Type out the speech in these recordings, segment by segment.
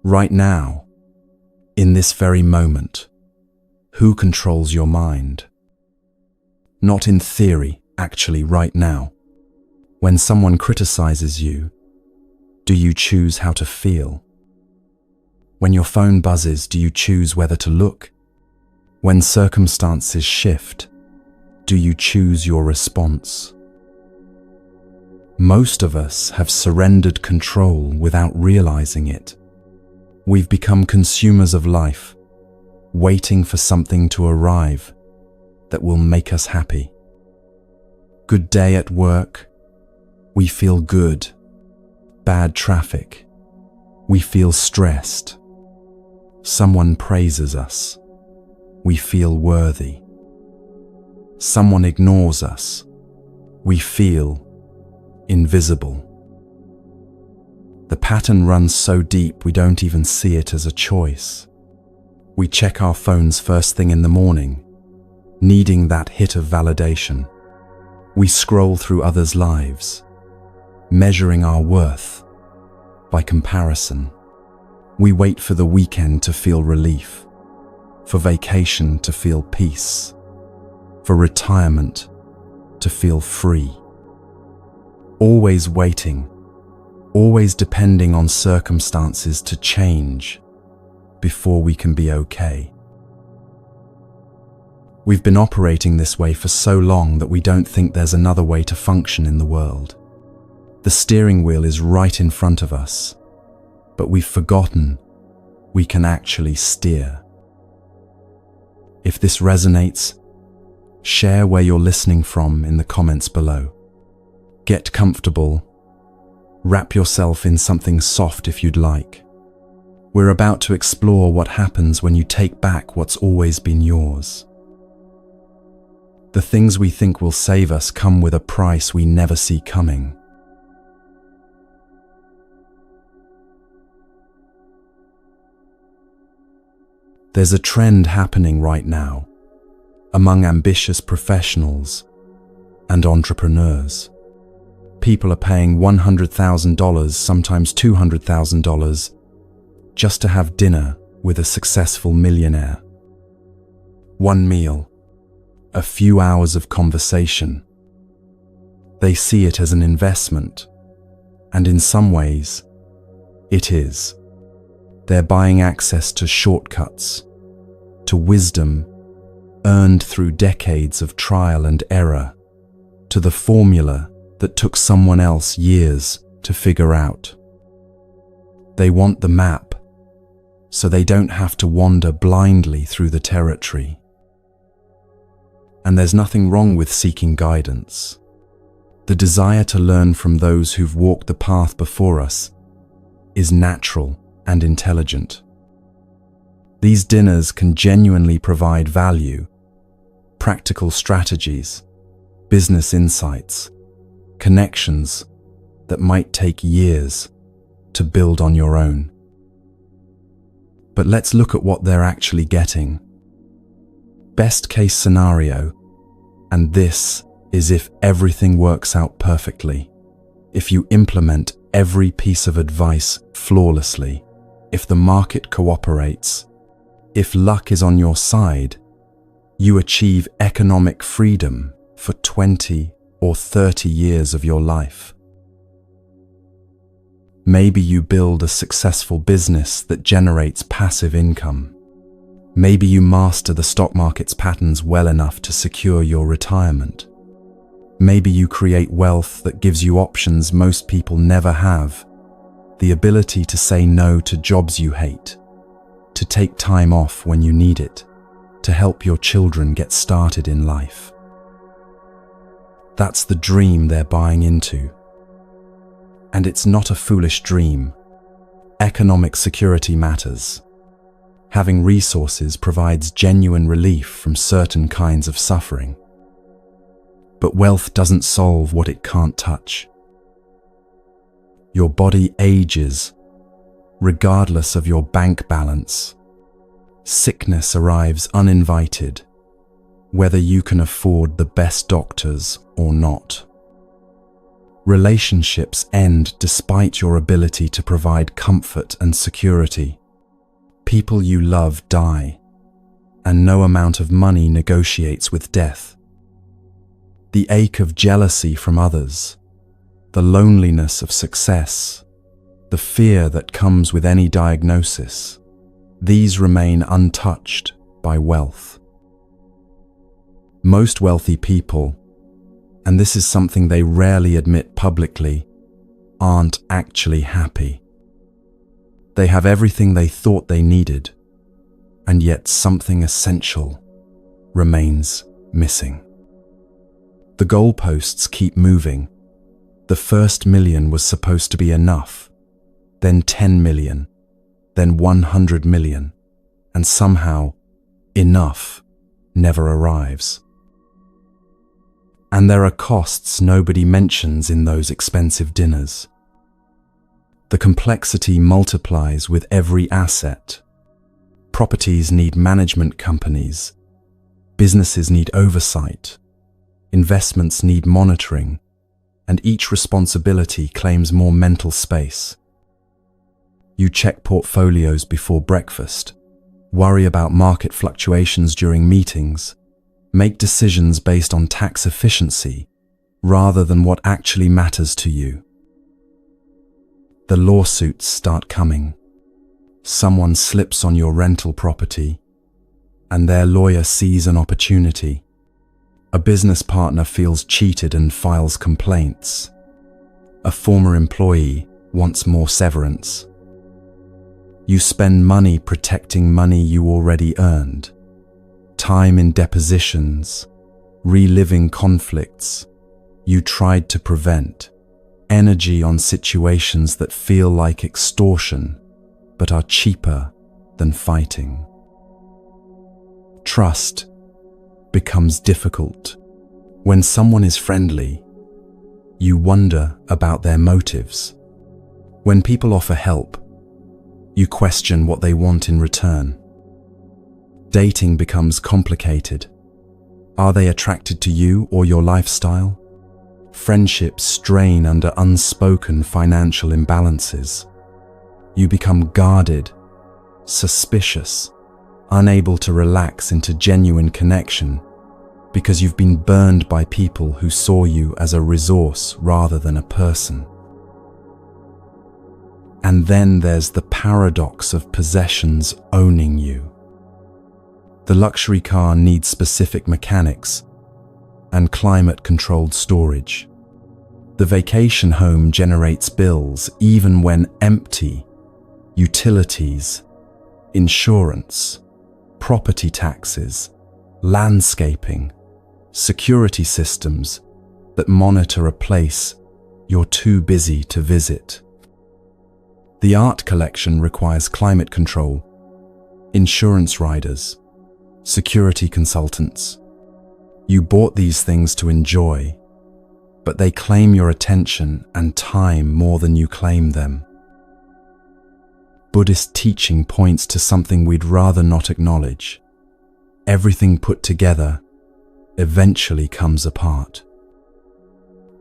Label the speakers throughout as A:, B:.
A: Right now, in this very moment, who controls your mind? Not in theory, actually, right now. When someone criticizes you, do you choose how to feel? When your phone buzzes, do you choose whether to look? When circumstances shift, do you choose your response? Most of us have surrendered control without realizing it. We've become consumers of life, waiting for something to arrive that will make us happy. Good day at work, we feel good. Bad traffic, we feel stressed. Someone praises us, we feel worthy. Someone ignores us, we feel invisible. The pattern runs so deep we don't even see it as a choice. We check our phones first thing in the morning, needing that hit of validation. We scroll through others' lives, measuring our worth by comparison. We wait for the weekend to feel relief, for vacation to feel peace, for retirement to feel free. Always waiting, always depending on circumstances to change before we can be okay. We've been operating this way for so long that we don't think there's another way to function in the world. The steering wheel is right in front of us, but we've forgotten we can actually steer. If this resonates, share where you're listening from in the comments below. Get comfortable. Wrap yourself in something soft if you'd like. We're about to explore what happens when you take back what's always been yours. The things we think will save us come with a price we never see coming. There's a trend happening right now among ambitious professionals and entrepreneurs. People are paying $100,000, sometimes $200,000, just to have dinner with a successful millionaire. One meal, a few hours of conversation. They see it as an investment, and in some ways, it is. They're buying access to shortcuts, to wisdom earned through decades of trial and error, to the formula that took someone else years to figure out. They want the map, so they don't have to wander blindly through the territory. And there's nothing wrong with seeking guidance. The desire to learn from those who've walked the path before us is natural and intelligent. These dinners can genuinely provide value, practical strategies, business insights, connections that might take years to build on your own. But let's look at what they're actually getting. Best case scenario, and this is if everything works out perfectly, if you implement every piece of advice flawlessly, if the market cooperates, if luck is on your side, you achieve economic freedom for 20 or 30 years of your life. Maybe you build a successful business that generates passive income. Maybe you master the stock market's patterns well enough to secure your retirement. Maybe you create wealth that gives you options most people never have, the ability to say no to jobs you hate, to take time off when you need it, to help your children get started in life. That's the dream they're buying into. And it's not a foolish dream. Economic security matters. Having resources provides genuine relief from certain kinds of suffering. But wealth doesn't solve what it can't touch. Your body ages, regardless of your bank balance. Sickness arrives uninvited, whether you can afford the best doctors or not. Relationships end despite your ability to provide comfort and security. People you love die, and no amount of money negotiates with death. The ache of jealousy from others, the loneliness of success, the fear that comes with any diagnosis, these remain untouched by wealth. Most wealthy people, and this is something they rarely admit publicly, aren't actually happy. They have everything they thought they needed, and yet something essential remains missing. The goalposts keep moving. The first million was supposed to be enough, then 10 million, then 100 million, and somehow enough never arrives. And there are costs nobody mentions in those expensive dinners. The complexity multiplies with every asset. Properties need management companies. Businesses need oversight. Investments need monitoring. And each responsibility claims more mental space. You check portfolios before breakfast, worry about market fluctuations during meetings, make decisions based on tax efficiency rather than what actually matters to you. The lawsuits start coming. Someone slips on your rental property, and their lawyer sees an opportunity. A business partner feels cheated and files complaints. A former employee wants more severance. You spend money protecting money you already earned. Time in depositions, reliving conflicts you tried to prevent. Energy on situations that feel like extortion, but are cheaper than fighting. Trust becomes difficult. When someone is friendly, you wonder about their motives. When people offer help, you question what they want in return. Dating becomes complicated. Are they attracted to you or your lifestyle? Friendships strain under unspoken financial imbalances. You become guarded, suspicious, unable to relax into genuine connection because you've been burned by people who saw you as a resource rather than a person. And then there's the paradox of possessions owning you. The luxury car needs specific mechanics and climate-controlled storage. The vacation home generates bills even when empty. Utilities, insurance, property taxes, landscaping, security systems that monitor a place you're too busy to visit. The art collection requires climate control, insurance riders, security consultants. You bought these things to enjoy, but they claim your attention and time more than you claim them. Buddhist teaching points to something we'd rather not acknowledge. Everything put together eventually comes apart.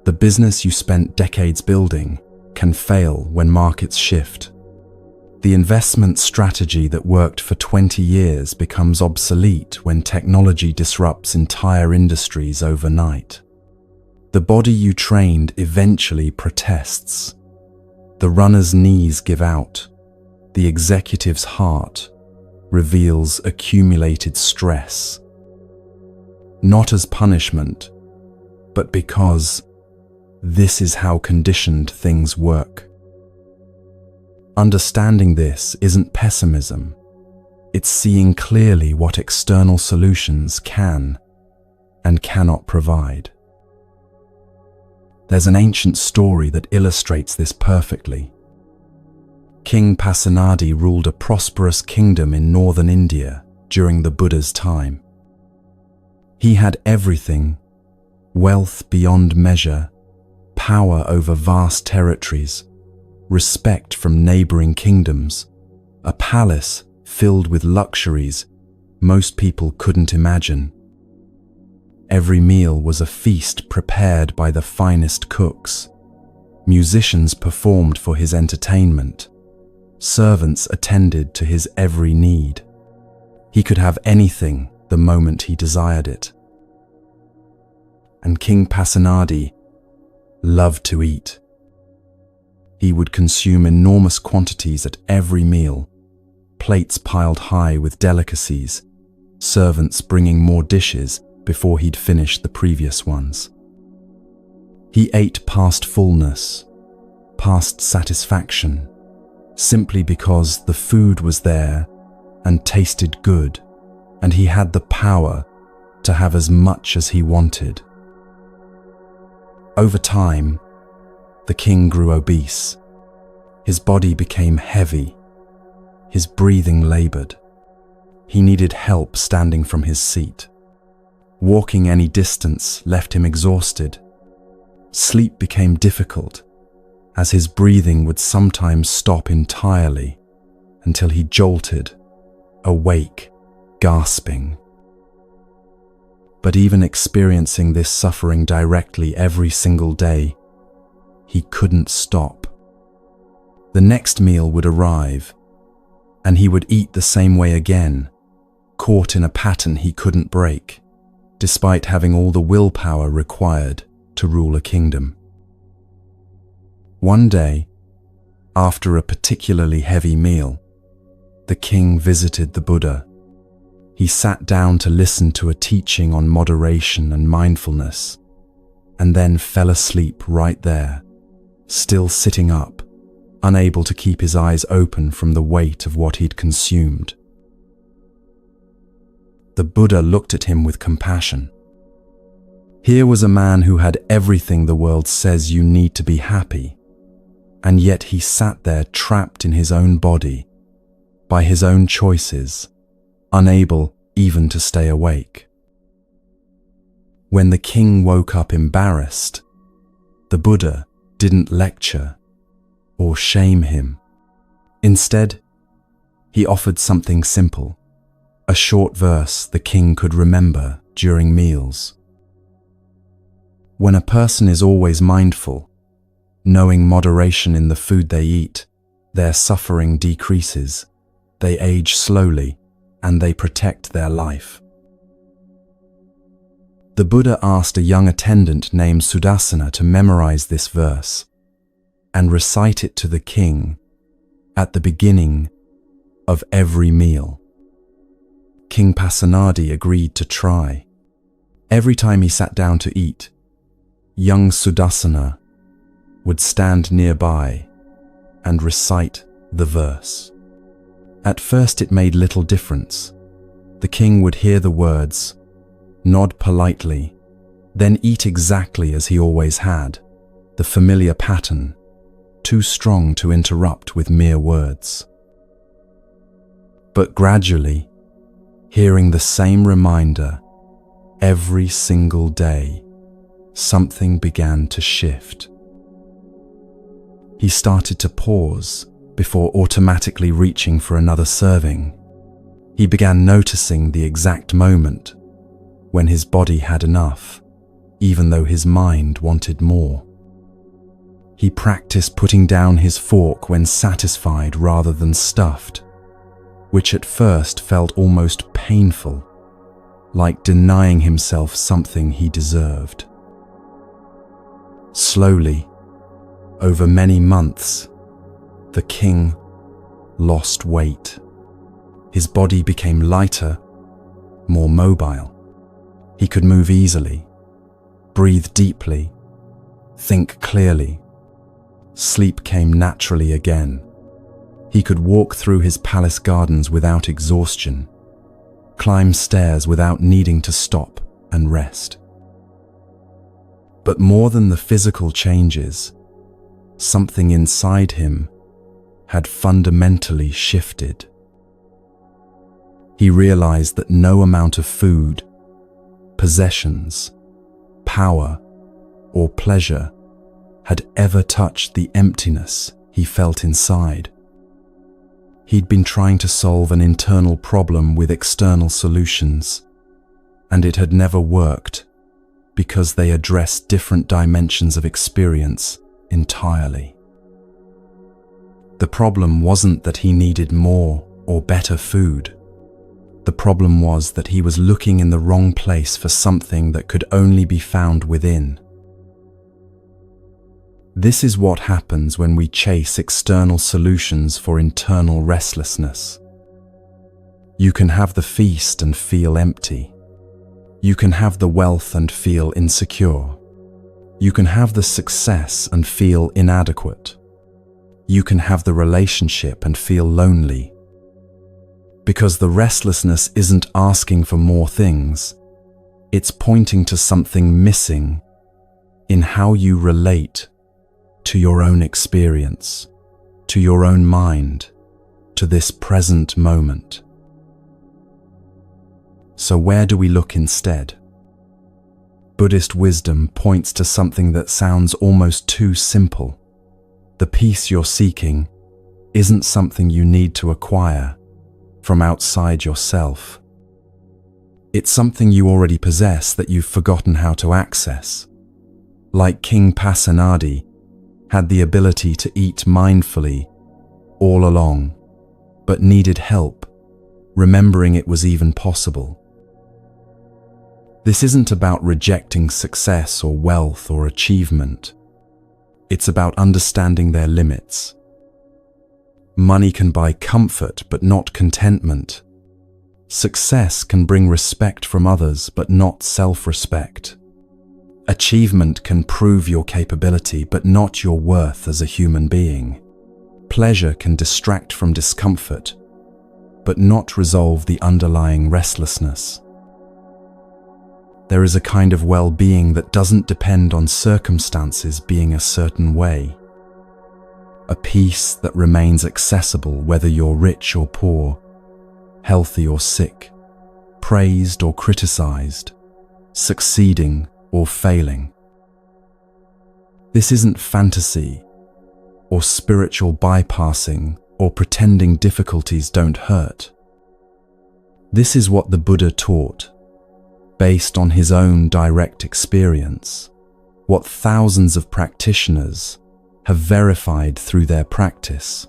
A: The business you spent decades building can fail when markets shift. The investment strategy that worked for 20 years becomes obsolete when technology disrupts entire industries overnight. The body you trained eventually protests. The runner's knees give out. The executive's heart reveals accumulated stress. Not as punishment, but because this is how conditioned things work. Understanding this isn't pessimism. It's seeing clearly what external solutions can and cannot provide. There's an ancient story that illustrates this perfectly. King Pasenadi ruled a prosperous kingdom in northern India during the Buddha's time. He had everything: wealth beyond measure, power over vast territories, respect from neighboring kingdoms, a palace filled with luxuries most people couldn't imagine. Every meal was a feast prepared by the finest cooks, Musicians performed for his entertainment. Servants attended to his every need. He could have anything the moment he desired it. And King Pasenadi loved to eat. He would consume enormous quantities at every meal, plates piled high with delicacies, servants bringing more dishes before he'd finished the previous ones. He ate past fullness, past satisfaction, simply because the food was there and tasted good, and he had the power to have as much as he wanted. Over time, the king grew obese. His body became heavy. His breathing labored. He needed help standing from his seat. Walking any distance left him exhausted. Sleep became difficult, as his breathing would sometimes stop entirely until he jolted, awake, gasping. But even experiencing this suffering directly every single day, he couldn't stop. The next meal would arrive, and he would eat the same way again, caught in a pattern he couldn't break, despite having all the willpower required to rule a kingdom. One day, after a particularly heavy meal, the king visited the Buddha. He sat down to listen to a teaching on moderation and mindfulness, and then fell asleep right there, still sitting up, unable to keep his eyes open from the weight of what he'd consumed. The Buddha looked at him with compassion. Here was a man who had everything the world says you need to be happy, and yet he sat there trapped in his own body, by his own choices, unable even to stay awake. When the king woke up embarrassed, the Buddha didn't lecture or shame him. Instead, he offered something simple, a short verse the king could remember during meals. When a person is always mindful, knowing moderation in the food they eat, their suffering decreases, they age slowly, and they protect their life. The Buddha asked a young attendant named Sudarsana to memorize this verse and recite it to the king at the beginning of every meal. King Pasenadi agreed to try. Every time he sat down to eat, young Sudarsana would stand nearby and recite the verse. At first it made little difference. The king would hear the words, nod politely, then eat exactly as he always had, the familiar pattern, too strong to interrupt with mere words. But gradually, hearing the same reminder every single day, something began to shift. He started to pause before automatically reaching for another serving. He began noticing the exact moment when his body had enough, even though his mind wanted more. He practiced putting down his fork when satisfied rather than stuffed, which at first felt almost painful, like denying himself something he deserved. Slowly, over many months, the king lost weight. His body became lighter, more mobile. He could move easily, breathe deeply, think clearly. Sleep came naturally again. He could walk through his palace gardens without exhaustion, climb stairs without needing to stop and rest. But more than the physical changes, something inside him had fundamentally shifted. He realized that no amount of food, possessions, power, or pleasure had ever touched the emptiness he felt inside. He'd been trying to solve an internal problem with external solutions, and it had never worked because they addressed different dimensions of experience entirely. The problem wasn't that he needed more or better food. The problem was that he was looking in the wrong place for something that could only be found within. This is what happens when we chase external solutions for internal restlessness. You can have the feast and feel empty. You can have the wealth and feel insecure. You can have the success and feel inadequate. You can have the relationship and feel lonely. Because the restlessness isn't asking for more things, it's pointing to something missing in how you relate to your own experience, to your own mind, to this present moment. So where do we look instead? Buddhist wisdom points to something that sounds almost too simple. The peace you're seeking isn't something you need to acquire from outside yourself. It's something you already possess that you've forgotten how to access. Like King Pasenadi had the ability to eat mindfully all along, but needed help, remembering it was even possible. This isn't about rejecting success or wealth or achievement. It's about understanding their limits. Money can buy comfort, but not contentment. Success can bring respect from others, but not self-respect. Achievement can prove your capability, but not your worth as a human being. Pleasure can distract from discomfort, but not resolve the underlying restlessness. There is a kind of well-being that doesn't depend on circumstances being a certain way. A peace that remains accessible whether you're rich or poor, healthy or sick, praised or criticized, succeeding or failing. This isn't fantasy or spiritual bypassing or pretending difficulties don't hurt. This is what the Buddha taught, based on his own direct experience, what thousands of practitioners have verified through their practice,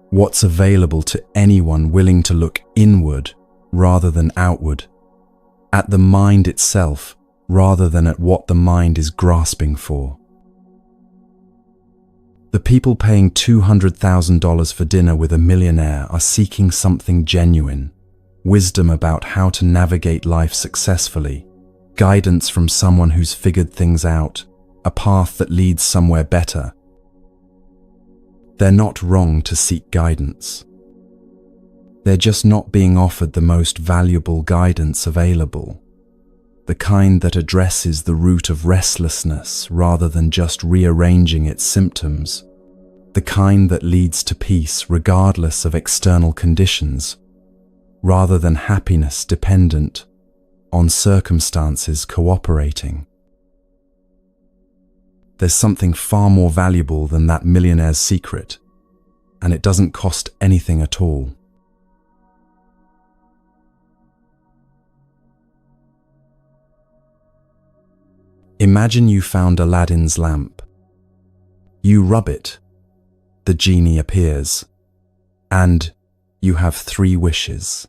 A: what's available to anyone willing to look inward rather than outward, at the mind itself rather than at what the mind is grasping for. The people paying $200,000 for dinner with a millionaire are seeking something genuine, wisdom about how to navigate life successfully, guidance from someone who's figured things out, a path that leads somewhere better. They're not wrong to seek guidance. They're just not being offered the most valuable guidance available, the kind that addresses the root of restlessness rather than just rearranging its symptoms, the kind that leads to peace regardless of external conditions, rather than happiness dependent on circumstances cooperating. There's something far more valuable than that millionaire's secret, and it doesn't cost anything at all. Imagine you found Aladdin's lamp. You rub it, the genie appears, and you have 3 wishes,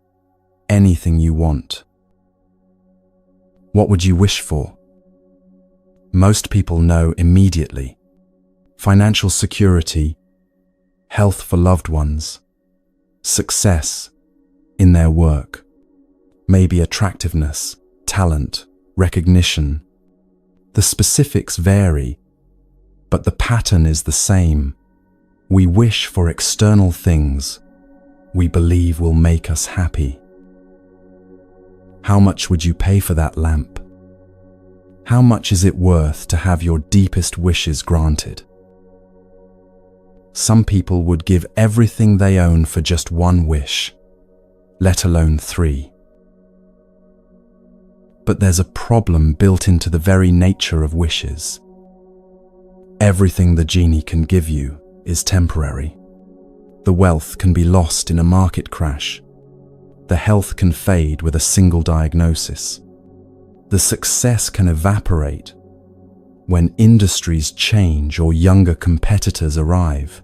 A: anything you want. What would you wish for? Most people know immediately. Financial security, health for loved ones, success in their work, maybe attractiveness, talent, recognition. The specifics vary, but the pattern is the same. We wish for external things we believe will make us happy. How much would you pay for that lamp? How much is it worth to have your deepest wishes granted? Some people would give everything they own for just 1 wish, let alone 3. But there's a problem built into the very nature of wishes. Everything the genie can give you is temporary. The wealth can be lost in a market crash. The health can fade with a single diagnosis. The success can evaporate when industries change or younger competitors arrive.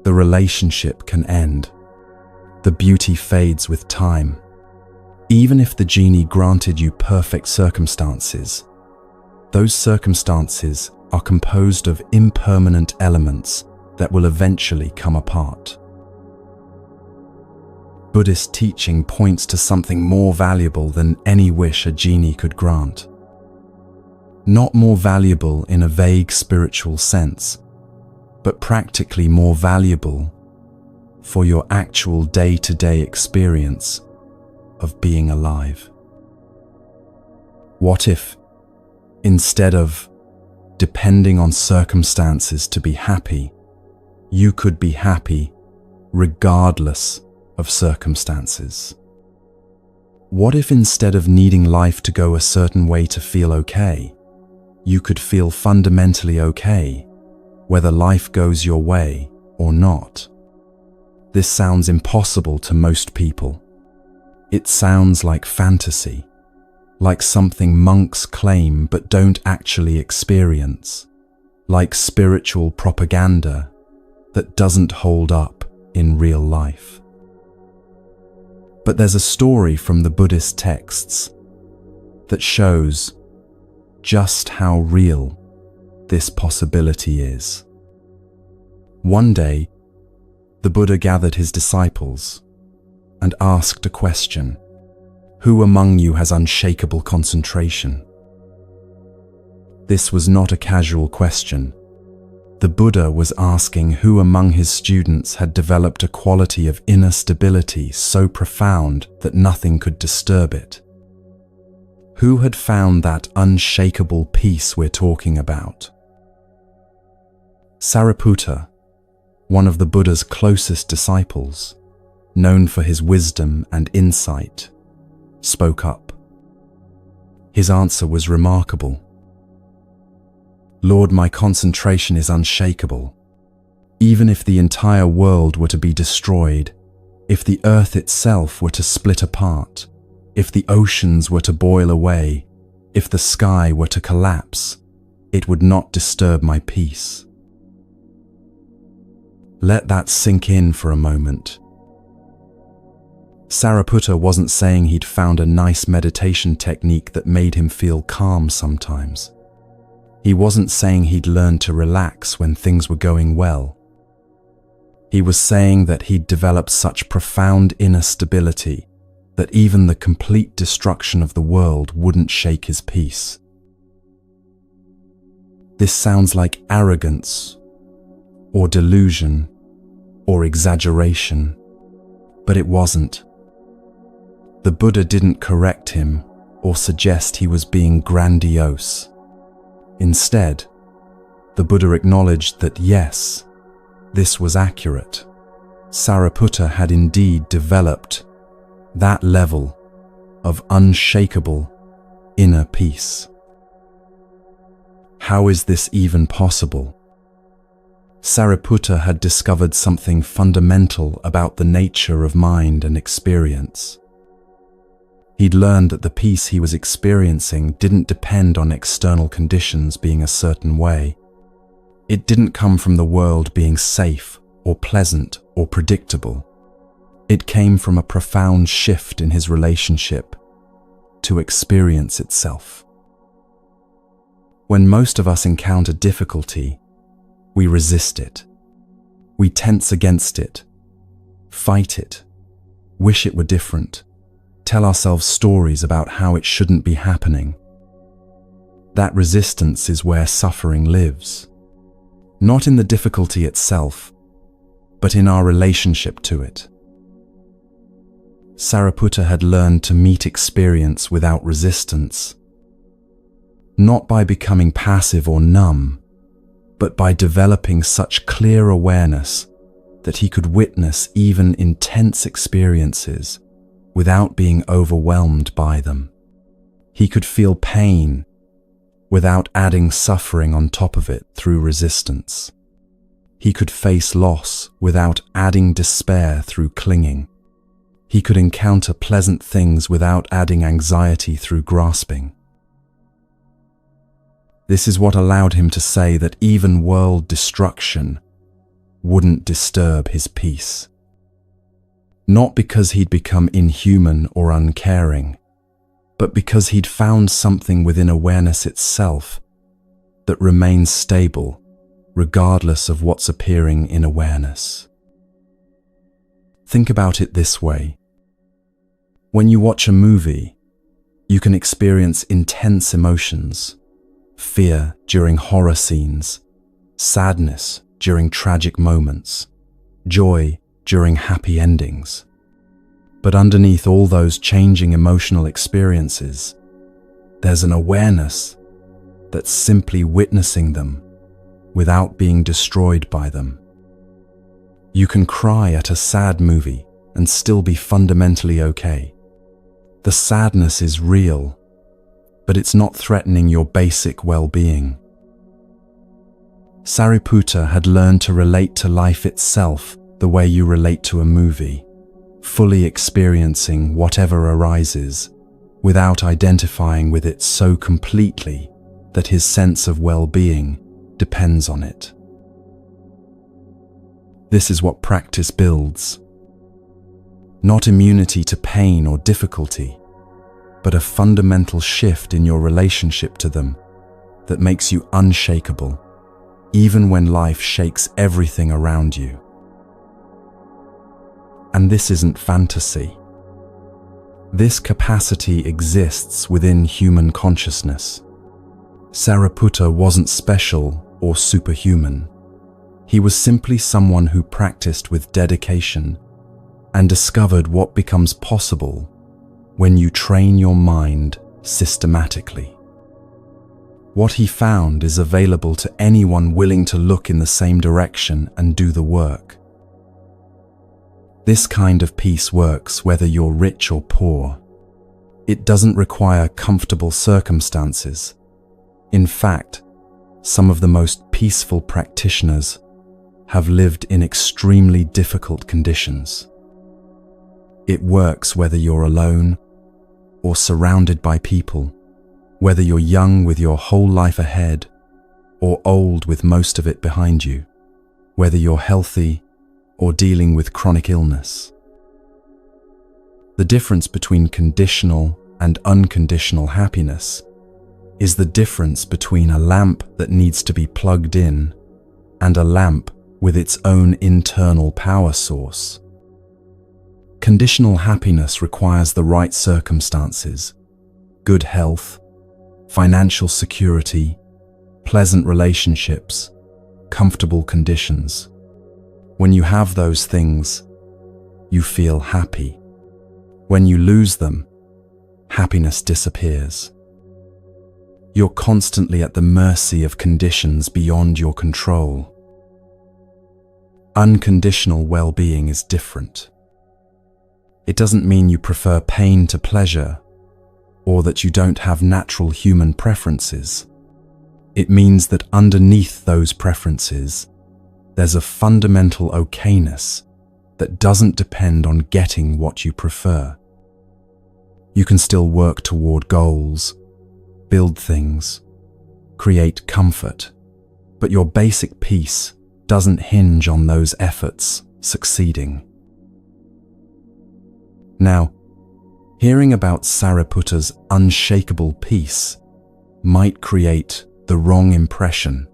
A: The relationship can end. The beauty fades with time. Even if the genie granted you perfect circumstances, those circumstances are composed of impermanent elements that will eventually come apart. Buddhist teaching points to something more valuable than any wish a genie could grant. Not more valuable in a vague spiritual sense, but practically more valuable for your actual day-to-day experience of being alive. What if, instead of depending on circumstances to be happy, you could be happy regardless of circumstances? What if instead of needing life to go a certain way to feel okay, you could feel fundamentally okay, whether life goes your way or not? This sounds impossible to most people. It sounds like fantasy, like something monks claim but don't actually experience, like spiritual propaganda that doesn't hold up in real life. But there's a story from the Buddhist texts that shows just how real this possibility is. One day, the Buddha gathered his disciples and asked a question: "Who among you has unshakable concentration?" This was not a casual question. The Buddha was asking who among his students had developed a quality of inner stability so profound that nothing could disturb it. Who had found that unshakable peace we're talking about? Sariputta, one of the Buddha's closest disciples, known for his wisdom and insight, spoke up. His answer was remarkable. "Lord, my concentration is unshakable. Even if the entire world were to be destroyed, if the earth itself were to split apart, if the oceans were to boil away, if the sky were to collapse, it would not disturb my peace." Let that sink in for a moment. Sariputta wasn't saying he'd found a nice meditation technique that made him feel calm sometimes. He wasn't saying he'd learned to relax when things were going well. He was saying that he'd developed such profound inner stability that even the complete destruction of the world wouldn't shake his peace. This sounds like arrogance, or delusion, or exaggeration, but it wasn't. The Buddha didn't correct him or suggest he was being grandiose. Instead, the Buddha acknowledged that yes, this was accurate. Sariputta had indeed developed that level of unshakable inner peace. How is this even possible? Sariputta had discovered something fundamental about the nature of mind and experience. He'd learned that the peace he was experiencing didn't depend on external conditions being a certain way. It didn't come from the world being safe or pleasant or predictable. It came from a profound shift in his relationship to experience itself. When most of us encounter difficulty, we resist it. We tense against it, fight it, wish it were different, tell ourselves stories about how it shouldn't be happening. That resistance is where suffering lives. Not in the difficulty itself, but in our relationship to it. Sariputta had learned to meet experience without resistance, not by becoming passive or numb, but by developing such clear awareness that he could witness even intense experiences without being overwhelmed by them. He could feel pain without adding suffering on top of it through resistance. He could face loss without adding despair through clinging. He could encounter pleasant things without adding anxiety through grasping. This is what allowed him to say that even world destruction wouldn't disturb his peace. Not because he'd become inhuman or uncaring, but because he'd found something within awareness itself that remains stable regardless of what's appearing in awareness. Think about it this way. When you watch a movie, you can experience intense emotions, fear during horror scenes, sadness during tragic moments, joy during happy endings. But underneath all those changing emotional experiences, there's an awareness that's simply witnessing them without being destroyed by them. You can cry at a sad movie and still be fundamentally okay. The sadness is real, but it's not threatening your basic well-being. Sariputta had learned to relate to life itself the way you relate to a movie, fully experiencing whatever arises without identifying with it so completely that his sense of well-being depends on it. This is what practice builds. Not immunity to pain or difficulty, but a fundamental shift in your relationship to them that makes you unshakable, even when life shakes everything around you. And this isn't fantasy. This capacity exists within human consciousness. Sariputta wasn't special or superhuman. He was simply someone who practiced with dedication and discovered what becomes possible when you train your mind systematically. What he found is available to anyone willing to look in the same direction and do the work. This kind of peace works whether you're rich or poor. It doesn't require comfortable circumstances. In fact, some of the most peaceful practitioners have lived in extremely difficult conditions. It works whether you're alone or surrounded by people, whether you're young with your whole life ahead or old with most of it behind you, whether you're healthy or dealing with chronic illness. The difference between conditional and unconditional happiness is the difference between a lamp that needs to be plugged in and a lamp with its own internal power source. Conditional happiness requires the right circumstances, good health, financial security, pleasant relationships, comfortable conditions. When you have those things, you feel happy. When you lose them, happiness disappears. You're constantly at the mercy of conditions beyond your control. Unconditional well-being is different. It doesn't mean you prefer pain to pleasure, or that you don't have natural human preferences. It means that underneath those preferences, there's a fundamental okayness that doesn't depend on getting what you prefer. You can still work toward goals, build things, create comfort, but your basic peace doesn't hinge on those efforts succeeding. Now, hearing about Sariputta's unshakable peace might create the wrong impression.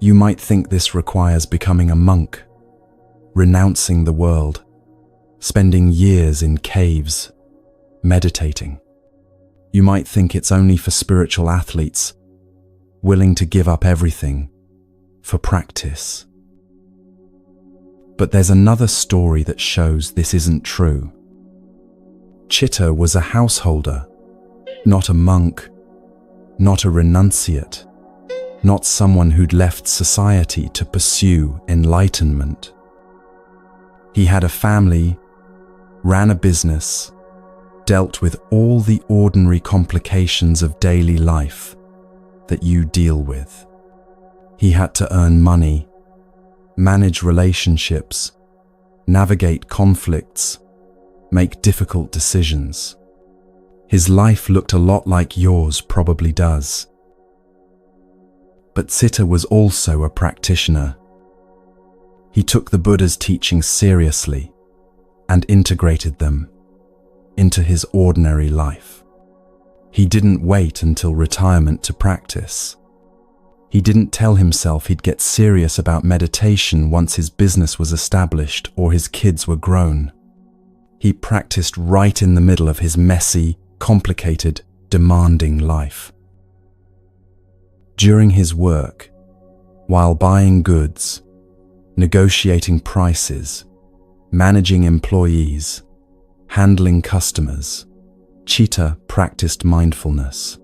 A: You might think this requires becoming a monk, renouncing the world, spending years in caves, meditating. You might think it's only for spiritual athletes, willing to give up everything for practice. But there's another story that shows this isn't true. Chitta was a householder, not a monk, not a renunciate, not someone who'd left society to pursue enlightenment. He had a family, ran a business, dealt with all the ordinary complications of daily life that you deal with. He had to earn money, manage relationships, navigate conflicts, make difficult decisions. His life looked a lot like yours probably does. But Citta was also a practitioner. He took the Buddha's teachings seriously and integrated them into his ordinary life. He didn't wait until retirement to practice. He didn't tell himself he'd get serious about meditation once his business was established or his kids were grown. He practiced right in the middle of his messy, complicated, demanding life. During his work, while buying goods, negotiating prices, managing employees, handling customers, Citta practiced mindfulness.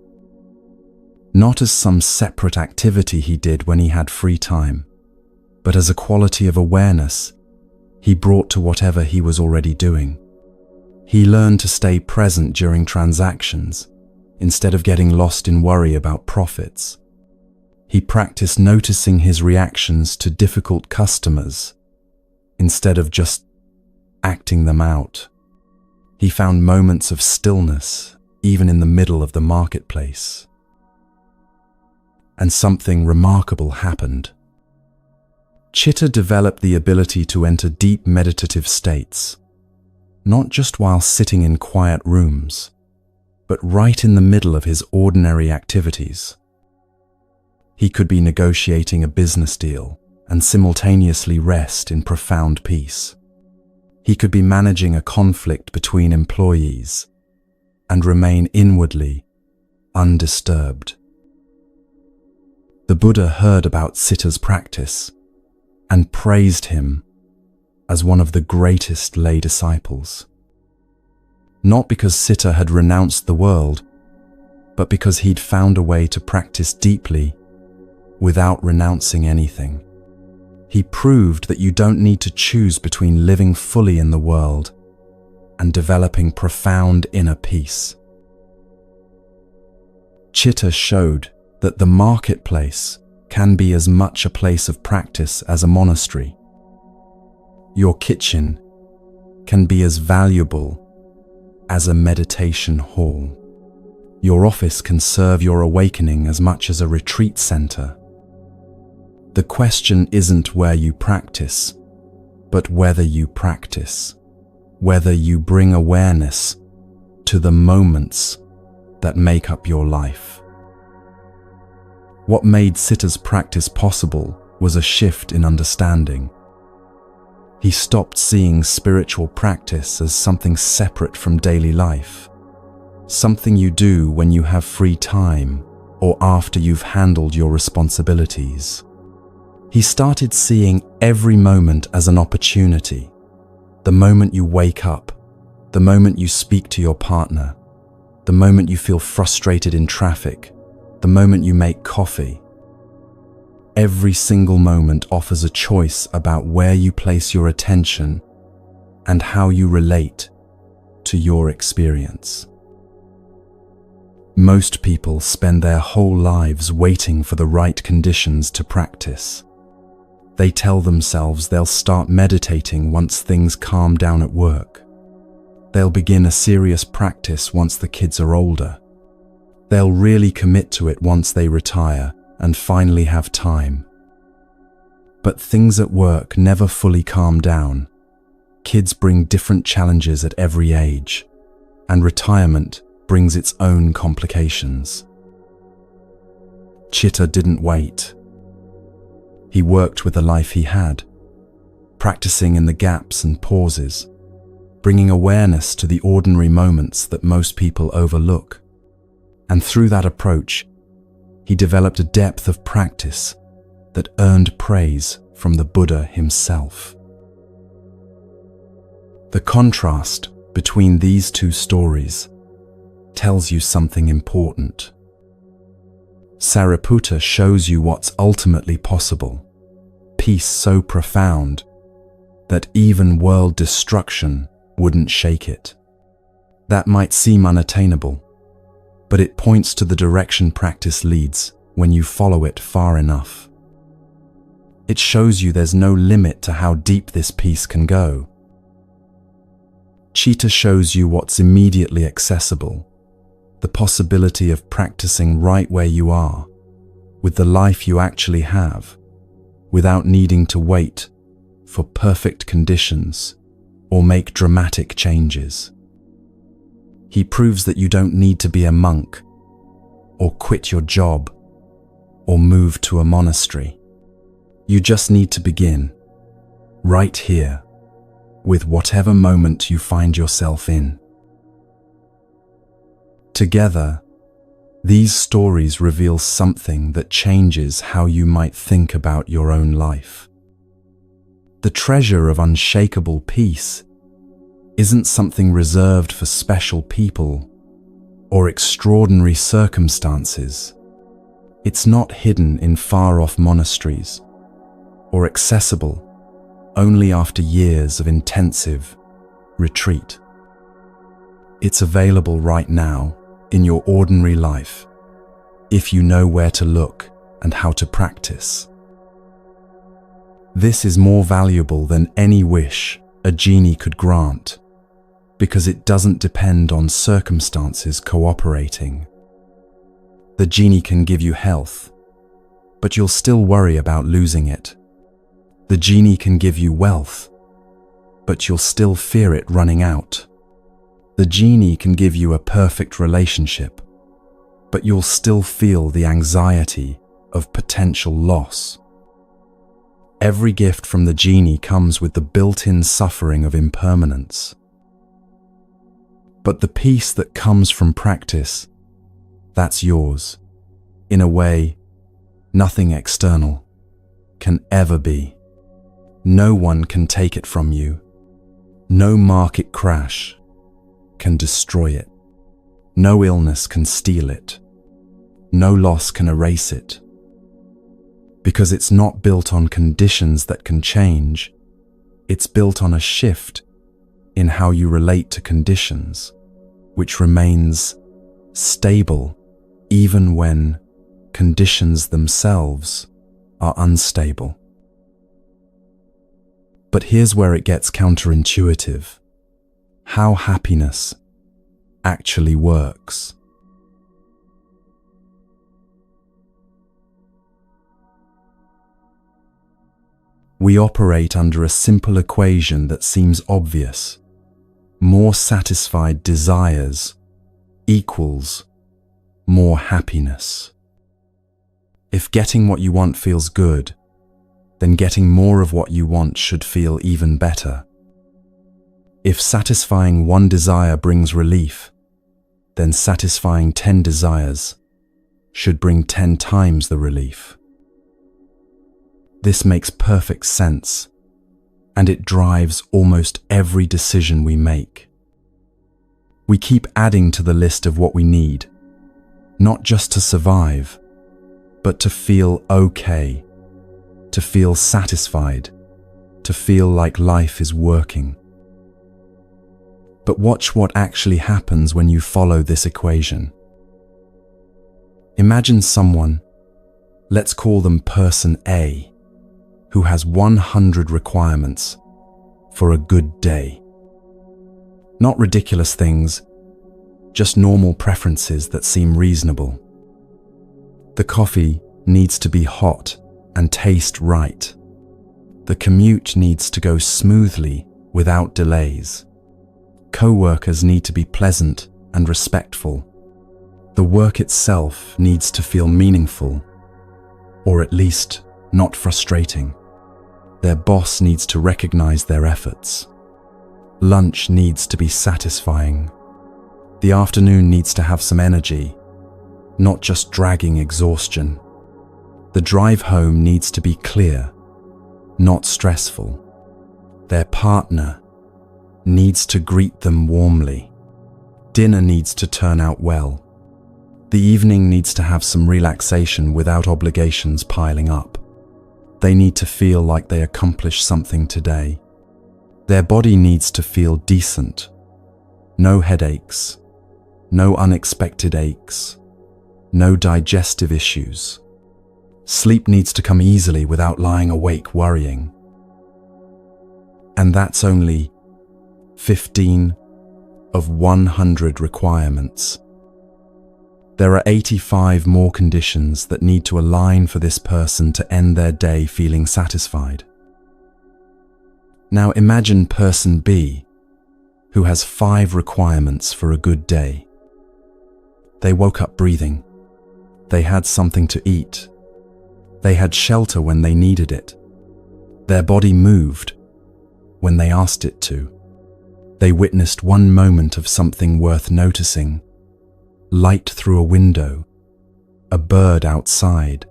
A: Not as some separate activity he did when he had free time, but as a quality of awareness he brought to whatever he was already doing. He learned to stay present during transactions instead of getting lost in worry about profits. He practiced noticing his reactions to difficult customers instead of just acting them out. He found moments of stillness even in the middle of the marketplace. And something remarkable happened. Citta developed the ability to enter deep meditative states, not just while sitting in quiet rooms, but right in the middle of his ordinary activities. He could be negotiating a business deal and simultaneously rest in profound peace. He could be managing a conflict between employees and remain inwardly undisturbed. The Buddha heard about Citta's practice and praised him as one of the greatest lay disciples. Not because Citta had renounced the world, but because he'd found a way to practice deeply without renouncing anything. He proved that you don't need to choose between living fully in the world and developing profound inner peace. Citta showed that the marketplace can be as much a place of practice as a monastery. Your kitchen can be as valuable as a meditation hall. Your office can serve your awakening as much as a retreat center. The question isn't where you practice, but whether you practice, whether you bring awareness to the moments that make up your life. What made Citta's practice possible was a shift in understanding. He stopped seeing spiritual practice as something separate from daily life, something you do when you have free time or after you've handled your responsibilities. He started seeing every moment as an opportunity. The moment you wake up, the moment you speak to your partner, the moment you feel frustrated in traffic, the moment you make coffee. Every single moment offers a choice about where you place your attention and how you relate to your experience. Most people spend their whole lives waiting for the right conditions to practice. They tell themselves they'll start meditating once things calm down at work. They'll begin a serious practice once the kids are older. They'll really commit to it once they retire and finally have time. But things at work never fully calm down. Kids bring different challenges at every age, and retirement brings its own complications. Citta didn't wait. He worked with the life he had, practicing in the gaps and pauses, bringing awareness to the ordinary moments that most people overlook. And through that approach, he developed a depth of practice that earned praise from the Buddha himself. The contrast between these two stories tells you something important. Sariputta shows you what's ultimately possible, peace so profound that even world destruction wouldn't shake it. That might seem unattainable, but it points to the direction practice leads when you follow it far enough. It shows you there's no limit to how deep this peace can go. Citta shows you what's immediately accessible, the possibility of practicing right where you are, with the life you actually have, without needing to wait for perfect conditions or make dramatic changes. He proves that you don't need to be a monk, or quit your job, or move to a monastery. You just need to begin, right here, with whatever moment you find yourself in. Together, these stories reveal something that changes how you might think about your own life. The treasure of unshakable peace isn't something reserved for special people or extraordinary circumstances. It's not hidden in far-off monasteries or accessible only after years of intensive retreat. It's available right now in your ordinary life, if you know where to look and how to practice. This is more valuable than any wish a genie could grant, because it doesn't depend on circumstances cooperating. The genie can give you health, but you'll still worry about losing it. The genie can give you wealth, but you'll still fear it running out. The genie can give you a perfect relationship, but you'll still feel the anxiety of potential loss. Every gift from the genie comes with the built-in suffering of impermanence. But the peace that comes from practice, that's yours. In a way, nothing external can ever be. No one can take it from you. No market crash can destroy it. No illness can steal it. No loss can erase it. Because it's not built on conditions that can change. It's built on a shift in how you relate to conditions, which remains stable even when conditions themselves are unstable. But here's where it gets counterintuitive: how happiness actually works. We operate under a simple equation that seems obvious. More satisfied desires equals more happiness. If getting what you want feels good, then getting more of what you want should feel even better. If satisfying one desire brings relief, then satisfying 10 desires should bring 10 times the relief. This makes perfect sense, and it drives almost every decision we make. We keep adding to the list of what we need, not just to survive, but to feel okay, to feel satisfied, to feel like life is working. But watch what actually happens when you follow this equation. Imagine someone, let's call them person A, who has 100 requirements for a good day. Not ridiculous things, just normal preferences that seem reasonable. The coffee needs to be hot and taste right. The commute needs to go smoothly without delays. Co-workers need to be pleasant and respectful. The work itself needs to feel meaningful, or at least not frustrating. Their boss needs to recognize their efforts. Lunch needs to be satisfying. The afternoon needs to have some energy, not just dragging exhaustion. The drive home needs to be clear, not stressful. Their partner needs to greet them warmly. Dinner needs to turn out well. The evening needs to have some relaxation without obligations piling up. They need to feel like they accomplished something today. Their body needs to feel decent. No headaches, no unexpected aches, no digestive issues. Sleep needs to come easily without lying awake worrying. And that's only 15 of 100 requirements. There are 85 more conditions that need to align for this person to end their day feeling satisfied. Now imagine person B, who has 5 requirements for a good day. They woke up breathing. They had something to eat. They had shelter when they needed it. Their body moved when they asked it to. They witnessed one moment of something worth noticing: light through a window, a bird outside,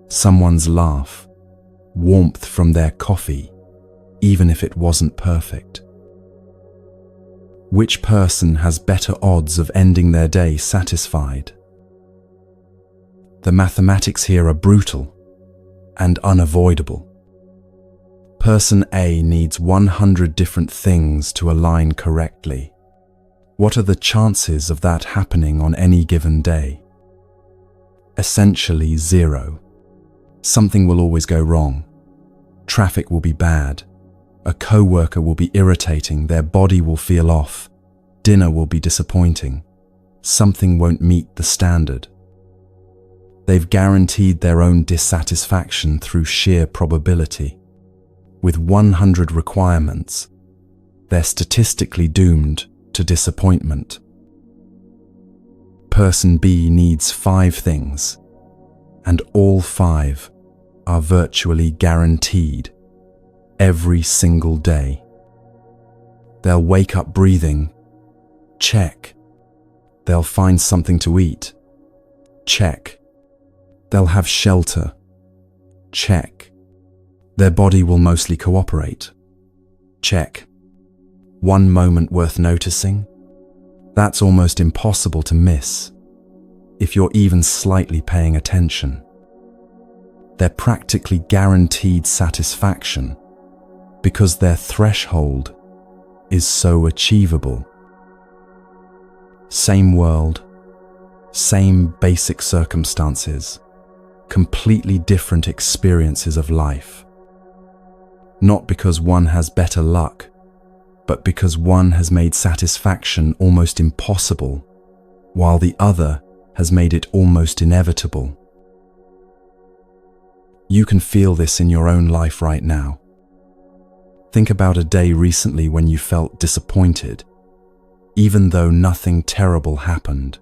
A: someone's laugh, warmth from their coffee, even if it wasn't perfect. Which person has better odds of ending their day satisfied? The mathematics here are brutal and unavoidable. Person A needs 100 different things to align correctly. What are the chances of that happening on any given day? Essentially 0. Something will always go wrong. Traffic will be bad. A co-worker will be irritating. Their body will feel off. Dinner will be disappointing. Something won't meet the standard. They've guaranteed their own dissatisfaction through sheer probability. With 100 requirements, they're statistically doomed to disappointment. Person B needs 5 things, and all 5 are virtually guaranteed every single day. They'll wake up breathing. Check. They'll find something to eat. Check. They'll have shelter. Check. Their body will mostly cooperate. Check. One moment worth noticing? That's almost impossible to miss if you're even slightly paying attention. They're practically guaranteed satisfaction because their threshold is so achievable. Same world, same basic circumstances, completely different experiences of life. Not because one has better luck, but because one has made satisfaction almost impossible, while the other has made it almost inevitable. You can feel this in your own life right now. Think about a day recently when you felt disappointed, even though nothing terrible happened.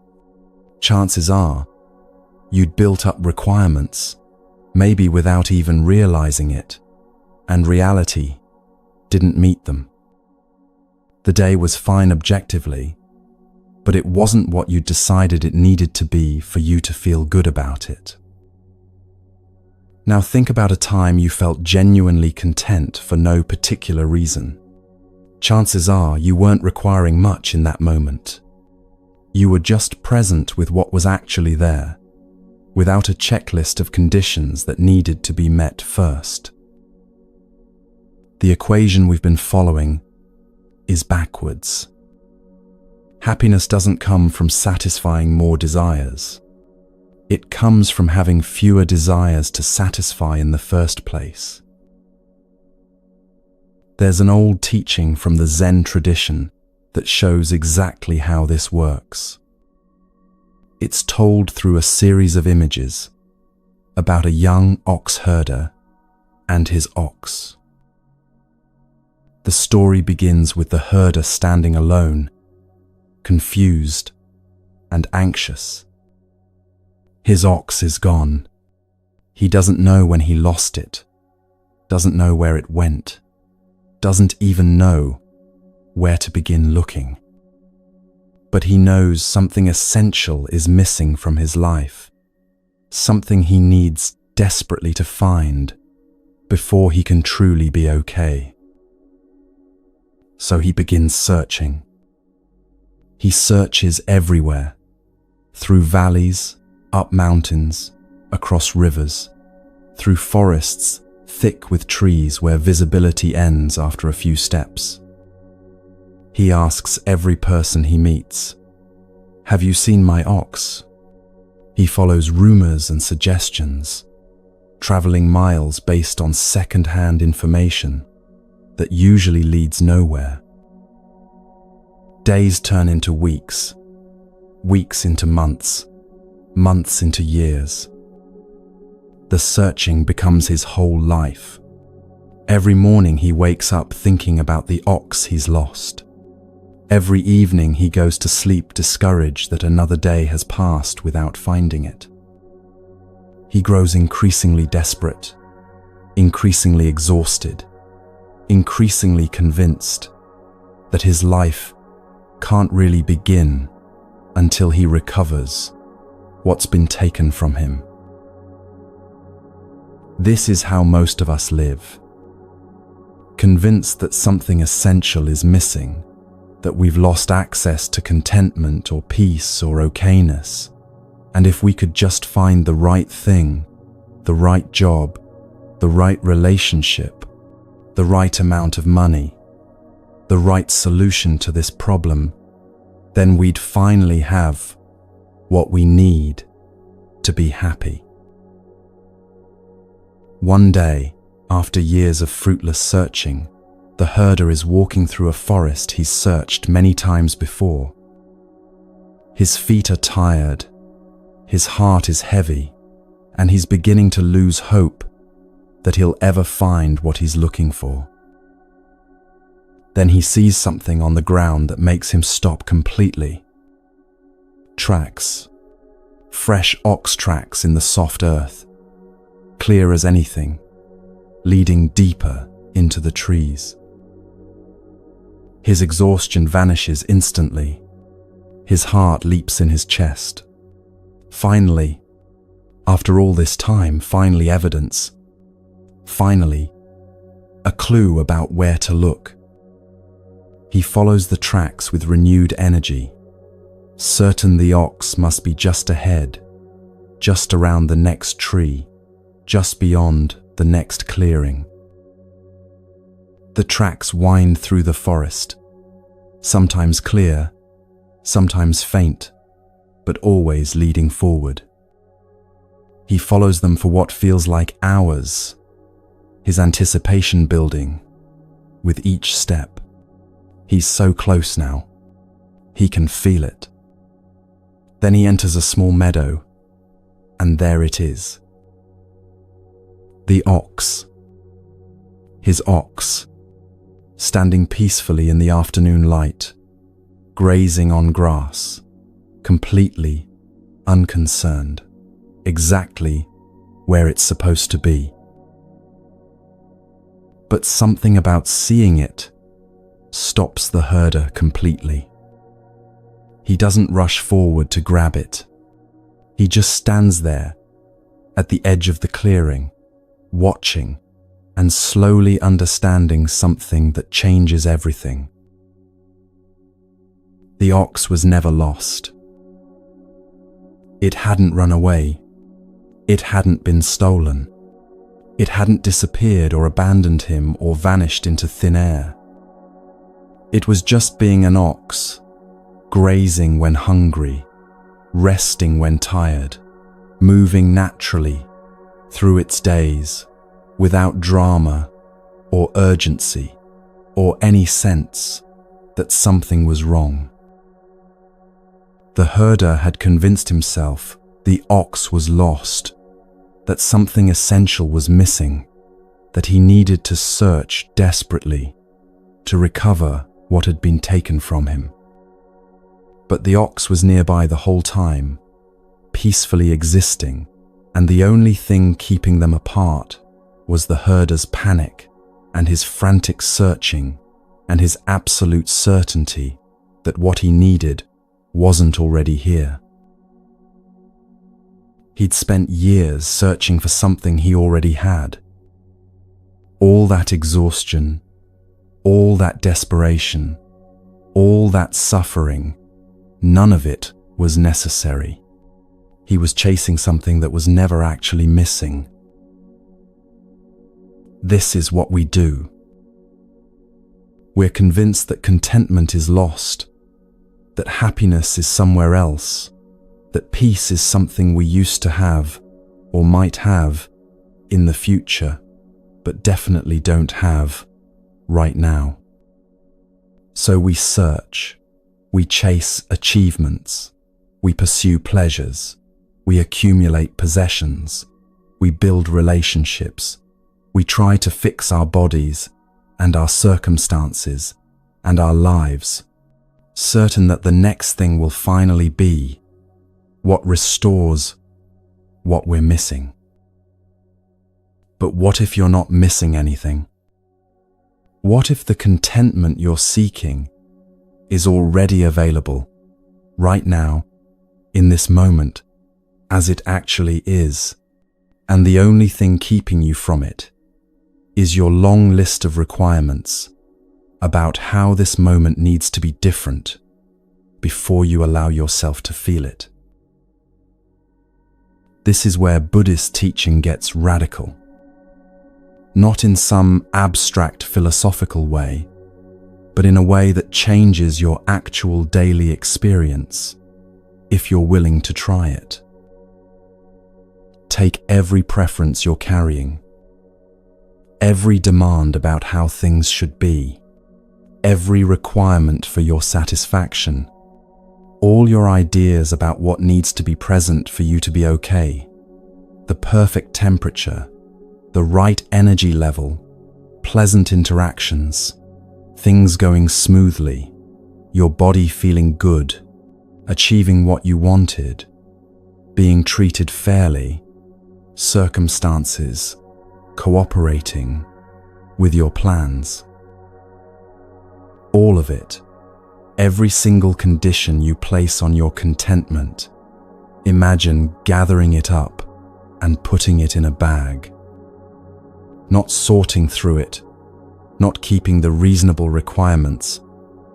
A: Chances are, you'd built up requirements, maybe without even realizing it, and reality didn't meet them. The day was fine objectively, but it wasn't what you decided it needed to be for you to feel good about it. Now think about a time you felt genuinely content for no particular reason. Chances are you weren't requiring much in that moment. You were just present with what was actually there, without a checklist of conditions that needed to be met first. The equation we've been following is backwards. Happiness doesn't come from satisfying more desires. It comes from having fewer desires to satisfy in the first place. There's an old teaching from the Zen tradition that shows exactly how this works. It's told through a series of images about a young ox herder and his ox. The story begins with the herder standing alone, confused and anxious. His ox is gone. He doesn't know when he lost it, doesn't know where it went, doesn't even know where to begin looking. But he knows something essential is missing from his life, something he needs desperately to find before he can truly be okay. So he begins searching. He searches everywhere, through valleys, up mountains, across rivers, through forests thick with trees where visibility ends after a few steps. He asks every person he meets, "Have you seen my ox?" He follows rumors and suggestions, traveling miles based on second-hand information that usually leads nowhere. Days turn into weeks, weeks into months, months into years. The searching becomes his whole life. Every morning he wakes up thinking about the ox he's lost. Every evening he goes to sleep discouraged that another day has passed without finding it. He grows increasingly desperate, increasingly exhausted, increasingly convinced that his life can't really begin until he recovers what's been taken from him. This is how most of us live, convinced that something essential is missing, that we've lost access to contentment or peace or okayness, and if we could just find the right thing, the right job, the right relationship, the right amount of money, the right solution to this problem, then we'd finally have what we need to be happy. One day, after years of fruitless searching, the herder is walking through a forest he's searched many times before. His feet are tired, his heart is heavy, and he's beginning to lose hope that he'll ever find what he's looking for. Then he sees something on the ground that makes him stop completely. Tracks. Fresh ox tracks in the soft earth, clear as anything, leading deeper into the trees. His exhaustion vanishes instantly. His heart leaps in his chest. Finally, after all this time, finally evidence. Finally, a clue about where to look. He follows the tracks with renewed energy, certain the ox must be just ahead, just around the next tree, just beyond the next clearing. The tracks wind through the forest, sometimes clear, sometimes faint, but always leading forward. He follows them for what feels like hours, his anticipation building with each step. He's so close now. He can feel it. Then he enters a small meadow, and there it is. The ox. His ox, standing peacefully in the afternoon light, grazing on grass, completely unconcerned, exactly where it's supposed to be. But something about seeing it stops the herder completely. He doesn't rush forward to grab it. He just stands there at the edge of the clearing, watching and slowly understanding something that changes everything. The ox was never lost. It hadn't run away. It hadn't been stolen. It hadn't disappeared or abandoned him or vanished into thin air. It was just being an ox, grazing when hungry, resting when tired, moving naturally through its days, without drama or urgency or any sense that something was wrong. The herder had convinced himself the ox was lost, that something essential was missing, that he needed to search desperately to recover what had been taken from him. But the ox was nearby the whole time, peacefully existing, and the only thing keeping them apart was the herder's panic and his frantic searching and his absolute certainty that what he needed wasn't already here. He'd spent years searching for something he already had. All that exhaustion, all that desperation, all that suffering, none of it was necessary. He was chasing something that was never actually missing. This is what we do. We're convinced that contentment is lost, that happiness is somewhere else, that peace is something we used to have or might have in the future, but definitely don't have right now. So we search, we chase achievements, we pursue pleasures, We accumulate possessions. We build relationships. We try to fix our bodies and our circumstances and our lives, certain that the next thing will finally be what restores what we're missing. But what if you're not missing anything? What if the contentment you're seeking is already available, right now, in this moment, as it actually is, and the only thing keeping you from it is your long list of requirements about how this moment needs to be different before you allow yourself to feel it? This is where Buddhist teaching gets radical. Not in some abstract philosophical way, but in a way that changes your actual daily experience, if you're willing to try it. Take every preference you're carrying, every demand about how things should be, every requirement for your satisfaction, all your ideas about what needs to be present for you to be okay, the perfect temperature, the right energy level, pleasant interactions, things going smoothly, your body feeling good, achieving what you wanted, being treated fairly, circumstances, cooperating with your plans. All of it, every single condition you place on your contentment, imagine gathering it up and putting it in a bag. Not sorting through it, not keeping the reasonable requirements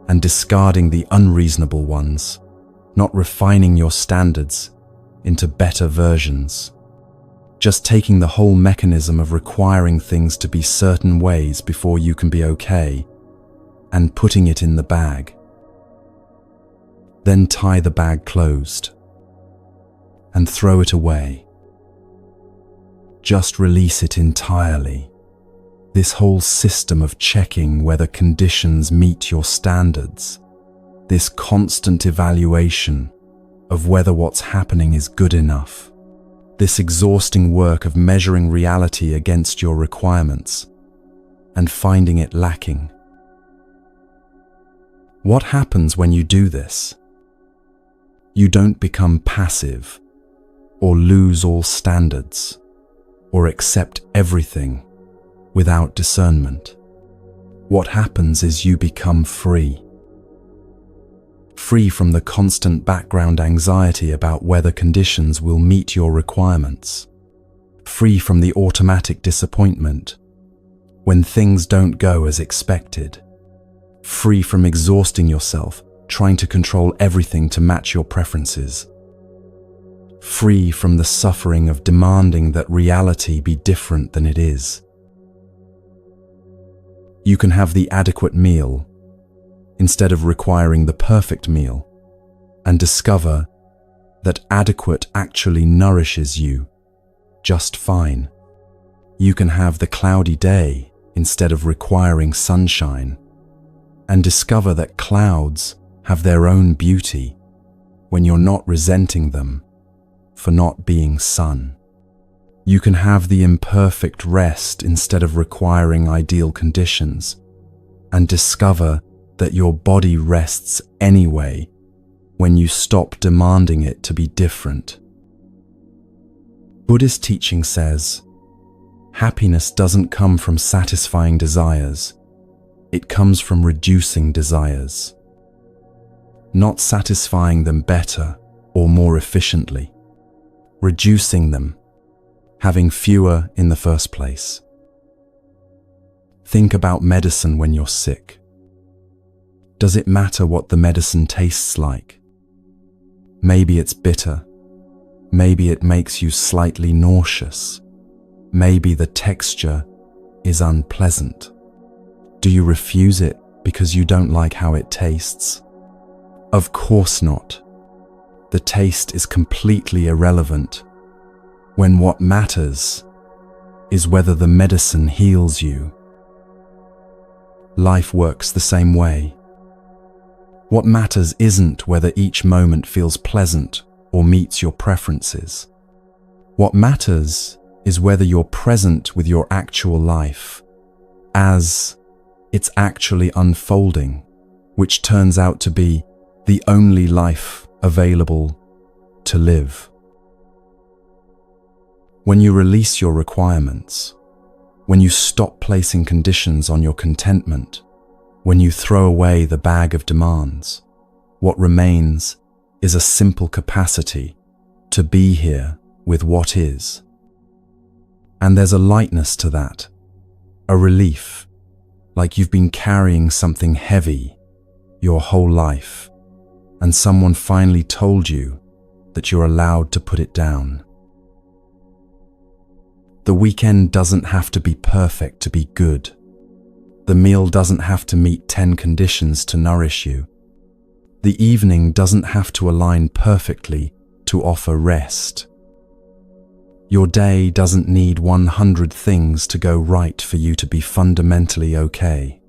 A: and discarding the unreasonable ones, not refining your standards into better versions. Just taking the whole mechanism of requiring things to be certain ways before you can be okay and putting it in the bag. Then tie the bag closed and throw it away. Just release it entirely. This whole system of checking whether conditions meet your standards, this constant evaluation of whether what's happening is good enough, this exhausting work of measuring reality against your requirements and finding it lacking. What happens when you do this? You don't become passive or lose all standards or accept everything without discernment. What happens is you become free. Free from the constant background anxiety about whether conditions will meet your requirements. Free from the automatic disappointment when things don't go as expected. Free from exhausting yourself trying to control everything to match your preferences. Free from the suffering of demanding that reality be different than it is. You can have the adequate meal instead of requiring the perfect meal, and discover that adequate actually nourishes you just fine. You can have the cloudy day instead of requiring sunshine, and discover that clouds have their own beauty when you're not resenting them for not being sun. You can have the imperfect rest instead of requiring ideal conditions, and discover that your body rests anyway when you stop demanding it to be different. Buddhist teaching says, happiness doesn't come from satisfying desires, it comes from reducing desires. Not satisfying them better or more efficiently, reducing them, having fewer in the first place. Think about medicine when you're sick. Does it matter what the medicine tastes like? Maybe it's bitter. Maybe it makes you slightly nauseous. Maybe the texture is unpleasant. Do you refuse it because you don't like how it tastes? Of course not. The taste is completely irrelevant when what matters is whether the medicine heals you. Life works the same way. What matters isn't whether each moment feels pleasant or meets your preferences. What matters is whether you're present with your actual life as it's actually unfolding, which turns out to be the only life available to live. When you release your requirements, when you stop placing conditions on your contentment, when you throw away the bag of demands, what remains is a simple capacity to be here with what is. And there's a lightness to that, a relief, like you've been carrying something heavy your whole life, and someone finally told you that you're allowed to put it down. The weekend doesn't have to be perfect to be good. The meal doesn't have to meet 10 conditions to nourish you. The evening doesn't have to align perfectly to offer rest. Your day doesn't need 100 things to go right for you to be fundamentally okay.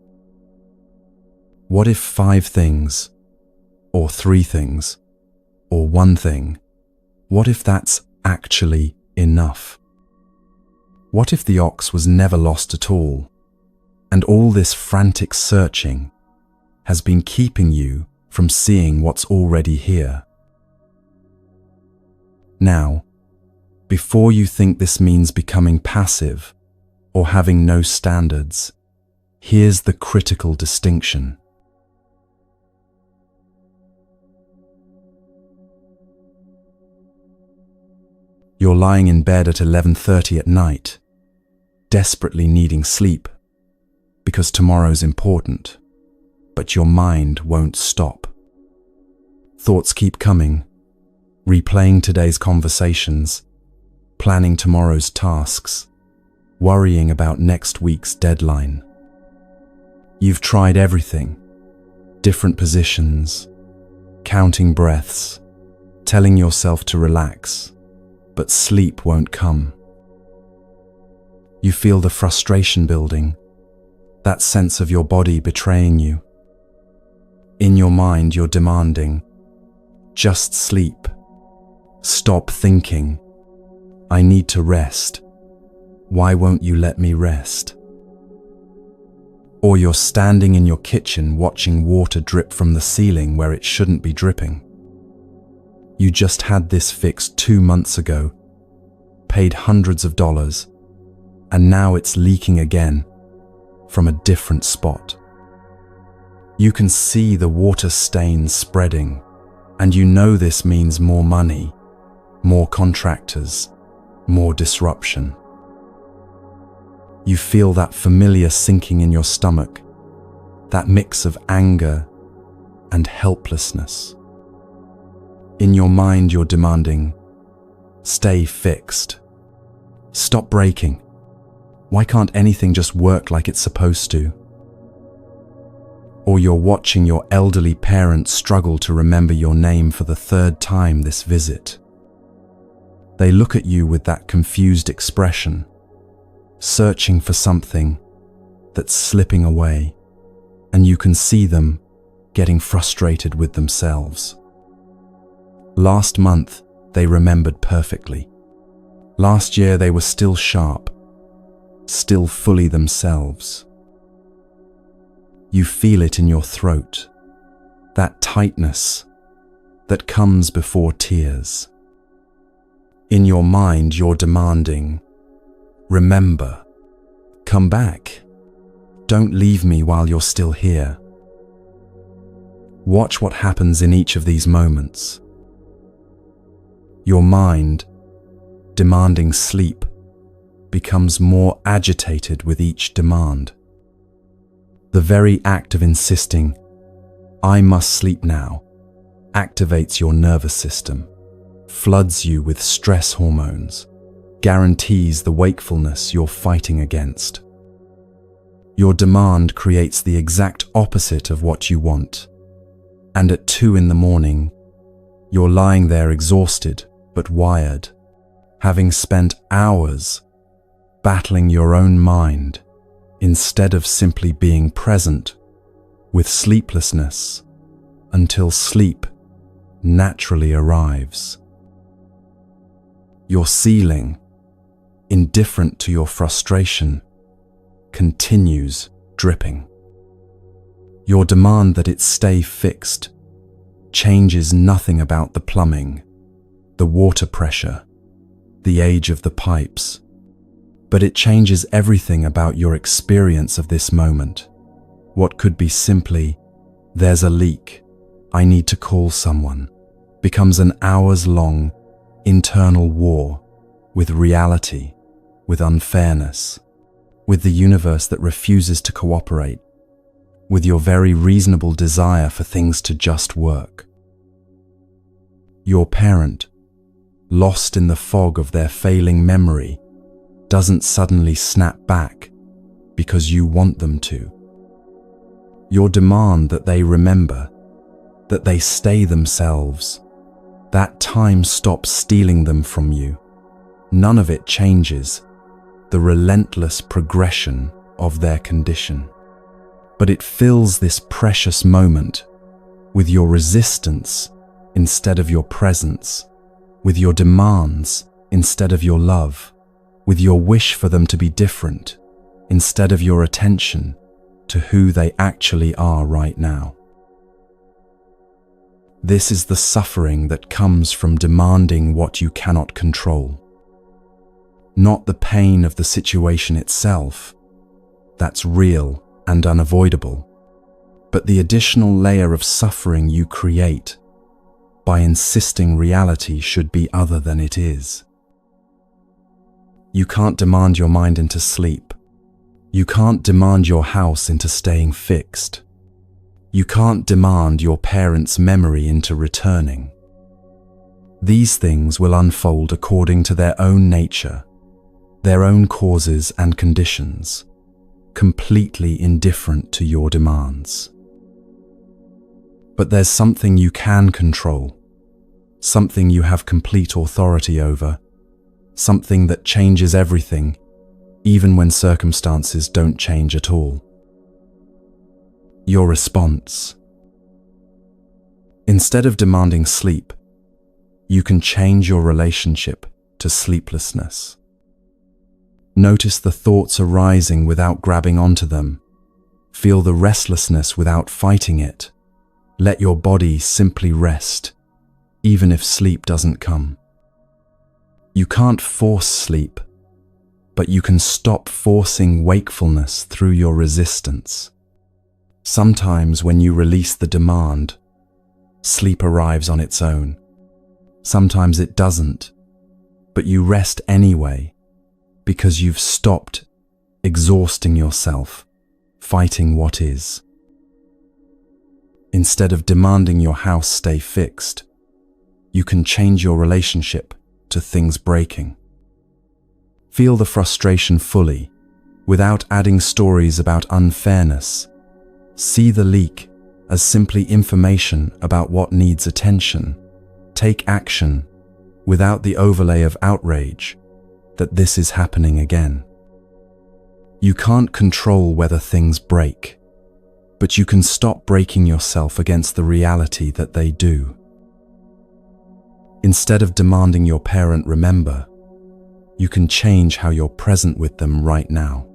A: What if 5 things, or 3 things, or 1 thing? What if that's actually enough? What if the ox was never lost at all, and all this frantic searching has been keeping you from seeing what's already here? Now, before you think this means becoming passive or having no standards, here's the critical distinction. You're lying in bed at 11:30 at night, desperately needing sleep because tomorrow's important, but your mind won't stop. Thoughts keep coming, replaying today's conversations, planning tomorrow's tasks, worrying about next week's deadline. You've tried everything, different positions, counting breaths, telling yourself to relax, but sleep won't come. You feel the frustration building, that sense of your body betraying you. In your mind, you're demanding, just sleep. Stop thinking. I need to rest. Why won't you let me rest? Or you're standing in your kitchen watching water drip from the ceiling where it shouldn't be dripping. You just had this fixed 2 months ago, paid hundreds of dollars, and now it's leaking again from a different spot. You can see the water stains spreading, and you know this means more money, more contractors, more disruption. You feel that familiar sinking in your stomach, that mix of anger and helplessness. In your mind, you're demanding, stay fixed. Stop breaking. Why can't anything just work like it's supposed to? Or you're watching your elderly parents struggle to remember your name for the 3rd time this visit. They look at you with that confused expression, searching for something that's slipping away, and you can see them getting frustrated with themselves. Last month, they remembered perfectly. Last year, they were still sharp, still fully themselves. You feel it in your throat, that tightness that comes before tears. In your mind, you're demanding, remember, come back. Don't leave me while you're still here. Watch what happens in each of these moments. Your mind, demanding sleep, becomes more agitated with each demand. The very act of insisting, I must sleep now, activates your nervous system, floods you with stress hormones, guarantees the wakefulness you're fighting against. Your demand creates the exact opposite of what you want. And at 2 a.m, you're lying there exhausted but wired, having spent hours battling your own mind instead of simply being present with sleeplessness until sleep naturally arrives. Your ceiling, indifferent to your frustration, continues dripping. Your demand that it stay fixed changes nothing about the plumbing, the water pressure, the age of the pipes, but it changes everything about your experience of this moment. What could be simply, "There's a leak, I need to call someone," becomes an hours-long internal war with reality, with unfairness, with the universe that refuses to cooperate, with your very reasonable desire for things to just work. Your parent, lost in the fog of their failing memory, doesn't suddenly snap back because you want them to. Your demand that they remember, that they stay themselves, that time stops stealing them from you. None of it changes the relentless progression of their condition. But it fills this precious moment with your resistance instead of your presence, with your demands instead of your love, with your wish for them to be different instead of your attention to who they actually are right now. This is the suffering that comes from demanding what you cannot control. Not the pain of the situation itself, that's real and unavoidable, but the additional layer of suffering you create by insisting reality should be other than it is. You can't demand your mind into sleep. You can't demand your house into staying fixed. You can't demand your parents' memory into returning. These things will unfold according to their own nature, their own causes and conditions, completely indifferent to your demands. But there's something you can control, something you have complete authority over, something that changes everything, even when circumstances don't change at all. Your response. Instead of demanding sleep, you can change your relationship to sleeplessness. Notice the thoughts arising without grabbing onto them. Feel the restlessness without fighting it. Let your body simply rest, even if sleep doesn't come. You can't force sleep, but you can stop forcing wakefulness through your resistance. Sometimes when you release the demand, sleep arrives on its own. Sometimes it doesn't, but you rest anyway because you've stopped exhausting yourself, fighting what is. Instead of demanding your house stay fixed, you can change your relationship to things breaking. Feel the frustration fully, without adding stories about unfairness. See the leak as simply information about what needs attention. Take action without the overlay of outrage that this is happening again. You can't control whether things break, but you can stop breaking yourself against the reality that they do. Instead of demanding your parent remember, you can change how you're present with them right now.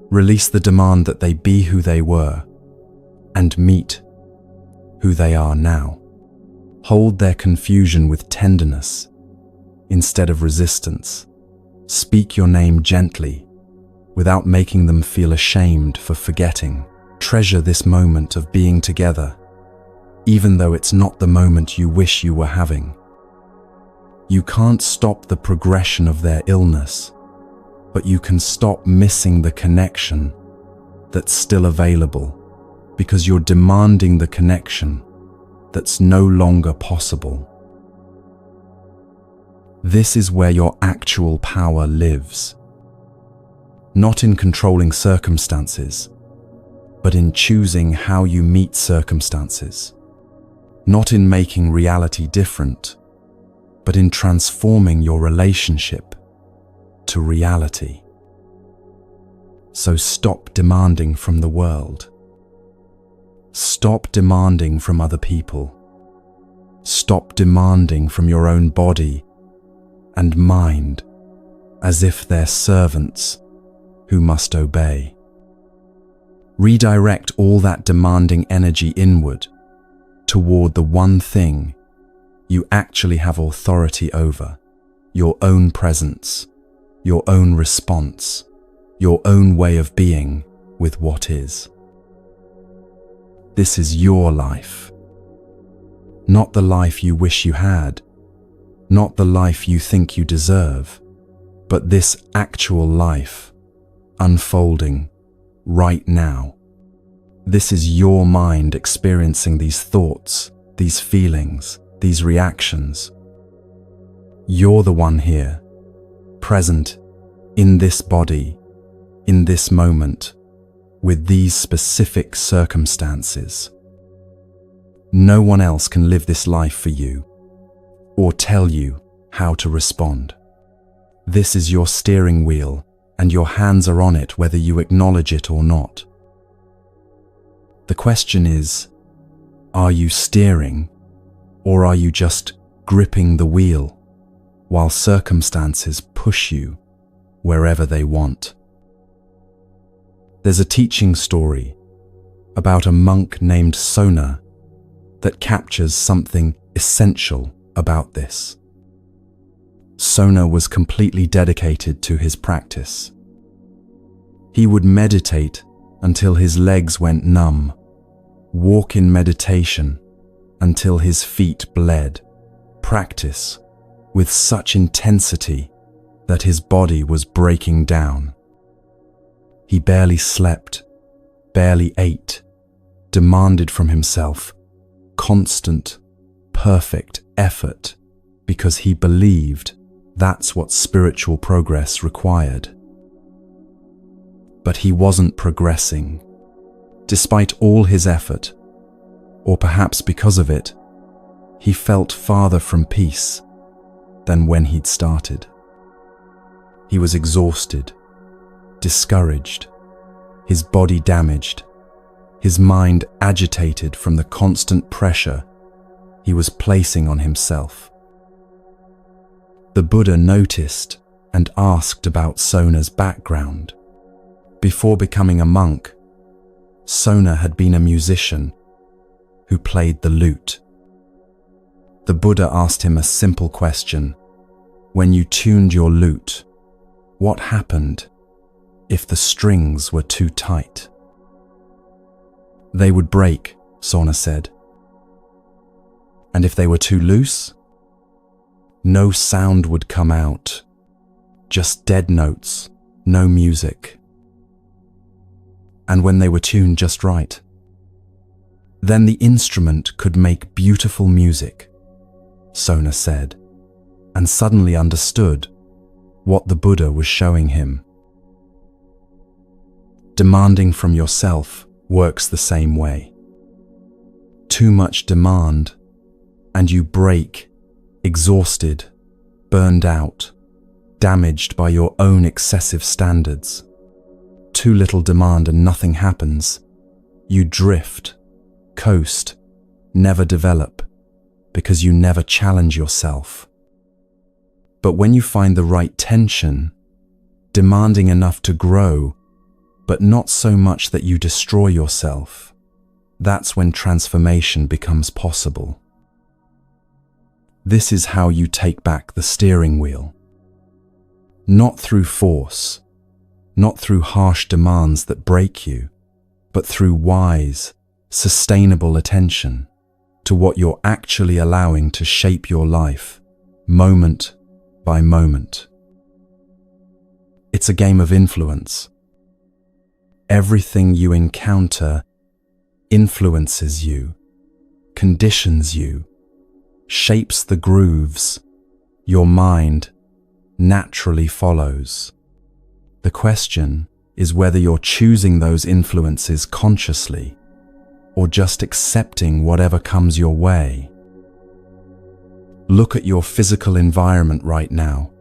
A: Release the demand that they be who they were and meet who they are now. Hold their confusion with tenderness instead of resistance. Speak your name gently without making them feel ashamed for forgetting. Treasure this moment of being together, even though it's not the moment you wish you were having. You can't stop the progression of their illness, but you can stop missing the connection that's still available because you're demanding the connection that's no longer possible. This is where your actual power lives. Not in controlling circumstances, but in choosing how you meet circumstances. Not in making reality different, but in transforming your relationship to reality. So stop demanding from the world. Stop demanding from other people. Stop demanding from your own body and mind as if they're servants who must obey. Redirect all that demanding energy inward toward the one thing you actually have authority over: your own presence, your own response, your own way of being with what is. This is your life. Not the life you wish you had, not the life you think you deserve, but this actual life unfolding right now. This is your mind experiencing these thoughts, these feelings, these reactions. You're the one here, present in this body, in this moment, with these specific circumstances. No one else can live this life for you or tell you how to respond. This is your steering wheel, and your hands are on it whether you acknowledge it or not. The question is, are you steering, or are you just gripping the wheel while circumstances push you wherever they want? There's a teaching story about a monk named Sona that captures something essential about this. Sona was completely dedicated to his practice. He would meditate until his legs went numb, walk in meditation until his feet bled, practice with such intensity that his body was breaking down. He barely slept, barely ate, demanded from himself constant, perfect effort because he believed that's what spiritual progress required. But he wasn't progressing. Despite all his effort, or perhaps because of it, he felt farther from peace than when he'd started. He was exhausted, discouraged, his body damaged, his mind agitated from the constant pressure he was placing on himself. The Buddha noticed and asked about Sona's background. Before becoming a monk, Sona had been a musician who played the lute. The Buddha asked him a simple question: when you tuned your lute, what happened if the strings were too tight? They would break, Sona said. And if they were too loose? No sound would come out, just dead notes, no music. And when they were tuned just right, then the instrument could make beautiful music, Sona said, and suddenly understood what the Buddha was showing him. Demanding from yourself works the same way. Too much demand, and you break, exhausted, burned out, damaged by your own excessive standards. Too little demand and nothing happens. You drift, coast, never develop, because you never challenge yourself. But when you find the right tension, demanding enough to grow, but not so much that you destroy yourself, that's when transformation becomes possible. This is how you take back the steering wheel. Not through force, not through harsh demands that break you, but through wise, sustainable attention to what you're actually allowing to shape your life, moment by moment. It's a game of influence. Everything you encounter influences you, conditions you, shapes the grooves your mind naturally follows. The question is whether you're choosing those influences consciously or just accepting whatever comes your way. Look at your physical environment right now.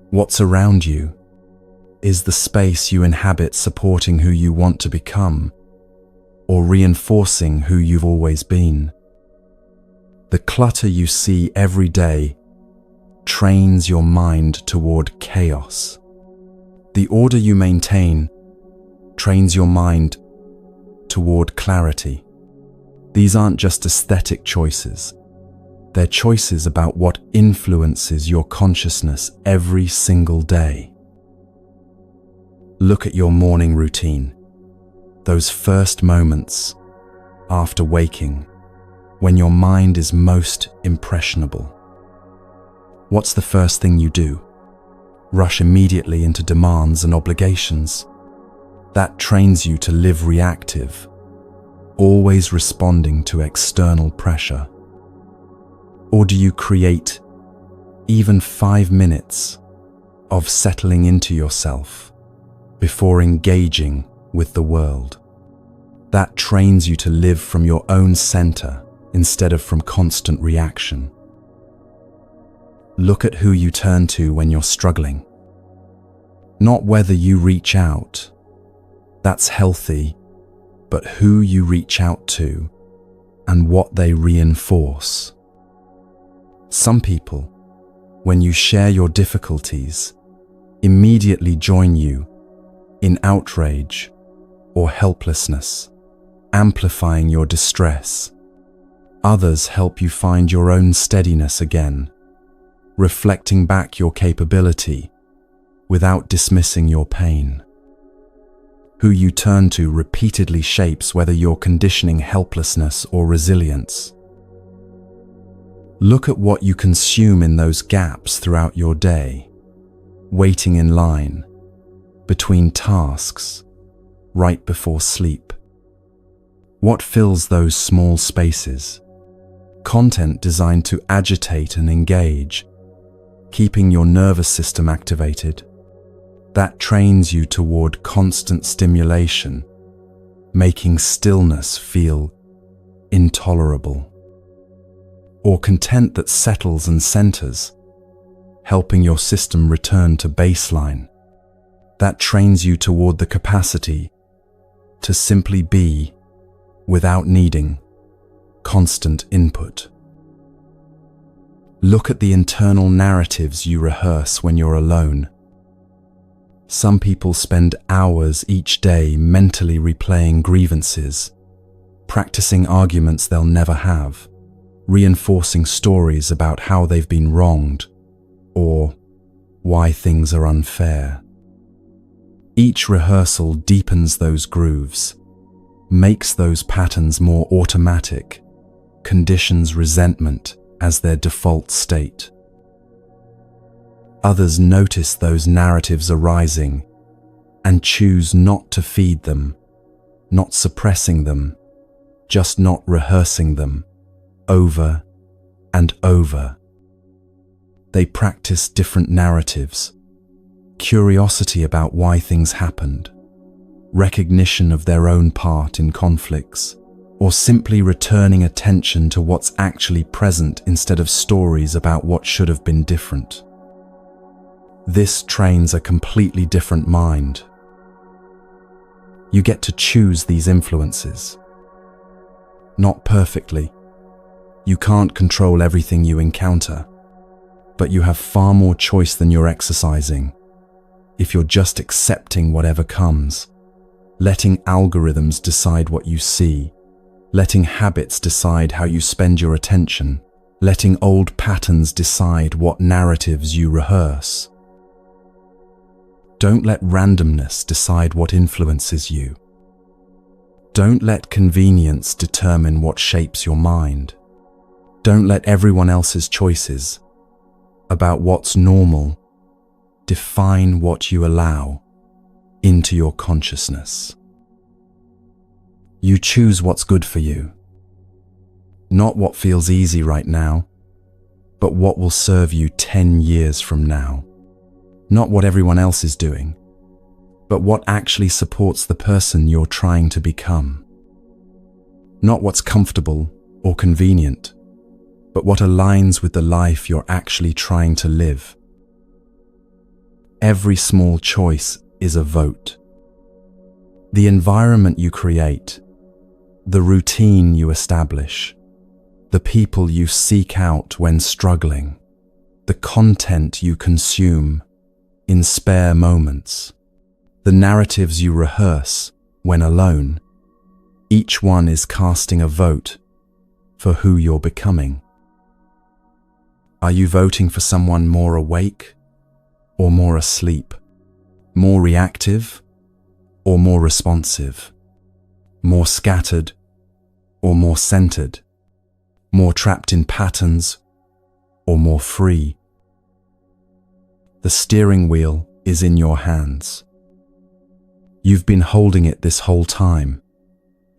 A: What's around you? Is the space you inhabit supporting who you want to become, or reinforcing who you've always been? The clutter you see every day trains your mind toward chaos. The order you maintain trains your mind toward clarity. These aren't just aesthetic choices. They're choices about what influences your consciousness every single day. Look at your morning routine. Those first moments after waking, when your mind is most impressionable. What's the first thing you do? Rush immediately into demands and obligations. That trains you to live reactive, always responding to external pressure. Or do you create even 5 minutes of settling into yourself before engaging with the world? That trains you to live from your own center instead of from constant reaction. Look at who you turn to when you're struggling. Not whether you reach out. That's healthy, but who you reach out to and what they reinforce. Some people, when you share your difficulties, immediately join you in outrage or helplessness, amplifying your distress. Others help you find your own steadiness again, reflecting back your capability without dismissing your pain. Who you turn to repeatedly shapes whether you're conditioning helplessness or resilience. Look at what you consume in those gaps throughout your day, waiting in line, between tasks, right before sleep. What fills those small spaces? Content designed to agitate and engage, keeping your nervous system activated. That trains you toward constant stimulation, making stillness feel intolerable. Or content that settles and centers, helping your system return to baseline. That trains you toward the capacity to simply be without needing constant input. Look at the internal narratives you rehearse when you're alone. Some people spend hours each day mentally replaying grievances, practicing arguments they'll never have, reinforcing stories about how they've been wronged or why things are unfair. Each rehearsal deepens those grooves, makes those patterns more automatic, conditions resentment as their default state. Others notice those narratives arising and choose not to feed them, not suppressing them, just not rehearsing them over and over. They practice different narratives, curiosity about why things happened, recognition of their own part in conflicts, or simply returning attention to what's actually present instead of stories about what should have been different. This trains a completely different mind. You get to choose these influences. Not perfectly. You can't control everything you encounter, but you have far more choice than you're exercising. If you're just accepting whatever comes, letting algorithms decide what you see, letting habits decide how you spend your attention, letting old patterns decide what narratives you rehearse. Don't let randomness decide what influences you. Don't let convenience determine what shapes your mind. Don't let everyone else's choices about what's normal define what you allow into your consciousness. You choose what's good for you. Not what feels easy right now, but what will serve you 10 years from now. Not what everyone else is doing, but what actually supports the person you're trying to become. Not what's comfortable or convenient, but what aligns with the life you're actually trying to live. Every small choice is a vote. The environment you create, the routine you establish, the people you seek out when struggling, the content you consume in spare moments, the narratives you rehearse when alone, each one is casting a vote for who you're becoming. Are you voting for someone more awake or more asleep? More reactive or more responsive? More scattered or more centered? More trapped in patterns or more free? The steering wheel is in your hands. You've been holding it this whole time,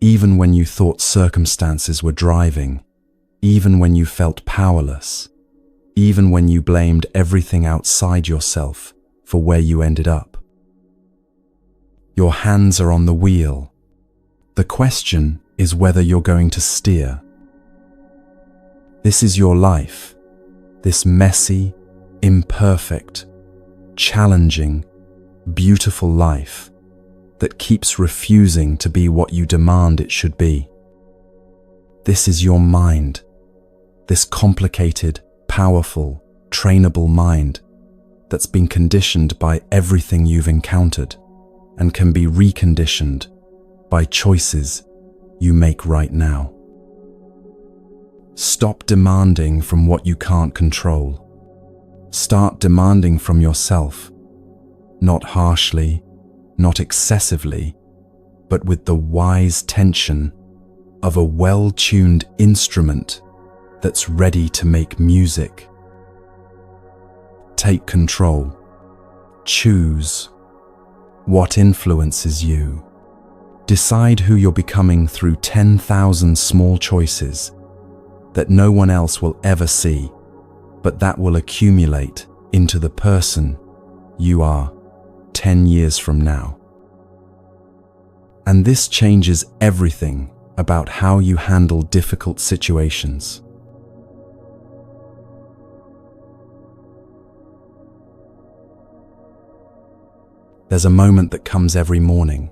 A: even when you thought circumstances were driving, even when you felt powerless, even when you blamed everything outside yourself for where you ended up. Your hands are on the wheel. The question is whether you're going to steer. This is your life, this messy, imperfect, challenging, beautiful life that keeps refusing to be what you demand it should be. This is your mind, this complicated, powerful, trainable mind that's been conditioned by everything you've encountered and can be reconditioned by choices you make right now. Stop demanding from what you can't control. Start demanding from yourself, not harshly, not excessively, but with the wise tension of a well-tuned instrument that's ready to make music. Take control. Choose what influences you. Decide who you're becoming through 10,000 small choices that no one else will ever see, but that will accumulate into the person you are 10 years from now. And this changes everything about how you handle difficult situations. There's a moment that comes every morning.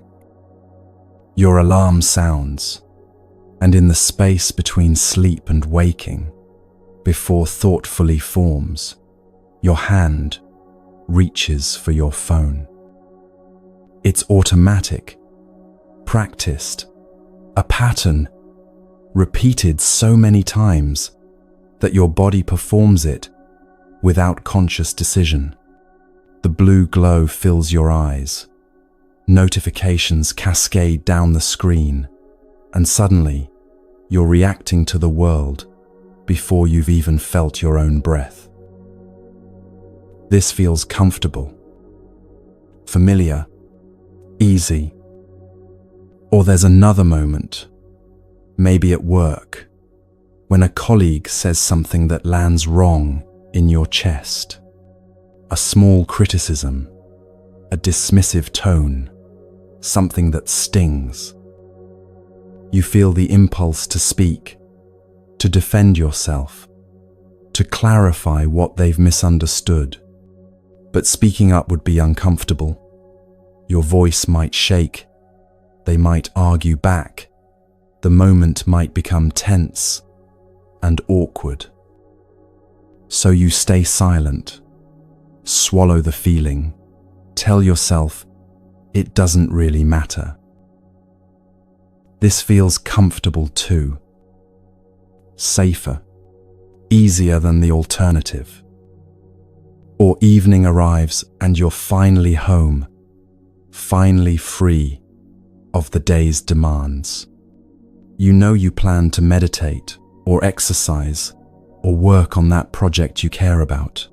A: Your alarm sounds, and in the space between sleep and waking, before thought fully forms, your hand reaches for your phone. It's automatic, practiced, a pattern repeated so many times that your body performs it without conscious decision. The blue glow fills your eyes. Notifications cascade down the screen, and suddenly you're reacting to the world before you've even felt your own breath. This feels comfortable, familiar, easy. Or there's another moment, maybe at work, when a colleague says something that lands wrong in your chest. A small criticism, a dismissive tone, something that stings. You feel the impulse to speak, to defend yourself, to clarify what they've misunderstood. But speaking up would be uncomfortable. Your voice might shake. They might argue back. The moment might become tense and awkward. So you stay silent. Swallow the feeling. Tell yourself, it doesn't really matter. This feels comfortable too. Safer, easier than the alternative. Or evening arrives and you're finally home, finally free of the day's demands. You know you plan to meditate or exercise or work on that project you care about.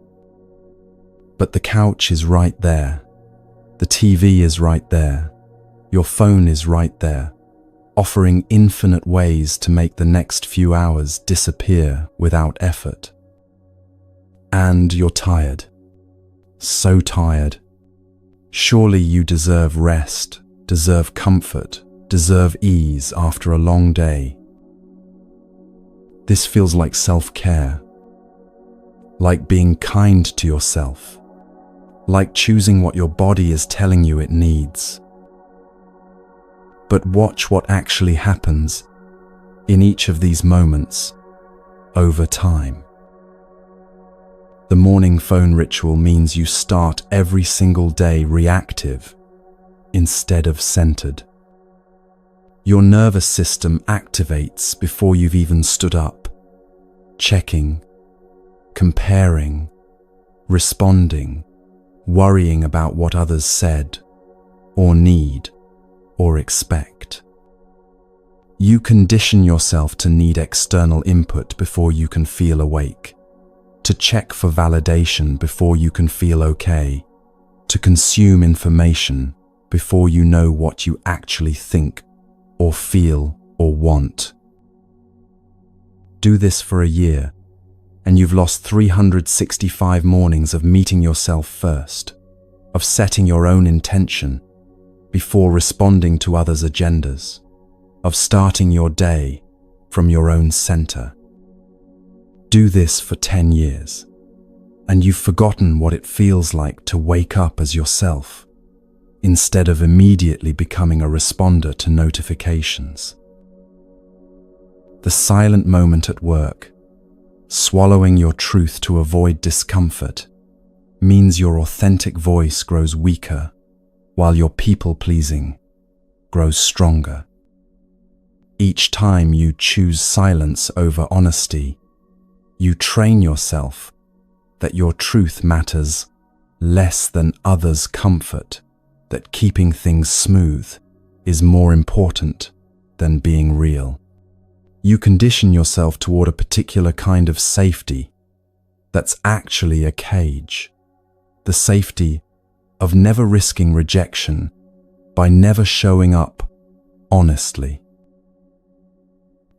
A: But the couch is right there. The TV is right there. Your phone is right there, offering infinite ways to make the next few hours disappear without effort. And you're tired. So tired. Surely you deserve rest, deserve comfort, deserve ease after a long day. This feels like self-care, like being kind to yourself, like choosing what your body is telling you it needs. But watch what actually happens in each of these moments over time. The morning phone ritual means you start every single day reactive instead of centered. Your nervous system activates before you've even stood up, checking, comparing, responding, worrying about what others said, or need, or expect. You condition yourself to need external input before you can feel awake, to check for validation before you can feel okay, to consume information before you know what you actually think or feel or want. Do this for a year, and you've lost 365 mornings of meeting yourself first, of setting your own intention before responding to others' agendas, of starting your day from your own center. Do this for 10 years, and you've forgotten what it feels like to wake up as yourself, instead of immediately becoming a responder to notifications. The silent moment at work, swallowing your truth to avoid discomfort, means your authentic voice grows weaker, while your people-pleasing grows stronger. Each time you choose silence over honesty, you train yourself that your truth matters less than others' comfort, that keeping things smooth is more important than being real. You condition yourself toward a particular kind of safety that's actually a cage, the safety of never risking rejection by never showing up honestly.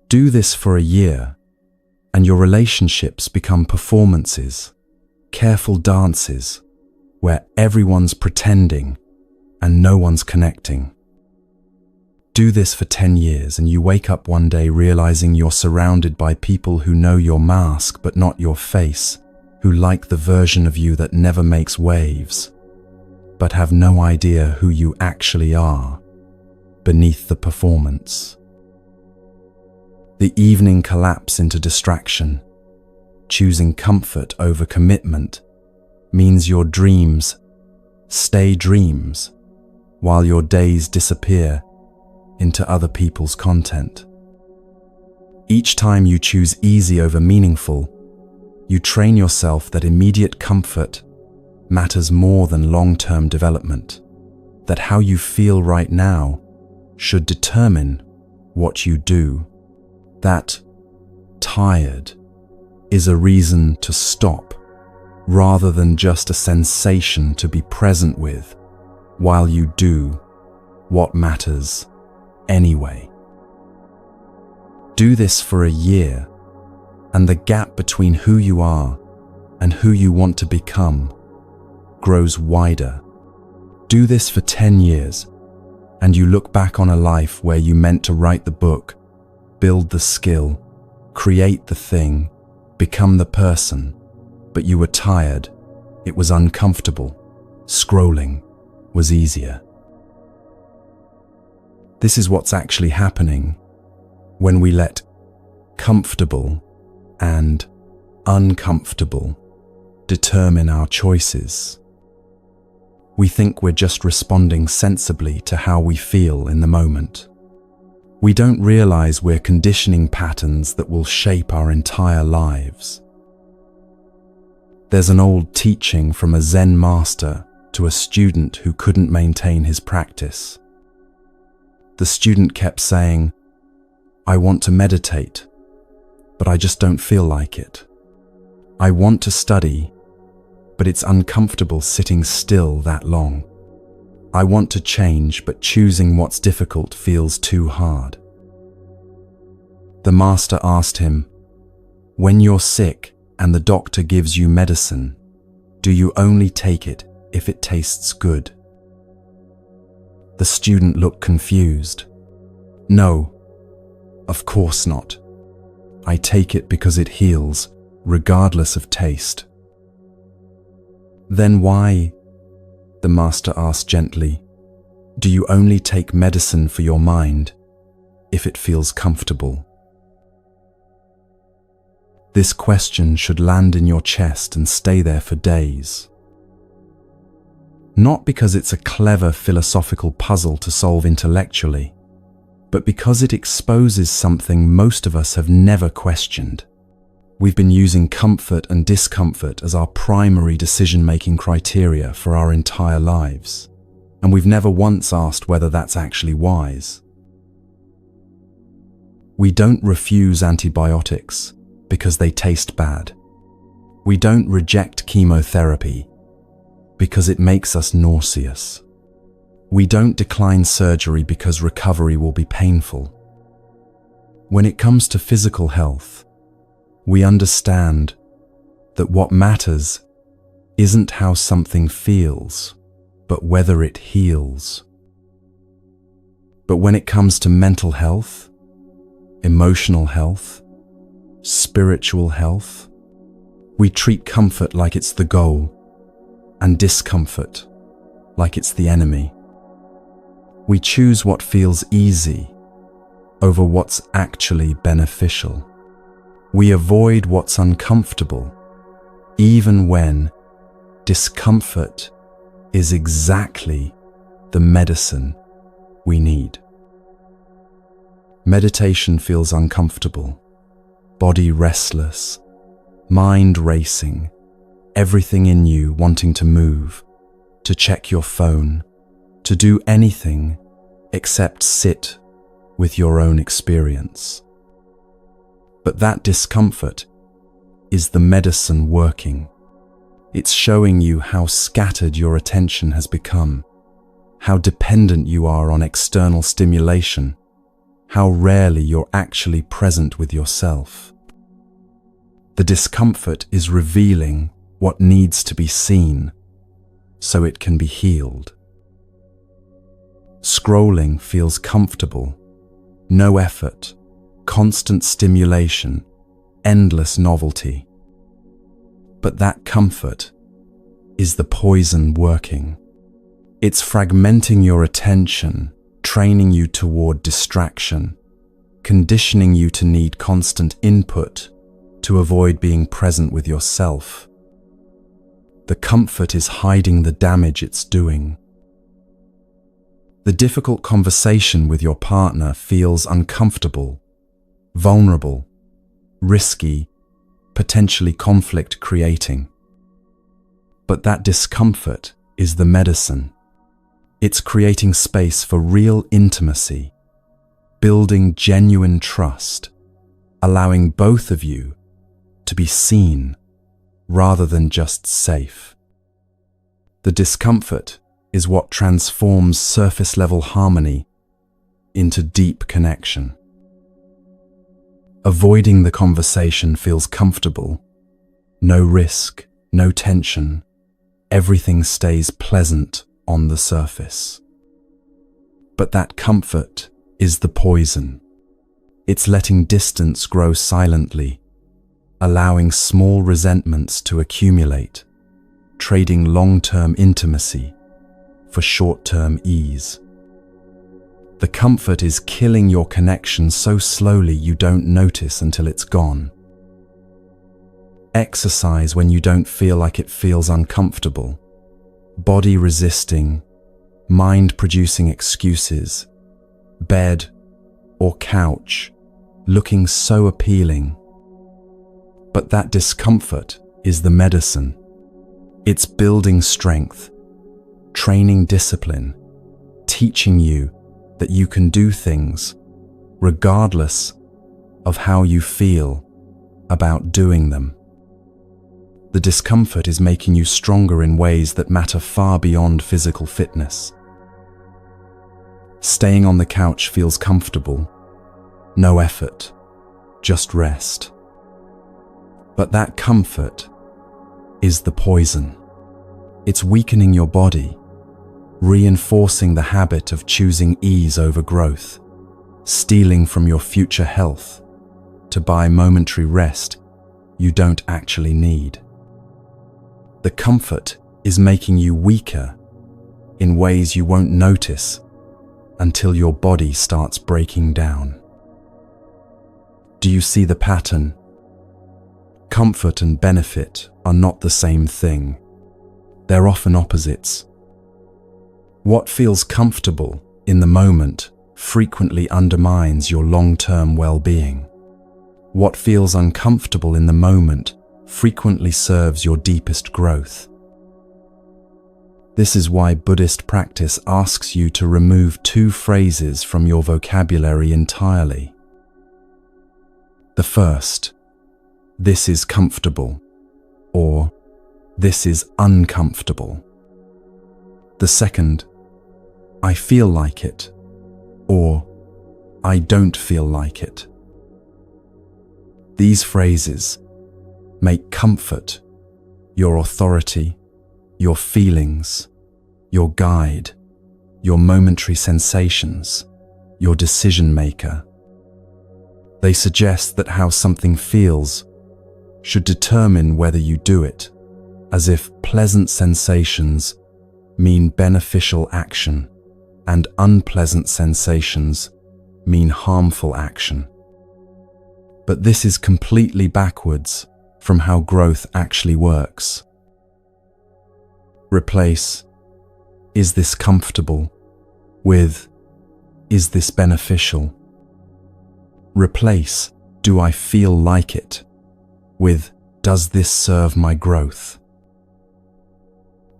A: Do this for a year, and your relationships become performances, careful dances, where everyone's pretending and no one's connecting. Do this for 10 years, and you wake up one day realizing you're surrounded by people who know your mask but not your face, who like the version of you that never makes waves, but have no idea who you actually are beneath the performance. The evening collapse into distraction, choosing comfort over commitment, means your dreams stay dreams while your days disappear into other people's content. Each time you choose easy over meaningful, you train yourself that immediate comfort matters more than long-term development, that how you feel right now should determine what you do, that tired is a reason to stop rather than just a sensation to be present with while you do what matters anyway. Do this for a year, and the gap between who you are and who you want to become grows wider. Do this for 10 years, and you look back on a life where you meant to write the book, build the skill, create the thing, become the person, but you were tired, it was uncomfortable, scrolling was easier. This is what's actually happening when we let comfortable and uncomfortable determine our choices. We think we're just responding sensibly to how we feel in the moment. We don't realize we're conditioning patterns that will shape our entire lives. There's an old teaching from a Zen master to a student who couldn't maintain his practice. The student kept saying, "I want to meditate, but I just don't feel like it. I want to study, but it's uncomfortable sitting still that long. I want to change, but choosing what's difficult feels too hard." The master asked him, "When you're sick and the doctor gives you medicine, do you only take it if it tastes good?" The student looked confused. "No, of course not. I take it because it heals, regardless of taste." "Then why," the master asked gently, "do you only take medicine for your mind if it feels comfortable?" This question should land in your chest and stay there for days. Not because it's a clever philosophical puzzle to solve intellectually, but because it exposes something most of us have never questioned. We've been using comfort and discomfort as our primary decision-making criteria for our entire lives, and we've never once asked whether that's actually wise. We don't refuse antibiotics because they taste bad. We don't reject chemotherapy because it makes us nauseous. We don't decline surgery because recovery will be painful. When it comes to physical health, we understand that what matters isn't how something feels, but whether it heals. But when it comes to mental health, emotional health, spiritual health, we treat comfort like it's the goal and discomfort like it's the enemy. We choose what feels easy over what's actually beneficial. We avoid what's uncomfortable, even when discomfort is exactly the medicine we need. Meditation feels uncomfortable, body restless, mind racing, everything in you wanting to move, to check your phone, to do anything except sit with your own experience. But that discomfort is the medicine working. It's showing you how scattered your attention has become, how dependent you are on external stimulation, how rarely you're actually present with yourself. The discomfort is revealing what needs to be seen so it can be healed. Scrolling feels comfortable, no effort, constant stimulation, endless novelty. But that comfort is the poison working. It's fragmenting your attention, training you toward distraction, conditioning you to need constant input to avoid being present with yourself. The comfort is hiding the damage it's doing. The difficult conversation with your partner feels uncomfortable, vulnerable, risky, potentially conflict-creating. But that discomfort is the medicine. It's creating space for real intimacy, building genuine trust, allowing both of you to be seen rather than just safe. The discomfort is what transforms surface-level harmony into deep connection. Avoiding the conversation feels comfortable. No risk, no tension. Everything stays pleasant on the surface. But that comfort is the poison. It's letting distance grow silently, allowing small resentments to accumulate, trading long-term intimacy for short-term ease. The comfort is killing your connection so slowly you don't notice until it's gone. Exercise when you don't feel like it feels uncomfortable. Body resisting, mind producing excuses. Bed or couch looking so appealing. But that discomfort is the medicine. It's building strength, training discipline, teaching you that you can do things regardless of how you feel about doing them. The discomfort is making you stronger in ways that matter far beyond physical fitness. Staying on the couch feels comfortable, no effort, just rest. But that comfort is the poison. It's weakening your body, reinforcing the habit of choosing ease over growth, stealing from your future health to buy momentary rest you don't actually need. The comfort is making you weaker in ways you won't notice until your body starts breaking down. Do you see the pattern? Comfort and benefit are not the same thing. They're often opposites. What feels comfortable in the moment frequently undermines your long-term well-being. What feels uncomfortable in the moment frequently serves your deepest growth. This is why Buddhist practice asks you to remove two phrases from your vocabulary entirely. The first, "This is comfortable," or "This is uncomfortable." The second, "I feel like it," or "I don't feel like it." These phrases make comfort your authority, your feelings, your guide, your momentary sensations, your decision maker. They suggest that how something feels should determine whether you do it, as if pleasant sensations mean beneficial action and unpleasant sensations mean harmful action. But this is completely backwards from how growth actually works. Replace "Is this comfortable?" with "Is this beneficial?" Replace "Do I feel like it?" with "Does this serve my growth?"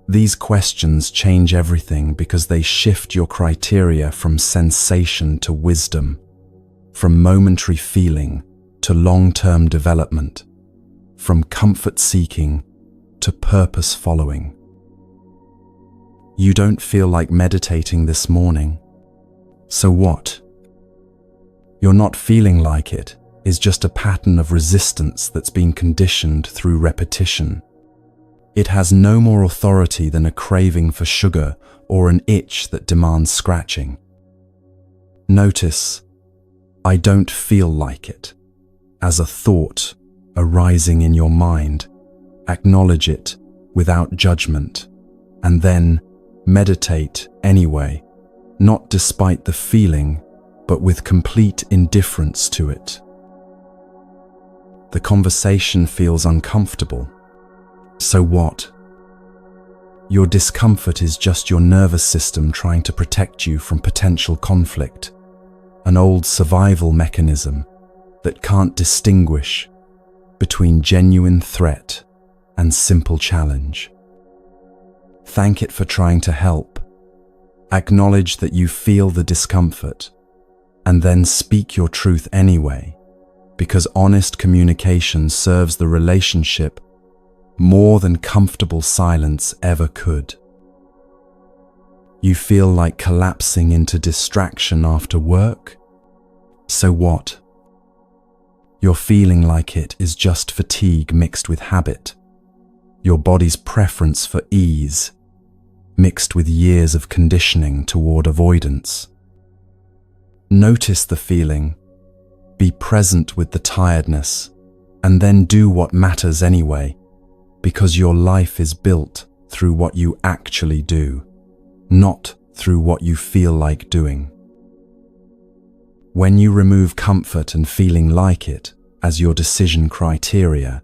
A: These questions change everything because they shift your criteria from sensation to wisdom, from momentary feeling to long-term development, from comfort-seeking to purpose-following. You don't feel like meditating this morning. So what? You're not feeling like it is just a pattern of resistance that's been conditioned through repetition. It has no more authority than a craving for sugar or an itch that demands scratching. Notice, "I don't feel like it," as a thought arising in your mind. Acknowledge it without judgment, and then meditate anyway, not despite the feeling, but with complete indifference to it. The conversation feels uncomfortable. So what? Your discomfort is just your nervous system trying to protect you from potential conflict, an old survival mechanism that can't distinguish between genuine threat and simple challenge. Thank it for trying to help. Acknowledge that you feel the discomfort, and then speak your truth anyway, because honest communication serves the relationship more than comfortable silence ever could. You feel like collapsing into distraction after work? So what? Your feeling like it is just fatigue mixed with habit, your body's preference for ease mixed with years of conditioning toward avoidance. Notice the feeling, be present with the tiredness, and then do what matters anyway, because your life is built through what you actually do, not through what you feel like doing. When you remove comfort and feeling like it as your decision criteria,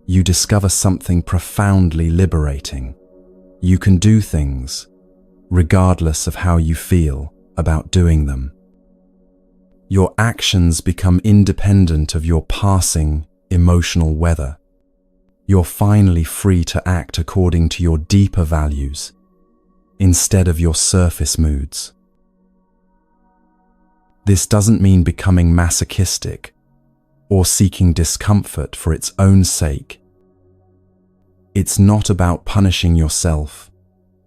A: you discover something profoundly liberating. You can do things regardless of how you feel about doing them. Your actions become independent of your passing emotional weather. You're finally free to act according to your deeper values instead of your surface moods. This doesn't mean becoming masochistic or seeking discomfort for its own sake. It's not about punishing yourself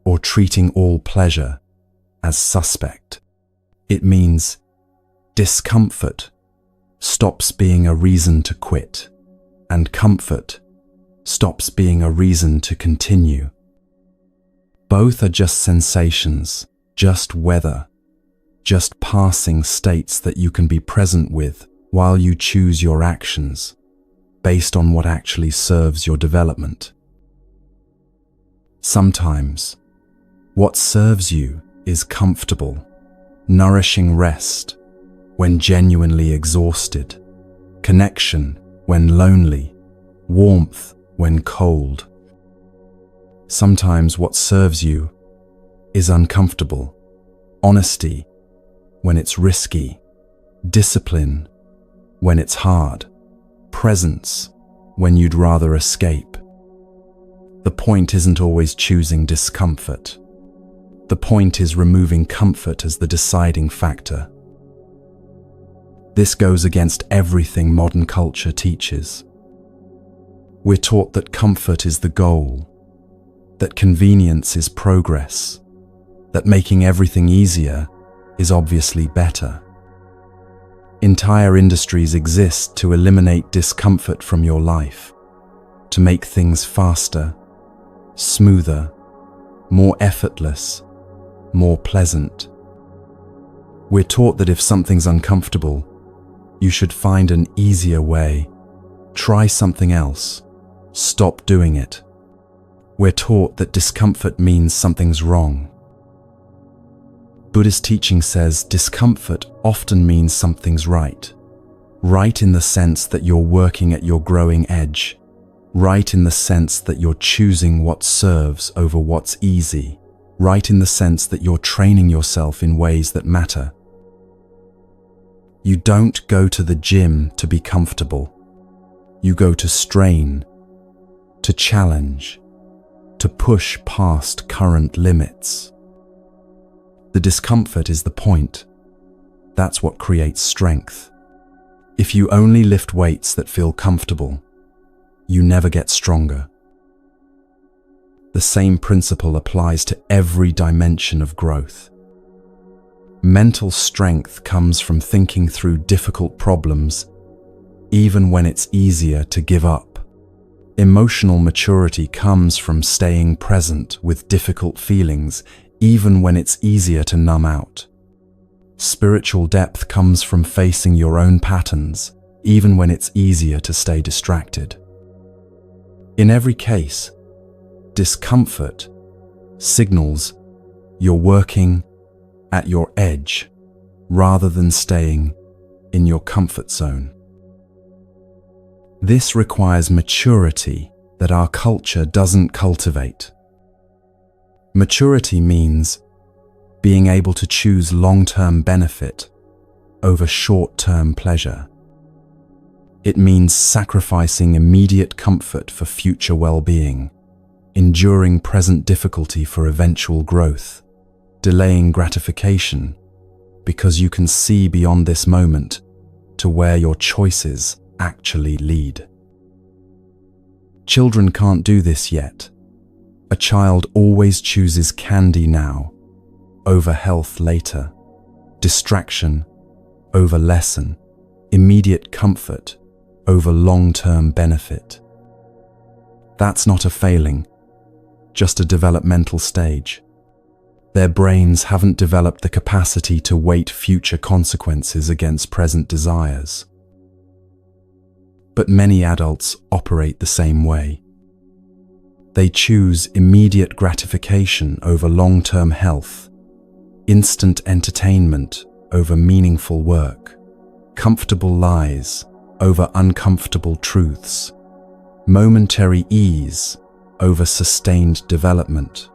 A: or treating all pleasure as suspect. It means discomfort stops being a reason to quit, and comfort stops being a reason to continue. Both are just sensations, just weather, just passing states that you can be present with while you choose your actions based on what actually serves your development. Sometimes, what serves you is comfortable, nourishing rest when genuinely exhausted, connection when lonely, warmth when cold. Sometimes what serves you is uncomfortable, honesty when it's risky, discipline when it's hard, presence when you'd rather escape. The point isn't always choosing discomfort. The point is removing comfort as the deciding factor. This goes against everything modern culture teaches. We're taught that comfort is the goal, that convenience is progress, that making everything easier is obviously better. Entire industries exist to eliminate discomfort from your life, to make things faster, smoother, more effortless, more pleasant. We're taught that if something's uncomfortable, you should find an easier way, try something else, stop doing it. We're taught that discomfort means something's wrong. Buddhist teaching says discomfort often means something's right. Right in the sense that you're working at your growing edge. Right in the sense that you're choosing what serves over what's easy. Right in the sense that you're training yourself in ways that matter. You don't go to the gym to be comfortable. You go to strain, to challenge, to push past current limits. The discomfort is the point. That's what creates strength. If you only lift weights that feel comfortable, you never get stronger. The same principle applies to every dimension of growth. Mental strength comes from thinking through difficult problems, even when it's easier to give up. Emotional maturity comes from staying present with difficult feelings, even when it's easier to numb out. Spiritual depth comes from facing your own patterns, even when it's easier to stay distracted. In every case, discomfort signals you're working at your edge rather than staying in your comfort zone. This requires maturity that our culture doesn't cultivate. Maturity means being able to choose long-term benefit over short-term pleasure. It means sacrificing immediate comfort for future well-being, enduring present difficulty for eventual growth, delaying gratification because you can see beyond this moment to where your choices actually lead. Children can't do this yet. A child always chooses candy now over health later, distraction over lesson, immediate comfort over long-term benefit. That's not a failing, just a developmental stage. Their brains haven't developed the capacity to weight future consequences against present desires. But many adults operate the same way. They choose immediate gratification over long-term health, instant entertainment over meaningful work, comfortable lies over uncomfortable truths, momentary ease over sustained development.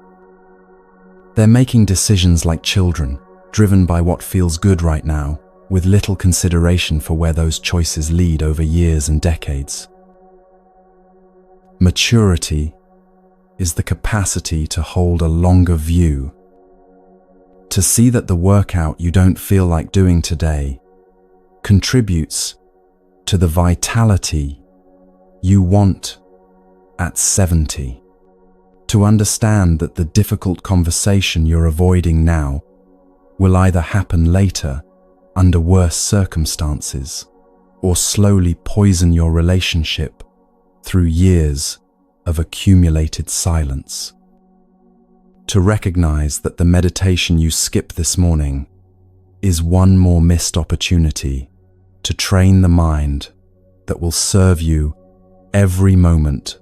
A: They're making decisions like children, driven by what feels good right now, with little consideration for where those choices lead over years and decades. Maturity is the capacity to hold a longer view, to see that the workout you don't feel like doing today contributes to the vitality you want at 70. To understand that the difficult conversation you're avoiding now will either happen later under worse circumstances or slowly poison your relationship through years of accumulated silence. To recognize that the meditation you skipped this morning is one more missed opportunity to train the mind that will serve you every moment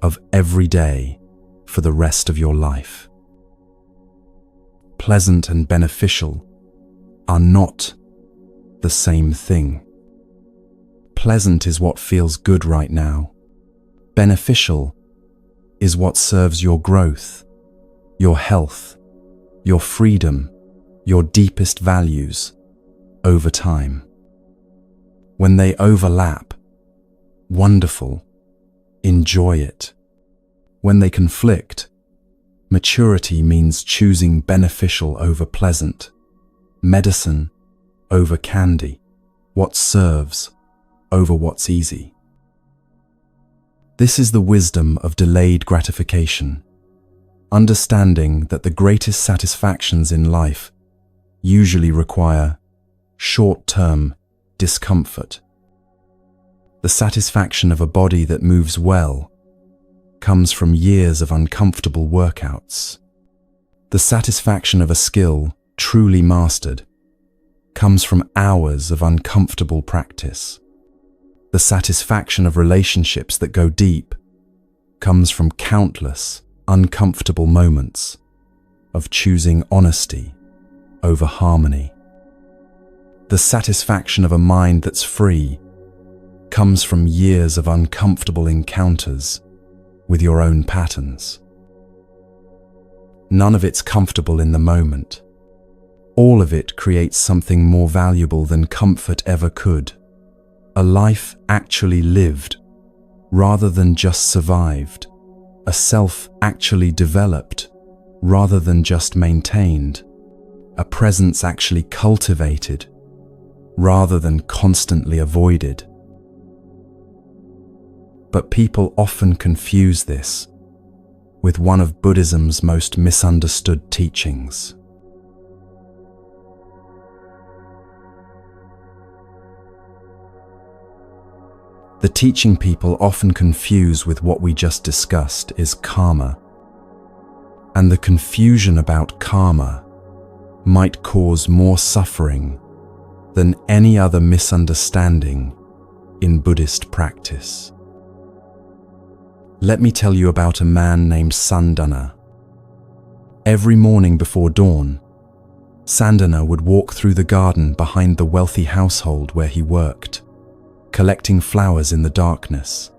A: of every day for the rest of your life. Pleasant and beneficial are not the same thing. Pleasant is what feels good right now. Beneficial is what serves your growth, your health, your freedom, your deepest values over time. When they overlap, wonderful, enjoy it. When they conflict, maturity means choosing beneficial over pleasant, medicine over candy, what serves over what's easy. This is the wisdom of delayed gratification, understanding that the greatest satisfactions in life usually require short-term discomfort. The satisfaction of a body that moves well comes from years of uncomfortable workouts. The satisfaction of a skill truly mastered comes from hours of uncomfortable practice. The satisfaction of relationships that go deep comes from countless uncomfortable moments of choosing honesty over harmony. The satisfaction of a mind that's free comes from years of uncomfortable encounters with your own patterns. None of it's comfortable in the moment. All of it creates something more valuable than comfort ever could. A life actually lived, rather than just survived. A self actually developed, rather than just maintained. A presence actually cultivated, rather than constantly avoided. But people often confuse this with one of Buddhism's most misunderstood teachings. The teaching people often confuse with what we just discussed is karma. And the confusion about karma might cause more suffering than any other misunderstanding in Buddhist practice. Let me tell you about a man named Sandana. Every morning before dawn, Sandana would walk through the garden behind the wealthy household where he worked, collecting flowers in the darkness.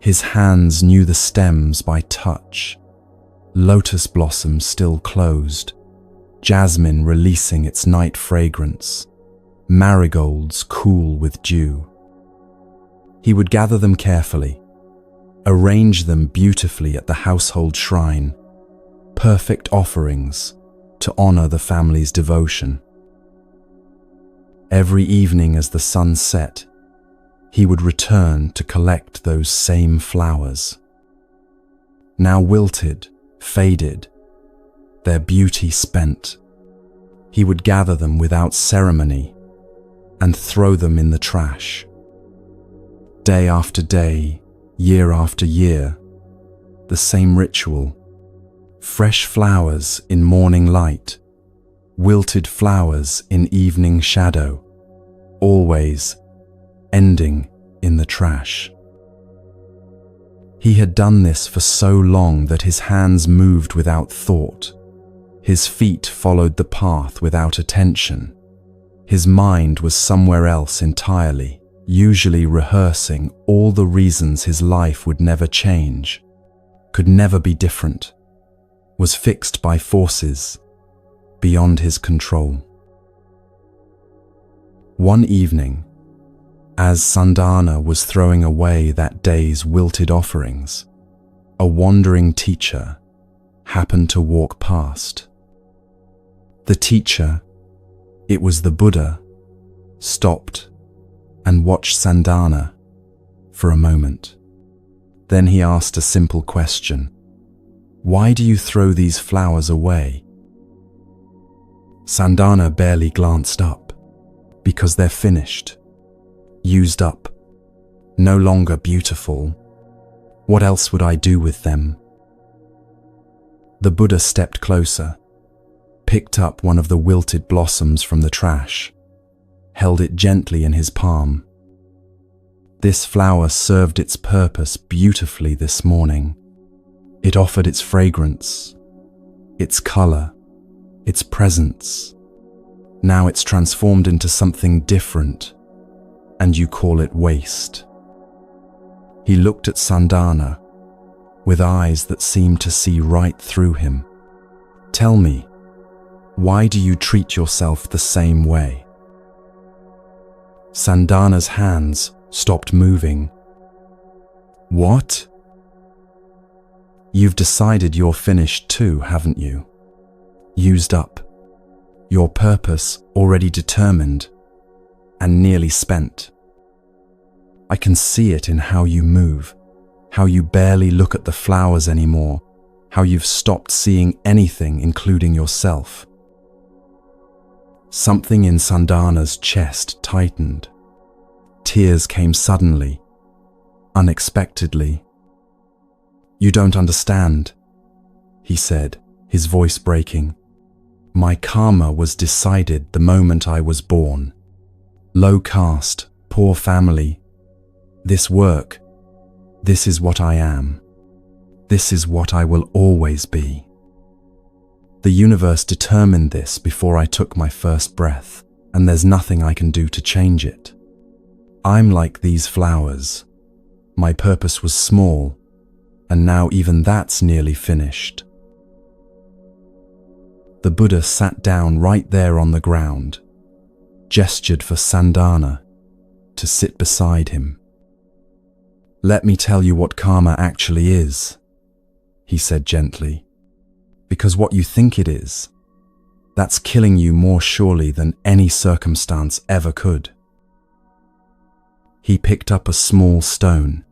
A: His hands knew the stems by touch, lotus blossoms still closed, jasmine releasing its night fragrance, marigolds cool with dew. He would gather them carefully, arrange them beautifully at the household shrine, perfect offerings to honor the family's devotion. Every evening as the sun set, he would return to collect those same flowers. Now wilted, faded, their beauty spent, he would gather them without ceremony and throw them in the trash. Day after day, year after year, the same ritual. Fresh flowers in morning light, wilted flowers in evening shadow, always ending in the trash. He had done this for so long that his hands moved without thought. His feet followed the path without attention. His mind was somewhere else entirely, usually rehearsing all the reasons his life would never change, could never be different, was fixed by forces beyond his control. One evening, as Sandana was throwing away that day's wilted offerings, a wandering teacher happened to walk past. The teacher, it was the Buddha, stopped and watched Sandana for a moment. Then he asked a simple question. Why do you throw these flowers away? Sandana barely glanced up. Because they're finished, used up, no longer beautiful. What else would I do with them? The Buddha stepped closer, picked up one of the wilted blossoms from the trash, held it gently in his palm. This flower served its purpose beautifully this morning. It offered its fragrance, its color, its presence. Now it's transformed into something different, and you call it waste. He looked at Sandana with eyes that seemed to see right through him. "Tell me, why do you treat yourself the same way?" Sandana's hands stopped moving. "What? You've decided you're finished too, haven't you? Used up. Your purpose already determined and nearly spent. I can see it in how you move, how you barely look at the flowers anymore, how you've stopped seeing anything, including yourself." Something in Sandana's chest tightened. Tears came suddenly, unexpectedly. "You don't understand," he said, his voice breaking. "My karma was decided the moment I was born. Low caste, poor family. This work, this is what I am. This is what I will always be. The universe determined this before I took my first breath, and there's nothing I can do to change it. I'm like these flowers. My purpose was small, and now even that's nearly finished." The Buddha sat down right there on the ground, gestured for Sandana to sit beside him. "Let me tell you what karma actually is," he said gently. "Because what you think it is, that's killing you more surely than any circumstance ever could." He picked up a small stone,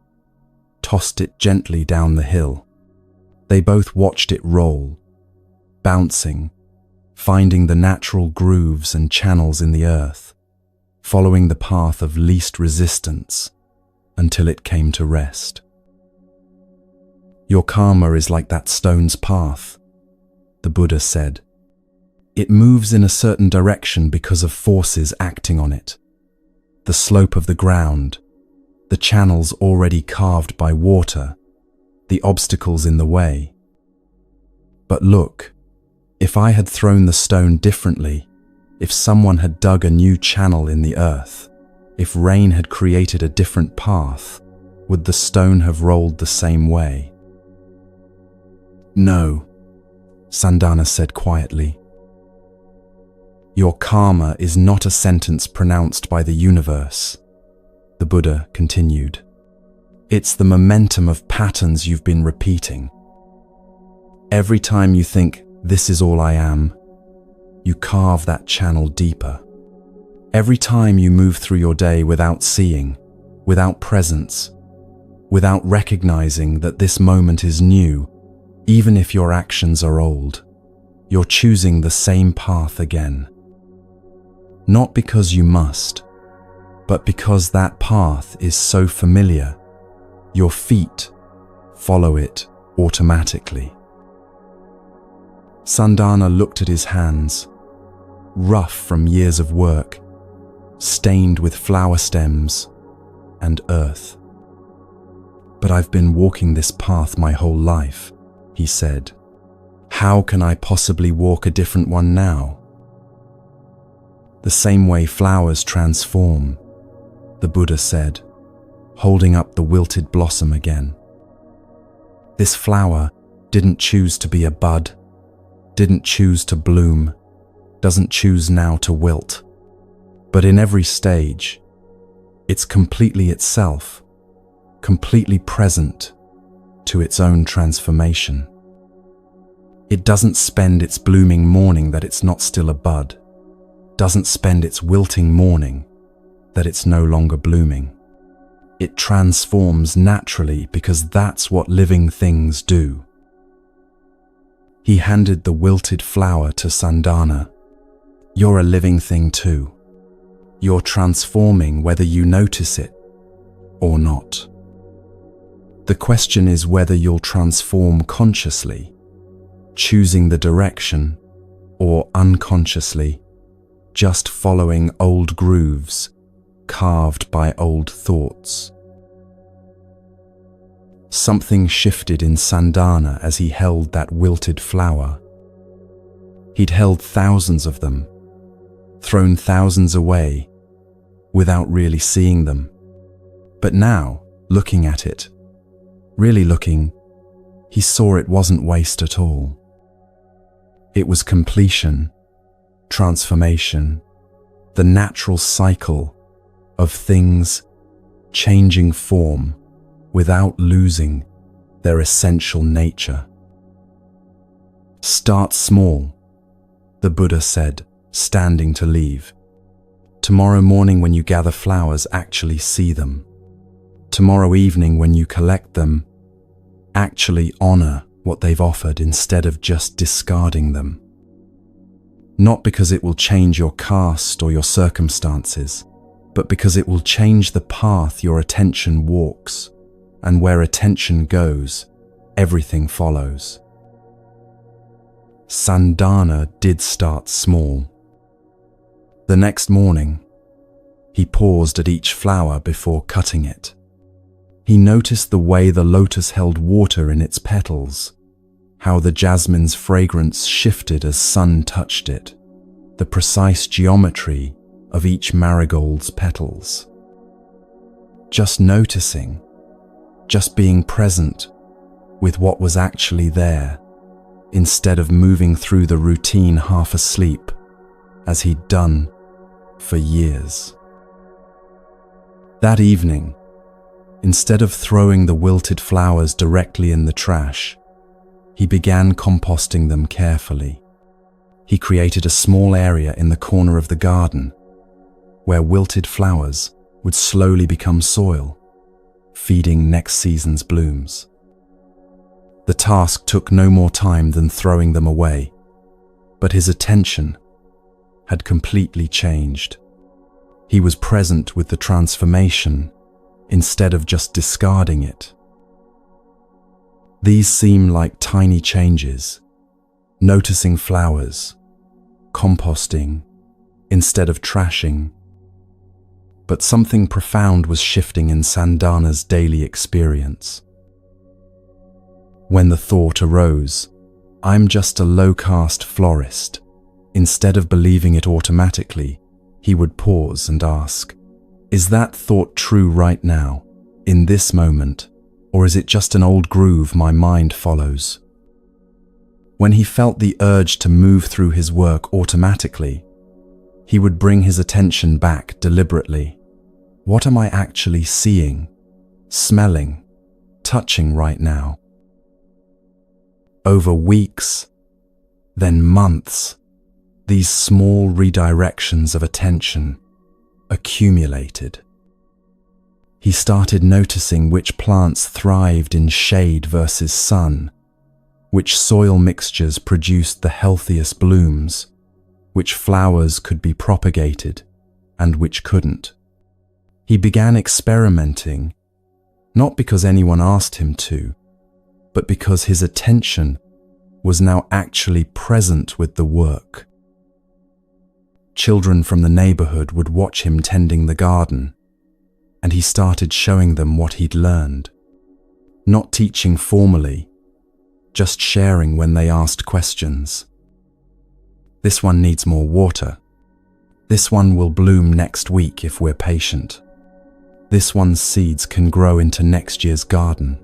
A: tossed it gently down the hill. They both watched it roll, bouncing, finding the natural grooves and channels in the earth, following the path of least resistance until it came to rest. "Your karma is like that stone's path," the Buddha said. "It moves in a certain direction because of forces acting on it. The slope of the ground, the channels already carved by water, the obstacles in the way. But look, if I had thrown the stone differently, if someone had dug a new channel in the earth, if rain had created a different path, would the stone have rolled the same way?" "No," Sandana said quietly. "Your karma is not a sentence pronounced by the universe," the Buddha continued. "It's the momentum of patterns you've been repeating. Every time you think, 'This is all I am,' you carve that channel deeper. Every time you move through your day without seeing, without presence, without recognizing that this moment is new, even if your actions are old, you're choosing the same path again. Not because you must, but because that path is so familiar, your feet follow it automatically." Sandana looked at his hands, rough from years of work, stained with flower stems and earth. "But I've been walking this path my whole life," he said. "How can I possibly walk a different one now?" "The same way flowers transform," the Buddha said, holding up the wilted blossom again. "This flower didn't choose to be a bud, didn't choose to bloom, doesn't choose now to wilt. But in every stage, it's completely itself, completely present to its own transformation. It doesn't spend its blooming morning that it's not still a bud, doesn't spend its wilting morning that it's no longer blooming. It transforms naturally because that's what living things do." He handed the wilted flower to Sandana. "You're a living thing too. You're transforming whether you notice it or not. The question is whether you'll transform consciously, choosing the direction, or unconsciously, just following old grooves carved by old thoughts." Something shifted in Sandana as he held that wilted flower. He'd held thousands of them, thrown thousands away without really seeing them. But now looking at it, really looking, he saw it wasn't waste at all. It was completion, transformation, the natural cycle of things changing form without losing their essential nature. Start small, the Buddha said, standing to leave. Tomorrow morning when you gather flowers, actually see them. Tomorrow evening when you collect them, actually honor what they've offered instead of just discarding them. Not because it will change your caste or your circumstances, but because it will change the path your attention walks, and where attention goes, everything follows. Sandana did start small. The next morning, he paused at each flower before cutting it. He noticed the way the lotus held water in its petals, how the jasmine's fragrance shifted as sun touched it, the precise geometry of each marigold's petals. Just noticing, just being present with what was actually there, instead of moving through the routine half asleep, as he'd done for years. That evening, instead of throwing the wilted flowers directly in the trash, he began composting them carefully. He created a small area in the corner of the garden where wilted flowers would slowly become soil, feeding next season's blooms. The task took no more time than throwing them away, but his attention had completely changed. He was present with the transformation instead of just discarding it. These seem like tiny changes, noticing flowers, composting instead of trashing. But something profound was shifting in Sandana's daily experience. When the thought arose, "I'm just a low-caste florist," instead of believing it automatically, he would pause and ask, "Is that thought true right now, in this moment, or is it just an old groove my mind follows?" When he felt the urge to move through his work automatically, he would bring his attention back deliberately. What am I actually seeing, smelling, touching right now? Over weeks, then months, these small redirections of attention accumulated. He started noticing which plants thrived in shade versus sun, which soil mixtures produced the healthiest blooms, which flowers could be propagated and which couldn't. He began experimenting, not because anyone asked him to, but because his attention was now actually present with the work. Children from the neighborhood would watch him tending the garden, and he started showing them what he'd learned. Not teaching formally, just sharing when they asked questions. This one needs more water. This one will bloom next week if we're patient. This one's seeds can grow into next year's garden.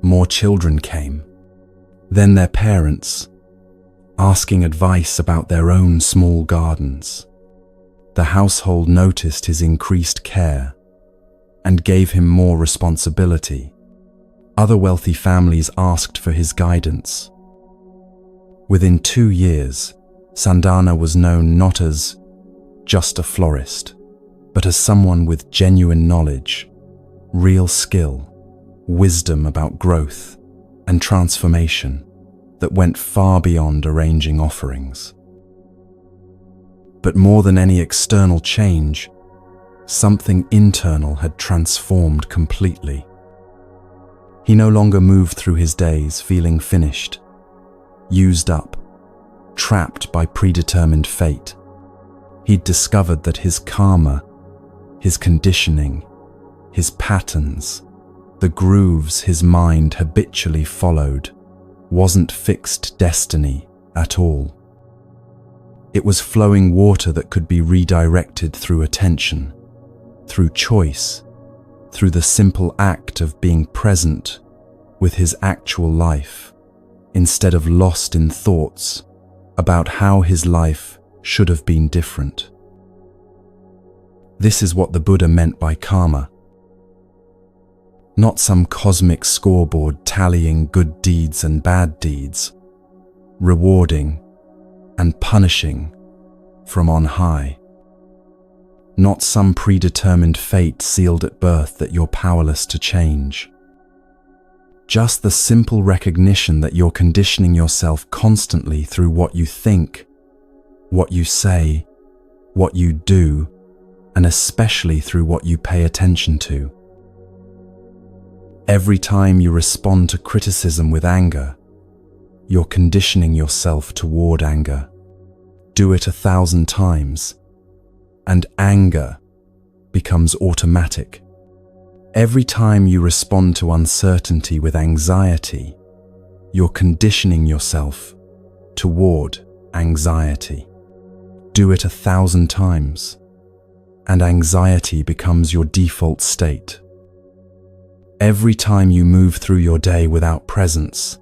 A: More children came, then their parents, asking advice about their own small gardens. The household noticed his increased care and gave him more responsibility. Other wealthy families asked for his guidance. Within 2 years, Sandana was known not as just a florist, but as someone with genuine knowledge, real skill, wisdom about growth and transformation that went far beyond arranging offerings. But more than any external change, something internal had transformed completely. He no longer moved through his days feeling finished, used up, trapped by predetermined fate. He'd discovered that his karma, his conditioning, his patterns, the grooves his mind habitually followed, wasn't fixed destiny at all. It was flowing water that could be redirected through attention, through choice, through the simple act of being present with his actual life, instead of lost in thoughts about how his life should have been different. This is what the Buddha meant by karma. Not some cosmic scoreboard tallying good deeds and bad deeds, rewarding and punishing from on high. Not some predetermined fate sealed at birth that you're powerless to change. Just the simple recognition that you're conditioning yourself constantly through what you think, what you say, what you do, and especially through what you pay attention to. Every time you respond to criticism with anger, you're conditioning yourself toward anger. Do it 1,000 times, and anger becomes automatic. Every time you respond to uncertainty with anxiety, you're conditioning yourself toward anxiety. Do it 1,000 times, and anxiety becomes your default state. Every time you move through your day without presence,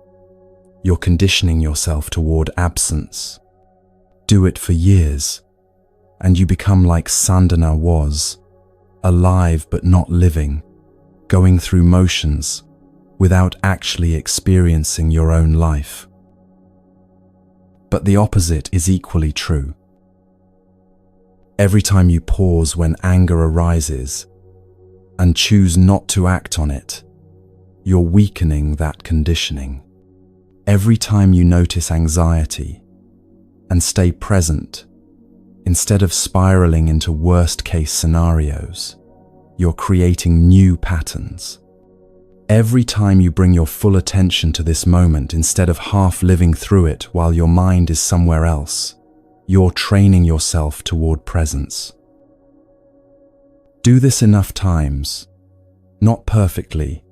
A: you're conditioning yourself toward absence. Do it for years, and you become like Sandana was, alive but not living, going through motions without actually experiencing your own life. But the opposite is equally true. Every time you pause when anger arises and choose not to act on it, you're weakening that conditioning. Every time you notice anxiety and stay present, instead of spiraling into worst-case scenarios, you're creating new patterns. Every time you bring your full attention to this moment instead of half living through it while your mind is somewhere else, you're training yourself toward presence. Do this enough times, not perfectly,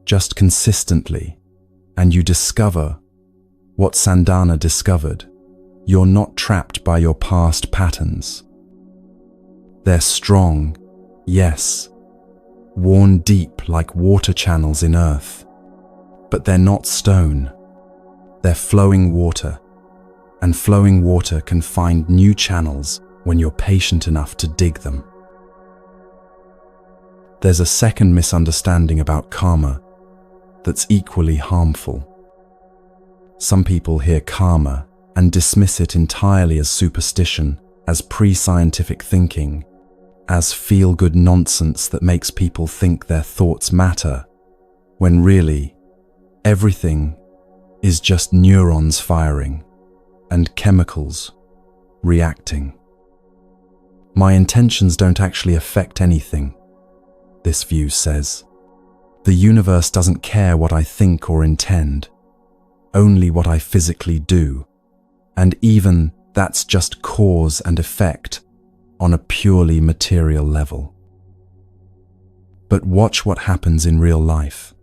A: just consistently, and you discover what Sandana discovered. You're not trapped by your past patterns. They're strong, yes, worn deep like water channels in earth, but they're not stone. They're flowing water, and flowing water can find new channels when you're patient enough to dig them. There's a second misunderstanding about karma that's equally harmful. Some people hear karma and dismiss it entirely as superstition, as pre-scientific thinking, as feel-good nonsense that makes people think their thoughts matter, when really, everything is just neurons firing and chemicals reacting. My intentions don't actually affect anything, this view says. The universe doesn't care what I think or intend, only what I physically do. And even that's just cause and effect on a purely material level. But watch what happens in real life.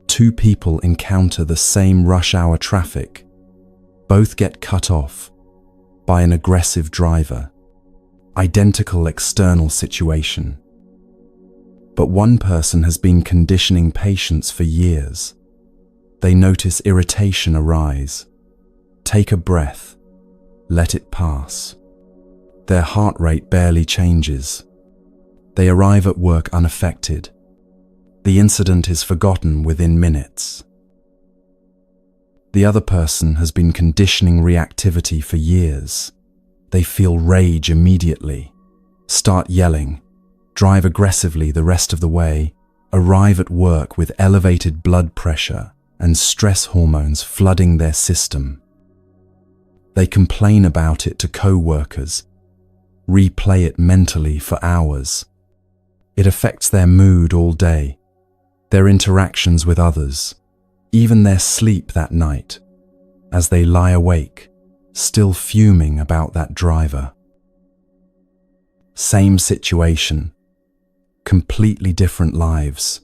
A: Two people encounter the same rush hour traffic. Both get cut off by an aggressive driver. Identical external situation. But one person has been conditioning patience for years. They notice irritation arise. Take a breath, let it pass. Their heart rate barely changes. They arrive at work unaffected. The incident is forgotten within minutes. The other person has been conditioning reactivity for years. They feel rage immediately, start yelling, drive aggressively the rest of the way, arrive at work with elevated blood pressure and stress hormones flooding their system. They complain about it to co-workers, replay it mentally for hours. It affects their mood all day, their interactions with others, even their sleep that night, as they lie awake, still fuming about that driver. Same situation, completely different lives.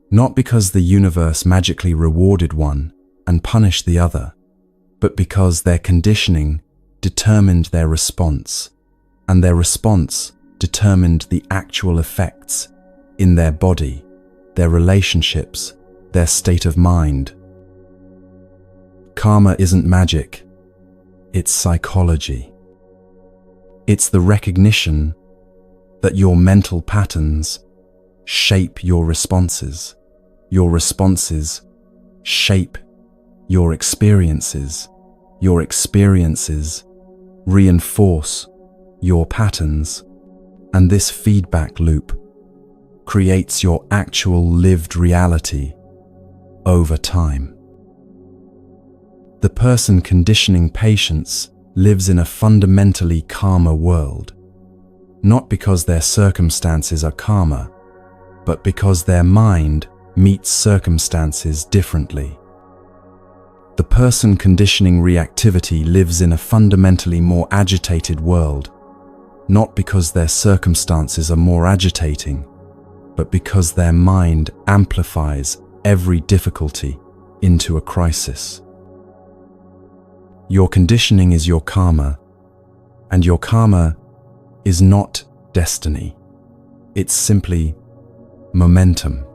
A: Not because the universe magically rewarded one and punished the other, but because their conditioning determined their response, and their response determined the actual effects in their body, their relationships, their state of mind. Karma isn't magic, it's psychology. It's the recognition that your mental patterns shape your responses shape your experiences reinforce your patterns, and this feedback loop creates your actual lived reality over time. The person conditioning patience lives in a fundamentally calmer world, not because their circumstances are calmer, but because their mind meets circumstances differently. The person conditioning reactivity lives in a fundamentally more agitated world, not because their circumstances are more agitating, but because their mind amplifies every difficulty into a crisis. Your conditioning is your karma, and your karma is not destiny. It's simply momentum.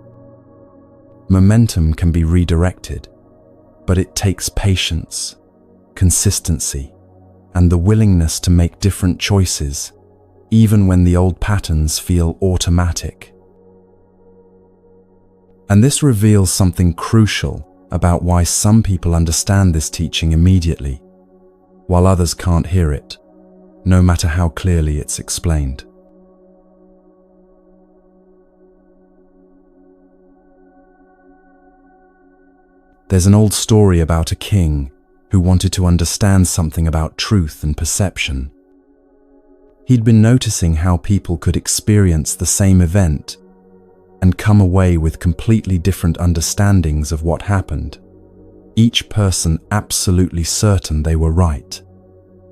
A: Momentum can be redirected, but it takes patience, consistency, and the willingness to make different choices, even when the old patterns feel automatic. And this reveals something crucial about why some people understand this teaching immediately, while others can't hear it, no matter how clearly it's explained. There's an old story about a king who wanted to understand something about truth and perception. He'd been noticing how people could experience the same event and come away with completely different understandings of what happened. Each person absolutely certain they were right,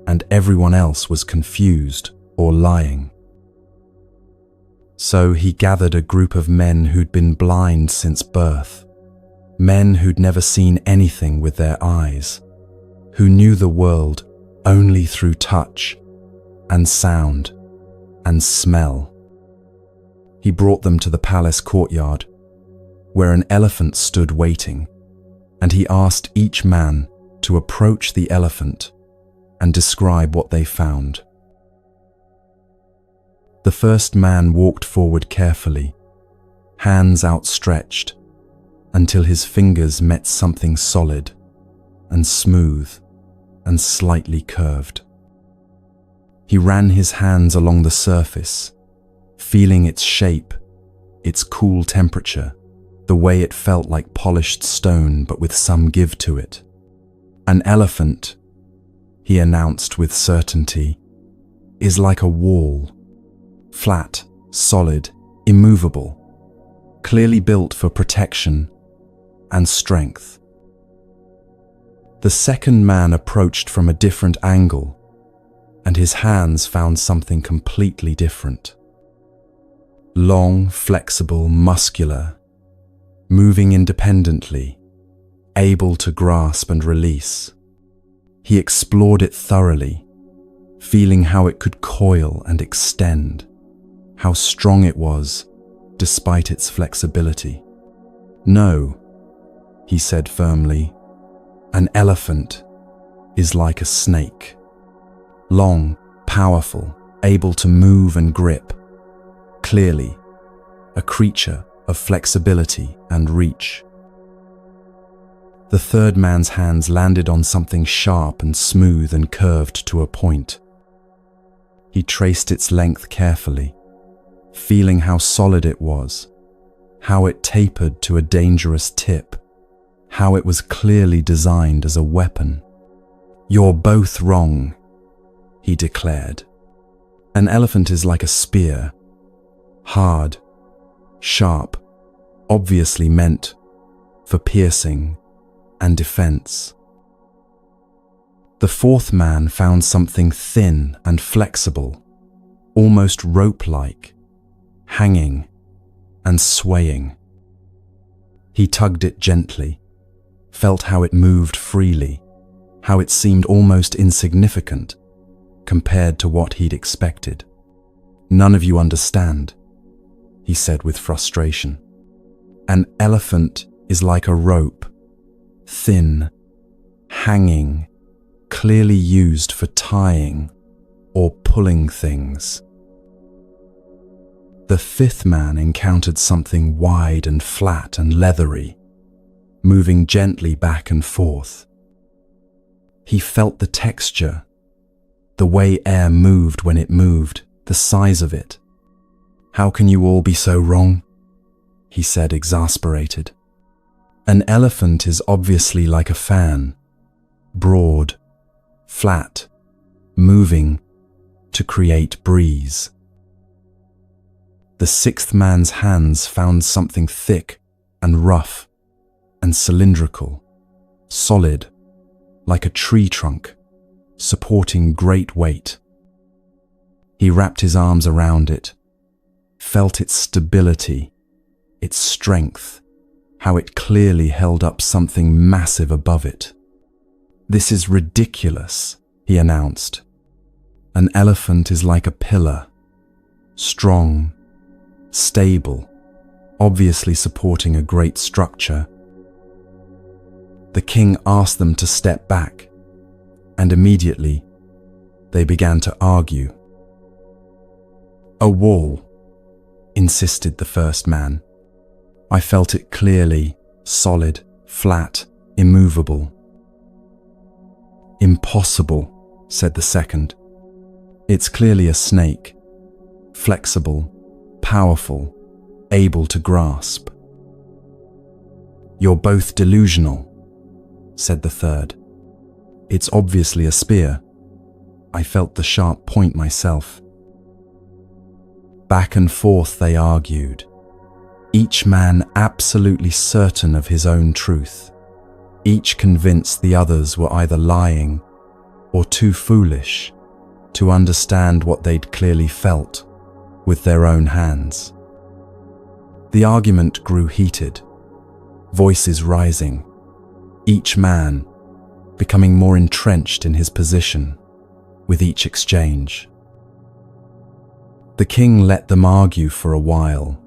A: and everyone else was confused or lying. So he gathered a group of men who'd been blind since birth, men who'd never seen anything with their eyes, who knew the world only through touch and sound and smell. He brought them to the palace courtyard, where an elephant stood waiting, and he asked each man to approach the elephant and describe what they found. The first man walked forward carefully, hands outstretched, until his fingers met something solid and smooth and slightly curved. He ran his hands along the surface, feeling its shape, its cool temperature, the way it felt like polished stone but with some give to it. An elephant, he announced with certainty, is like a wall, flat, solid, immovable, clearly built for protection and strength. The second man approached from a different angle, and his hands found something completely different. Long, flexible, muscular, moving independently, able to grasp and release. He explored it thoroughly, feeling how it could coil and extend, how strong it was despite its flexibility. "No," he said firmly, "an elephant is like a snake. Long, powerful, able to move and grip. Clearly, a creature of flexibility and reach." The third man's hands landed on something sharp and smooth and curved to a point. He traced its length carefully, feeling how solid it was, how it tapered to a dangerous tip, how it was clearly designed as a weapon. "You're both wrong," he declared. "An elephant is like a spear, hard, sharp, obviously meant for piercing and defense." The fourth man found something thin and flexible, almost rope-like, hanging and swaying. He tugged it gently, felt how it moved freely, how it seemed almost insignificant compared to what he'd expected. "None of you understand," he said with frustration. An elephant is like a rope, thin, hanging, clearly used for tying or pulling things. The fifth man encountered something wide and flat and leathery, moving gently back and forth. He felt the texture, the way air moved when it moved, the size of it. "How can you all be so wrong?" he said, exasperated. "An elephant is obviously like a fan, broad, flat, moving to create breeze." The sixth man's hands found something thick and rough and cylindrical, solid, like a tree trunk, supporting great weight. He wrapped his arms around it, felt its stability, its strength, how it clearly held up something massive above it. "This is ridiculous," he announced. "An elephant is like a pillar, strong, stable, obviously supporting a great structure." The king asked them to step back, and immediately they began to argue. "A wall," insisted the first man. "I felt it clearly, solid, flat, immovable." "Impossible," said the second. "It's clearly a snake, flexible, powerful, able to grasp." "You're both delusional," said the third. "It's obviously a spear. I felt the sharp point myself." Back and forth they argued, each man absolutely certain of his own truth, each convinced the others were either lying or too foolish to understand what they'd clearly felt with their own hands. The argument grew heated, voices rising, each man becoming more entrenched in his position with each exchange. The king let them argue for a while,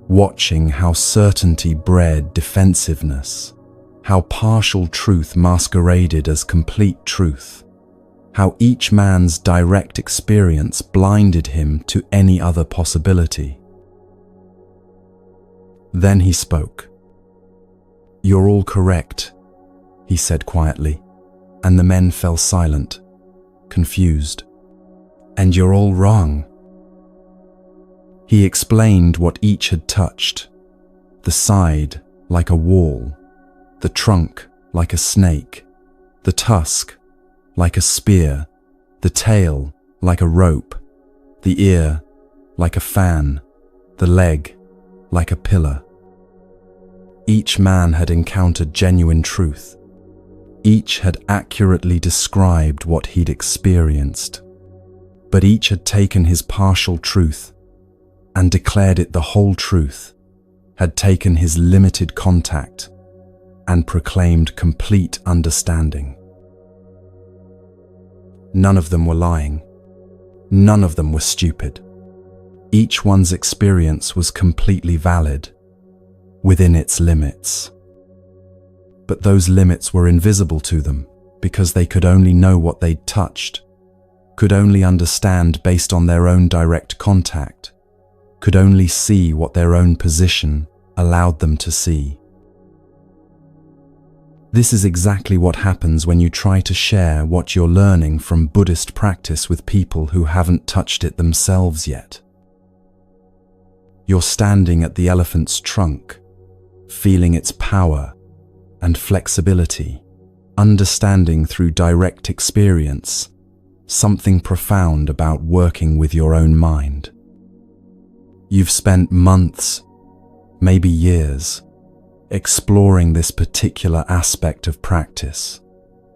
A: watching how certainty bred defensiveness, how partial truth masqueraded as complete truth, how each man's direct experience blinded him to any other possibility. Then he spoke. "You're all correct," he said quietly, and the men fell silent, confused. "And you're all wrong." He explained what each had touched: the side like a wall, the trunk like a snake, the tusk like a spear, the tail like a rope, the ear like a fan, the leg like a pillar. Each man had encountered genuine truth. Each had accurately described what he'd experienced. But each had taken his partial truth and declared it the whole truth, had taken his limited contact and proclaimed complete understanding. None of them were lying. None of them were stupid. Each one's experience was completely valid, within its limits. But those limits were invisible to them because they could only know what they'd touched, could only understand based on their own direct contact, could only see what their own position allowed them to see. This is exactly what happens when you try to share what you're learning from Buddhist practice with people who haven't touched it themselves yet. You're standing at the elephant's trunk, feeling its power and flexibility, understanding through direct experience something profound about working with your own mind. You've spent months, maybe years, exploring this particular aspect of practice.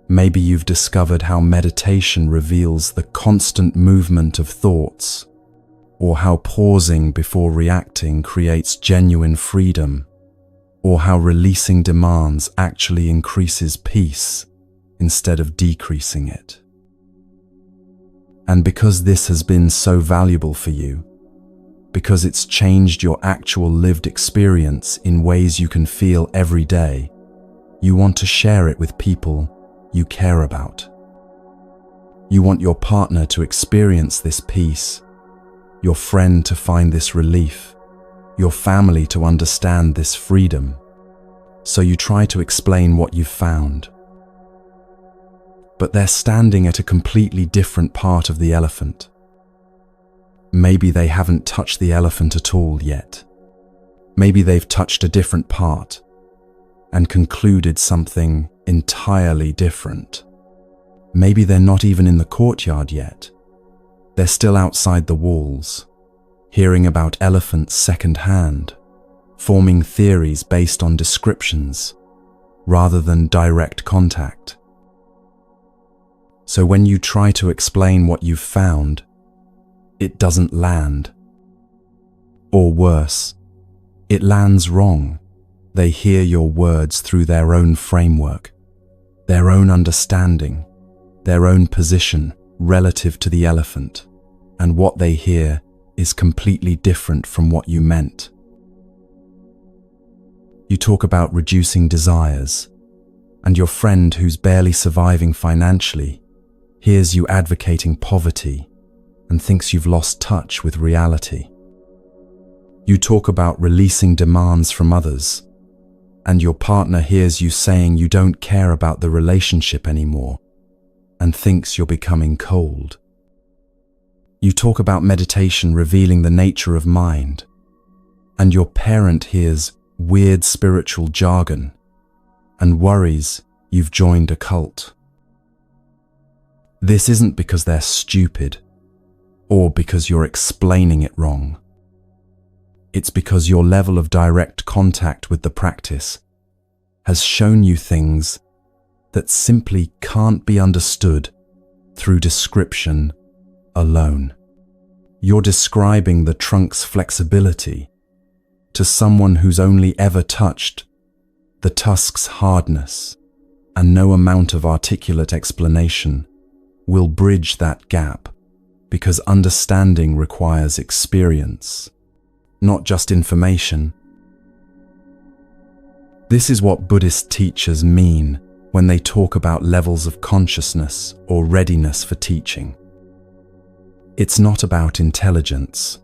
A: Maybe you've discovered how meditation reveals the constant movement of thoughts, or how pausing before reacting creates genuine freedom, or how releasing demands actually increases peace instead of decreasing it. And because this has been so valuable for you, because it's changed your actual lived experience in ways you can feel every day. You want to share it with people you care about. You want your partner to experience this peace, your friend to find this relief, your family to understand this freedom. So you try to explain what you've found. But they're standing at a completely different part of the elephant. Maybe they haven't touched the elephant at all yet. Maybe they've touched a different part and concluded something entirely different. Maybe they're not even in the courtyard yet. They're still outside the walls, hearing about elephants secondhand, forming theories based on descriptions rather than direct contact. So when you try to explain what you've found, it doesn't land. Or worse, it lands wrong. They hear your words through their own framework, their own understanding, their own position relative to the elephant, and what they hear is completely different from what you meant. You talk about reducing desires, and your friend who's barely surviving financially hears you advocating poverty and thinks you've lost touch with reality. You talk about releasing demands from others, and your partner hears you saying you don't care about the relationship anymore and thinks you're becoming cold. You talk about meditation revealing the nature of mind, and your parent hears weird spiritual jargon and worries you've joined a cult. This isn't because they're stupid or because you're explaining it wrong. It's because your level of direct contact with the practice has shown you things that simply can't be understood through description alone. You're describing the trunk's flexibility to someone who's only ever touched the tusk's hardness, and no amount of articulate explanation will bridge that gap, because understanding requires experience, not just information. This is what Buddhist teachers mean when they talk about levels of consciousness or readiness for teaching. It's not about intelligence.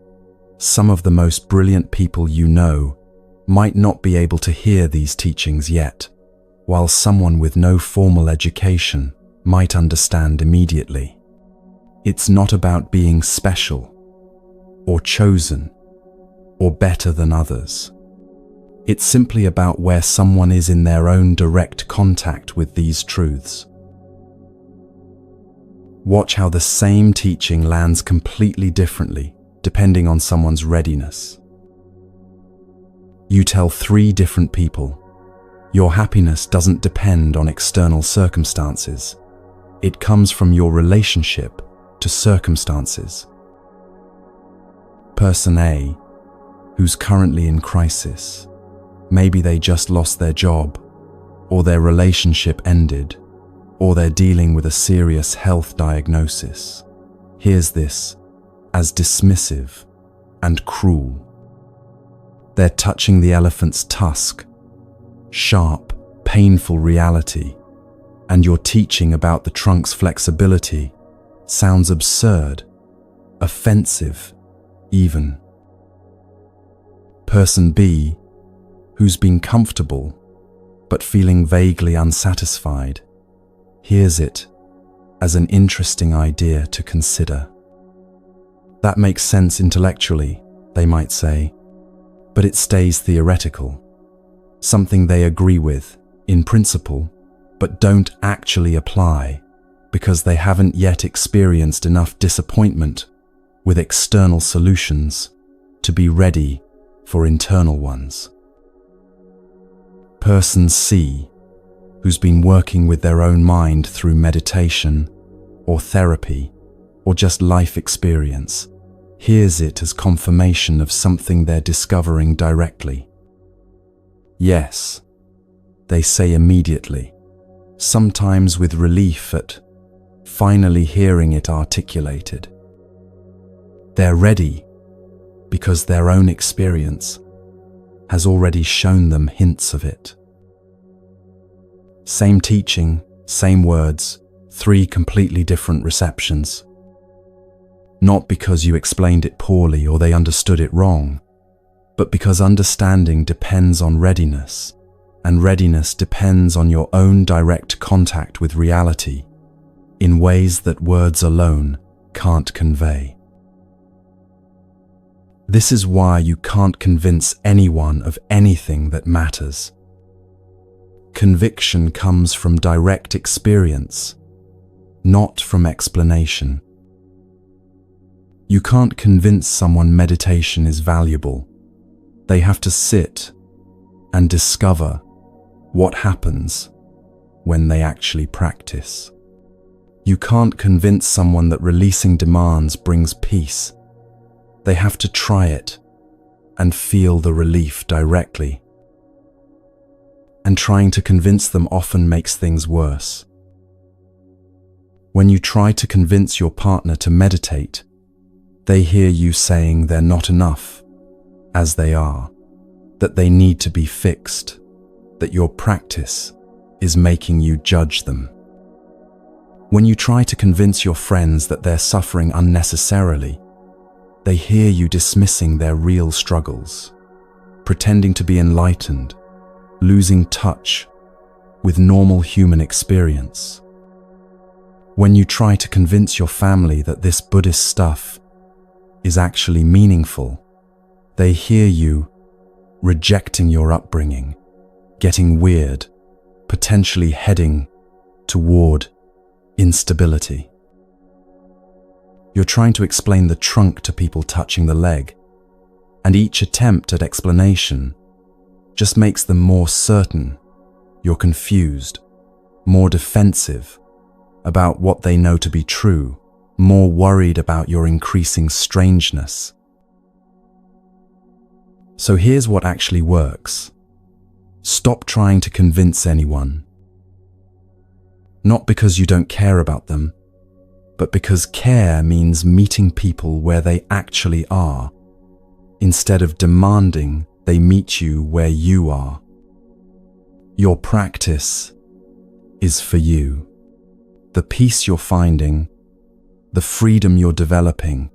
A: Some of the most brilliant people you know might not be able to hear these teachings yet, while someone with no formal education might understand immediately. It's not about being special, or chosen, or better than others. It's simply about where someone is in their own direct contact with these truths. Watch how the same teaching lands completely differently depending on someone's readiness. You tell 3 different people, your happiness doesn't depend on external circumstances. It comes from your relationship to circumstances. Person A, who's currently in crisis, maybe they just lost their job, or their relationship ended, or they're dealing with a serious health diagnosis, hears this as dismissive and cruel. They're touching the elephant's tusk, sharp, painful reality, and your teaching about the trunk's flexibility sounds absurd, offensive, even. Person B, who's been comfortable but feeling vaguely unsatisfied, hears it as an interesting idea to consider. That makes sense intellectually, they might say, but it stays theoretical, something they agree with in principle, but don't actually apply because they haven't yet experienced enough disappointment with external solutions to be ready for internal ones. Person C, who's been working with their own mind through meditation or therapy or just life experience, hears it as confirmation of something they're discovering directly. Yes, they say immediately, sometimes with relief at finally hearing it articulated. They're ready because their own experience has already shown them hints of it. Same teaching, same words, 3 completely different receptions. Not because you explained it poorly or they understood it wrong, but because understanding depends on readiness, and readiness depends on your own direct contact with reality in ways that words alone can't convey. This is why you can't convince anyone of anything that matters. Conviction comes from direct experience, not from explanation. You can't convince someone meditation is valuable. They have to sit and discover what happens when they actually practice. You can't convince someone that releasing demands brings peace. They have to try it and feel the relief directly. And trying to convince them often makes things worse. When you try to convince your partner to meditate, they hear you saying they're not enough, as they are, that they need to be fixed, that your practice is making you judge them. When you try to convince your friends that they're suffering unnecessarily, they hear you dismissing their real struggles, pretending to be enlightened, losing touch with normal human experience. When you try to convince your family that this Buddhist stuff is actually meaningful, they hear you rejecting your upbringing, getting weird, potentially heading toward instability. You're trying to explain the trunk to people touching the leg, and each attempt at explanation just makes them more certain you're confused, more defensive about what they know to be true, more worried about your increasing strangeness. So here's what actually works. Stop trying to convince anyone. Not because you don't care about them, but because care means meeting people where they actually are, instead of demanding they meet you where you are. Your practice is for you. The peace you're finding, the freedom you're developing,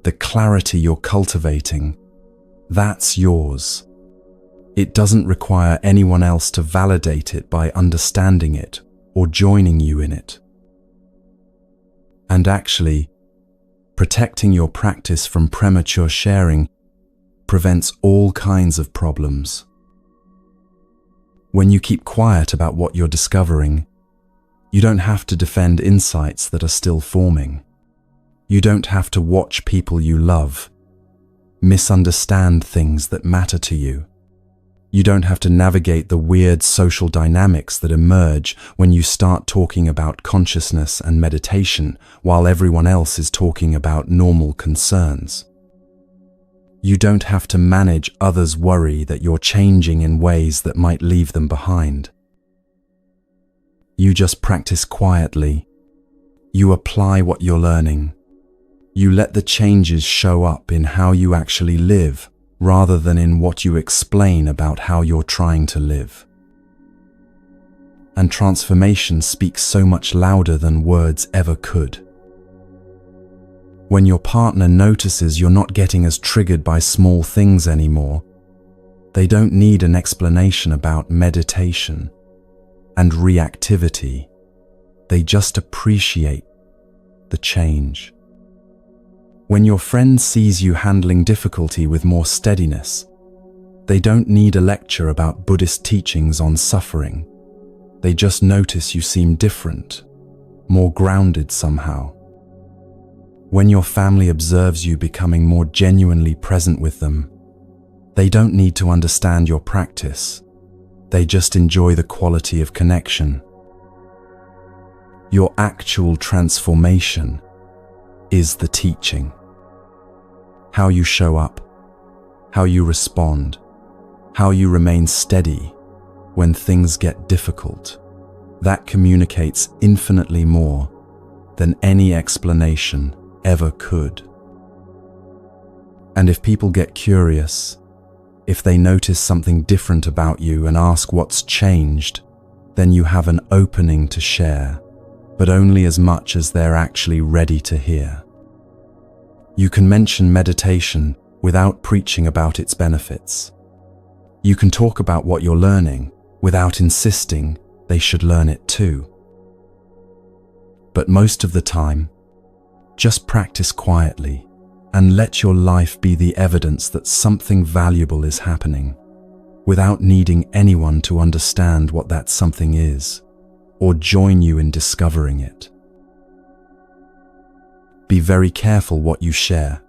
A: the clarity you're cultivating, that's yours. It doesn't require anyone else to validate it by understanding it or joining you in it. And actually, protecting your practice from premature sharing prevents all kinds of problems. When you keep quiet about what you're discovering, you don't have to defend insights that are still forming. You don't have to watch people you love misunderstand things that matter to you. You don't have to navigate the weird social dynamics that emerge when you start talking about consciousness and meditation while everyone else is talking about normal concerns. You don't have to manage others' worry that you're changing in ways that might leave them behind. You just practice quietly. You apply what you're learning. You let the changes show up in how you actually live, rather than in what you explain about how you're trying to live. And transformation speaks so much louder than words ever could. When your partner notices you're not getting as triggered by small things anymore, they don't need an explanation about meditation and reactivity. They just appreciate the change. When your friend sees you handling difficulty with more steadiness, they don't need a lecture about Buddhist teachings on suffering. They just notice you seem different, more grounded somehow. When your family observes you becoming more genuinely present with them, they don't need to understand your practice. They just enjoy the quality of connection. Your actual transformation is the teaching. How you show up, how you respond, how you remain steady when things get difficult. That communicates infinitely more than any explanation ever could. And if people get curious, if they notice something different about you and ask what's changed, then you have an opening to share, but only as much as they're actually ready to hear. You can mention meditation without preaching about its benefits. You can talk about what you're learning without insisting they should learn it too. But most of the time, just practice quietly and let your life be the evidence that something valuable is happening, without needing anyone to understand what that something is or join you in discovering it. Be very careful what you share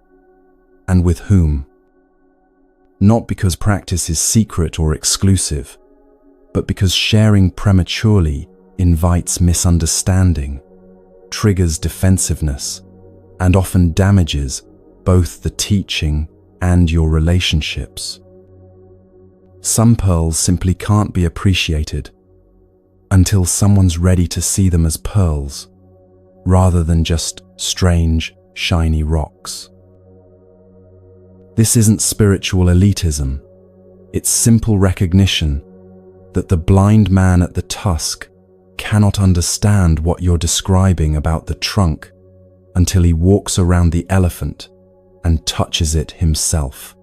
A: and with whom. Not because practice is secret or exclusive, but because sharing prematurely invites misunderstanding, triggers defensiveness, and often damages both the teaching and your relationships. Some pearls simply can't be appreciated until someone's ready to see them as pearls, rather than just strange, shiny rocks. This isn't spiritual elitism. It's simple recognition that the blind man at the tusk cannot understand what you're describing about the trunk until he walks around the elephant and touches it himself.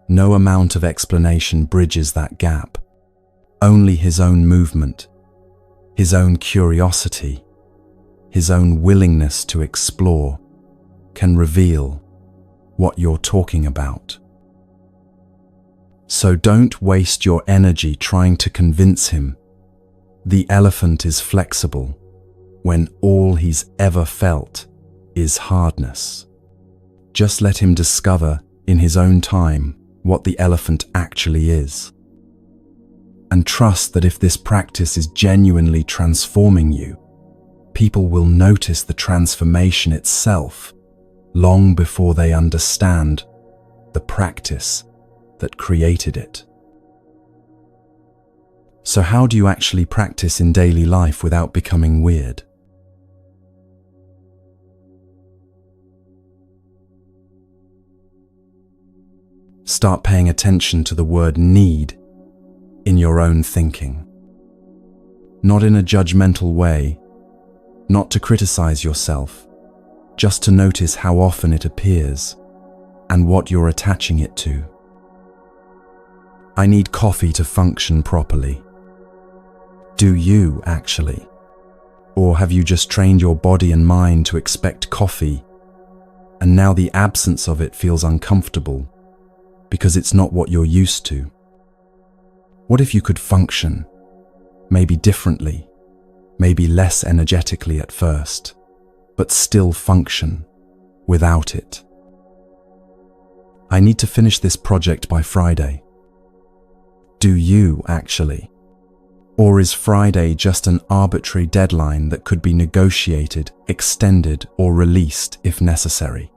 A: No amount of explanation bridges that gap. Only his own movement, his own curiosity, his own willingness to explore can reveal what you're talking about. So don't waste your energy trying to convince him the elephant is flexible when all he's ever felt is hardness. Just let him discover in his own time what the elephant actually is. And trust that if this practice is genuinely transforming you, people will notice the transformation itself long before they understand the practice that created it. So how do you actually practice in daily life without becoming weird? Start paying attention to the word need in your own thinking. Not in a judgmental way, not to criticize yourself, just to notice how often it appears and what you're attaching it to. I need coffee to function properly. Do you actually? Or have you just trained your body and mind to expect coffee, and now the absence of it feels uncomfortable because it's not what you're used to? What if you could function, maybe differently, maybe less energetically at first, but still function without it? I need to finish this project by Friday. Do you actually? Or is Friday just an arbitrary deadline that could be negotiated, extended, or released if necessary?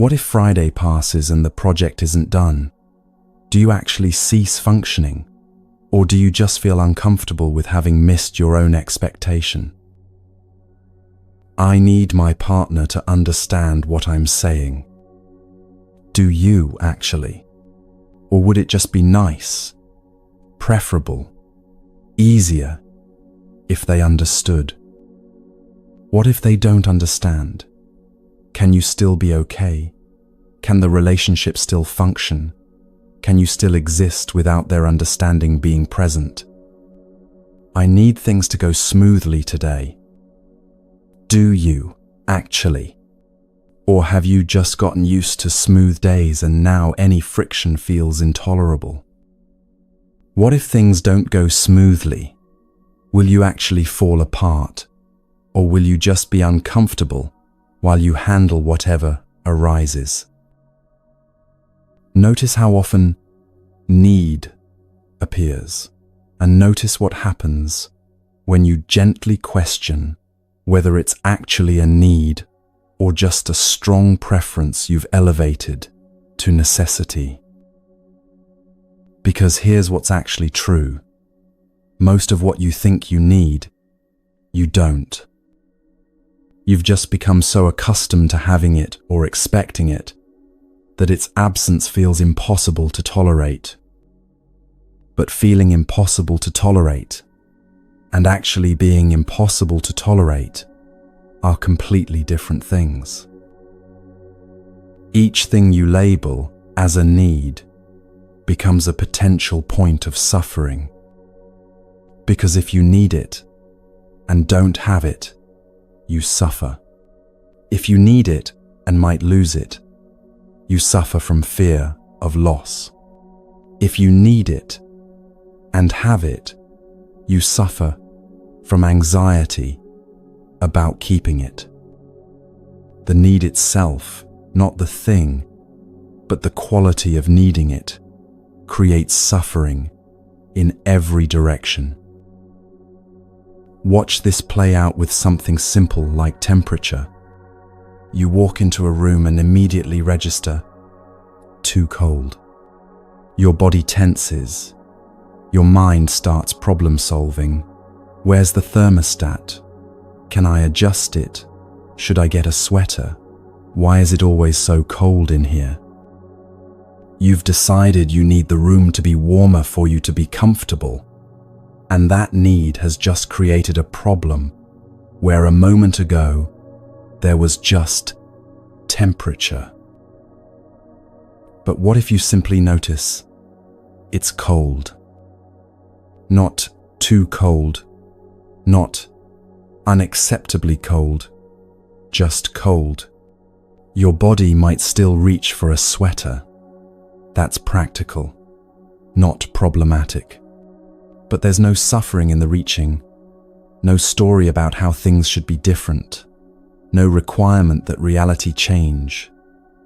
A: What if Friday passes and the project isn't done? Do you actually cease functioning? Or do you just feel uncomfortable with having missed your own expectation? I need my partner to understand what I'm saying. Do you actually? Or would it just be nice, preferable, easier if they understood? What if they don't understand? Can you still be okay? Can the relationship still function? Can you still exist without their understanding being present? I need things to go smoothly today. Do you actually? Or have you just gotten used to smooth days and now any friction feels intolerable? What if things don't go smoothly? Will you actually fall apart? Or will you just be uncomfortable while you handle whatever arises? Notice how often need appears, and notice what happens when you gently question whether it's actually a need or just a strong preference you've elevated to necessity. Because here's what's actually true. Most of what you think you need, you don't. You've just become so accustomed to having it or expecting it that its absence feels impossible to tolerate. But feeling impossible to tolerate and actually being impossible to tolerate are completely different things. Each thing you label as a need becomes a potential point of suffering. Because if you need it and don't have it, you suffer. If you need it and might lose it, you suffer from fear of loss. If you need it and have it, you suffer from anxiety about keeping it. The need itself, not the thing, but the quality of needing it, creates suffering in every direction. Watch this play out with something simple like temperature. You walk into a room and immediately register, too cold. Your body tenses. Your mind starts problem solving. Where's the thermostat? Can I adjust it? Should I get a sweater? Why is it always so cold in here? You've decided you need the room to be warmer for you to be comfortable. And that need has just created a problem where a moment ago there was just temperature. But what if you simply notice it's cold? Not too cold, not unacceptably cold, just cold. Your body might still reach for a sweater. That's practical, not problematic. But there's no suffering in the reaching, no story about how things should be different, no requirement that reality change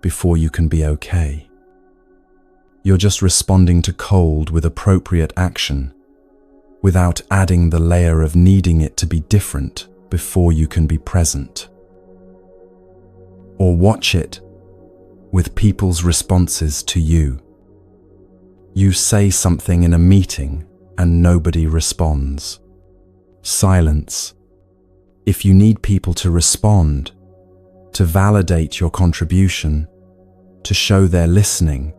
A: before you can be okay. You're just responding to cold with appropriate action, without adding the layer of needing it to be different before you can be present. Or watch it with people's responses to you. You say something in a meeting and nobody responds. Silence. If you need people to respond, to validate your contribution, to show they're listening,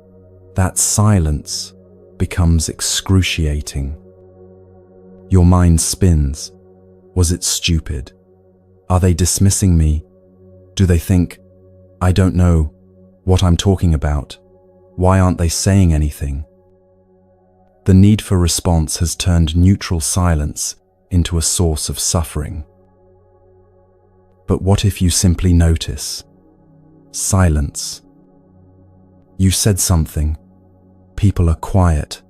A: that silence becomes excruciating. Your mind spins. Was it stupid? Are they dismissing me? Do they think, I don't know what I'm talking about? Why aren't they saying anything? The need for response has turned neutral silence into a source of suffering. But what if you simply notice? Silence. You said something, people are quiet,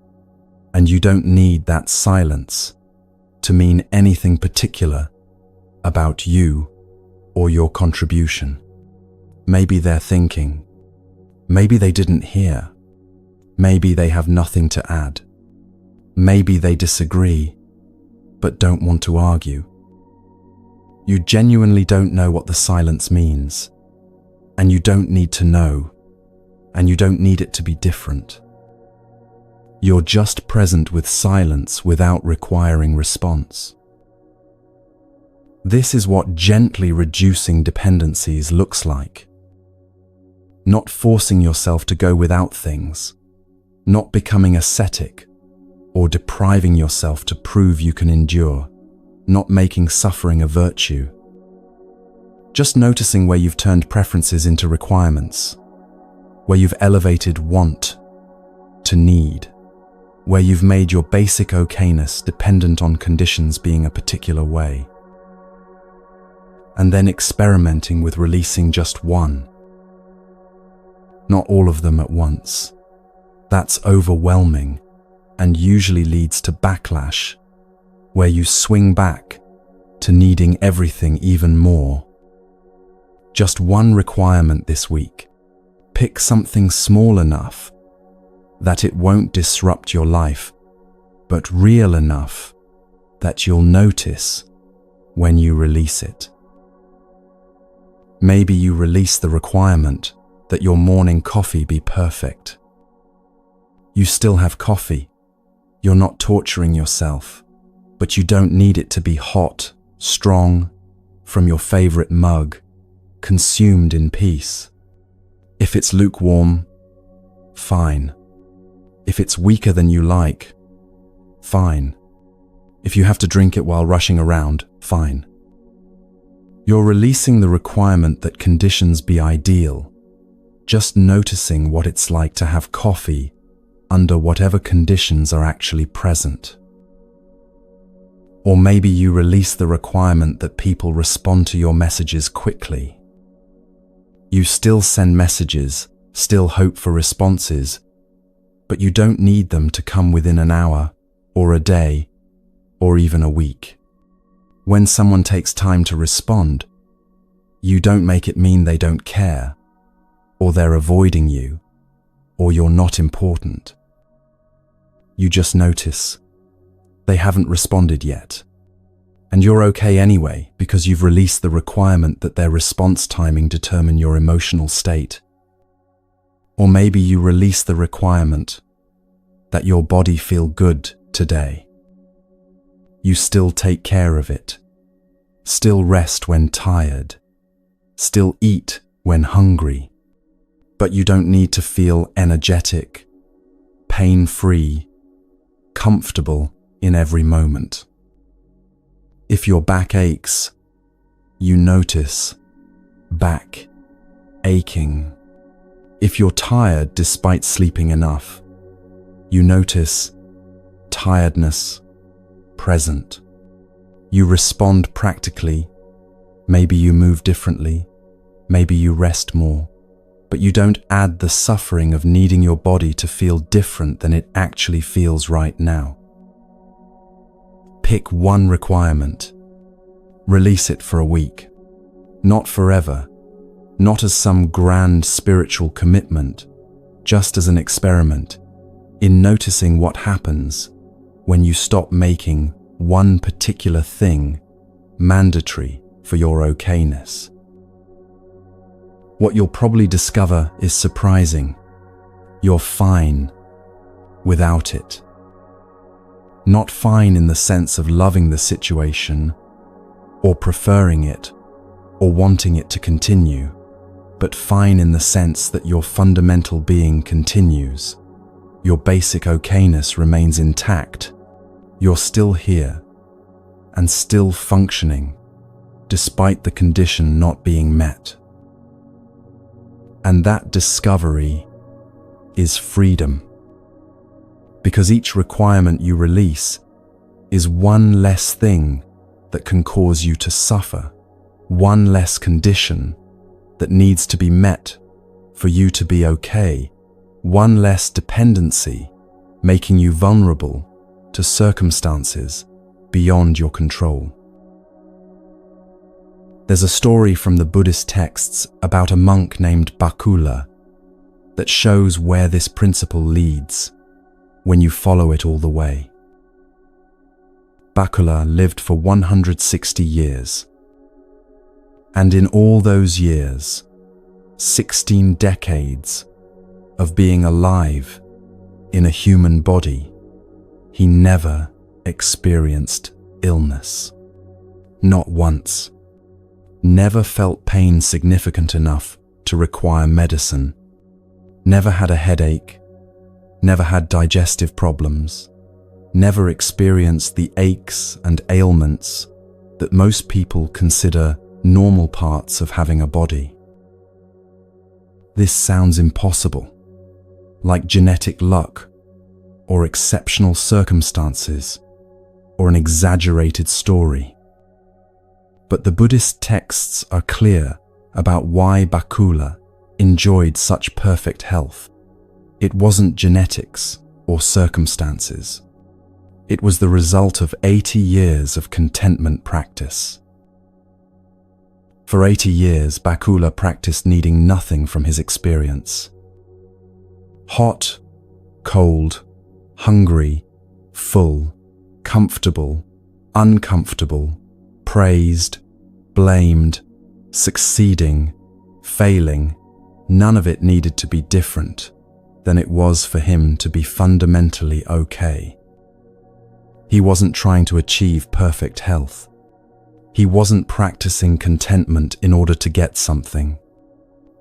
A: and you don't need that silence to mean anything particular about you or your contribution. Maybe they're thinking, maybe they didn't hear, maybe they have nothing to add. Maybe they disagree, but don't want to argue. You genuinely don't know what the silence means, and you don't need to know, and you don't need it to be different. You're just present with silence without requiring response. This is what gently reducing dependencies looks like. Not forcing yourself to go without things, not becoming ascetic, or depriving yourself to prove you can endure, not making suffering a virtue. Just noticing where you've turned preferences into requirements, where you've elevated want to need, where you've made your basic okayness dependent on conditions being a particular way, and then experimenting with releasing just one, not all of them at once. That's overwhelming and usually leads to backlash, where you swing back to needing everything even more. Just one requirement this week. Pick something small enough that it won't disrupt your life, but real enough that you'll notice when you release it. Maybe you release the requirement that your morning coffee be perfect. You still have coffee. You're not torturing yourself, but you don't need it to be hot, strong, from your favorite mug, consumed in peace. If it's lukewarm, fine. If it's weaker than you like, fine. If you have to drink it while rushing around, fine. You're releasing the requirement that conditions be ideal, just noticing what it's like to have coffee under whatever conditions are actually present. Or maybe you release the requirement that people respond to your messages quickly. You still send messages, still hope for responses, but you don't need them to come within an hour, or a day, or even a week. When someone takes time to respond, you don't make it mean they don't care, or they're avoiding you, or you're not important. You just notice they haven't responded yet. And you're okay anyway because you've released the requirement that their response timing determine your emotional state. Or maybe you release the requirement that your body feel good today. You still take care of it, still rest when tired, still eat when hungry, but you don't need to feel energetic, pain-free, comfortable in every moment. If your back aches, you notice back aching. If you're tired despite sleeping enough, you notice tiredness present. You respond practically. Maybe you move differently, maybe you rest more, but you don't add the suffering of needing your body to feel different than it actually feels right now. Pick one requirement. Release it for a week. Not forever, not as some grand spiritual commitment, just as an experiment in noticing what happens when you stop making one particular thing mandatory for your okayness. What you'll probably discover is surprising. You're fine without it. Not fine in the sense of loving the situation, or preferring it, or wanting it to continue, but fine in the sense that your fundamental being continues. Your basic okayness remains intact. You're still here, and still functioning, despite the condition not being met. And that discovery is freedom. Because each requirement you release is one less thing that can cause you to suffer, one less condition that needs to be met for you to be okay, one less dependency making you vulnerable to circumstances beyond your control. There's a story from the Buddhist texts about a monk named Bakula that shows where this principle leads when you follow it all the way. Bakula lived for 160 years, and in all those years, 16 decades of being alive in a human body, he never experienced illness. Not once. Never felt pain significant enough to require medicine. Never had a headache. Never had digestive problems. Never experienced the aches and ailments that most people consider normal parts of having a body. This sounds impossible, like genetic luck, or exceptional circumstances, or an exaggerated story. But the Buddhist texts are clear about why Bakula enjoyed such perfect health. It wasn't genetics or circumstances. It was the result of 80 years of contentment practice. For 80 years, Bakula practiced needing nothing from his experience. Hot, cold, hungry, full, comfortable, uncomfortable, praised, blamed, succeeding, failing, none of it needed to be different than it was for him to be fundamentally okay. He wasn't trying to achieve perfect health. He wasn't practicing contentment in order to get something.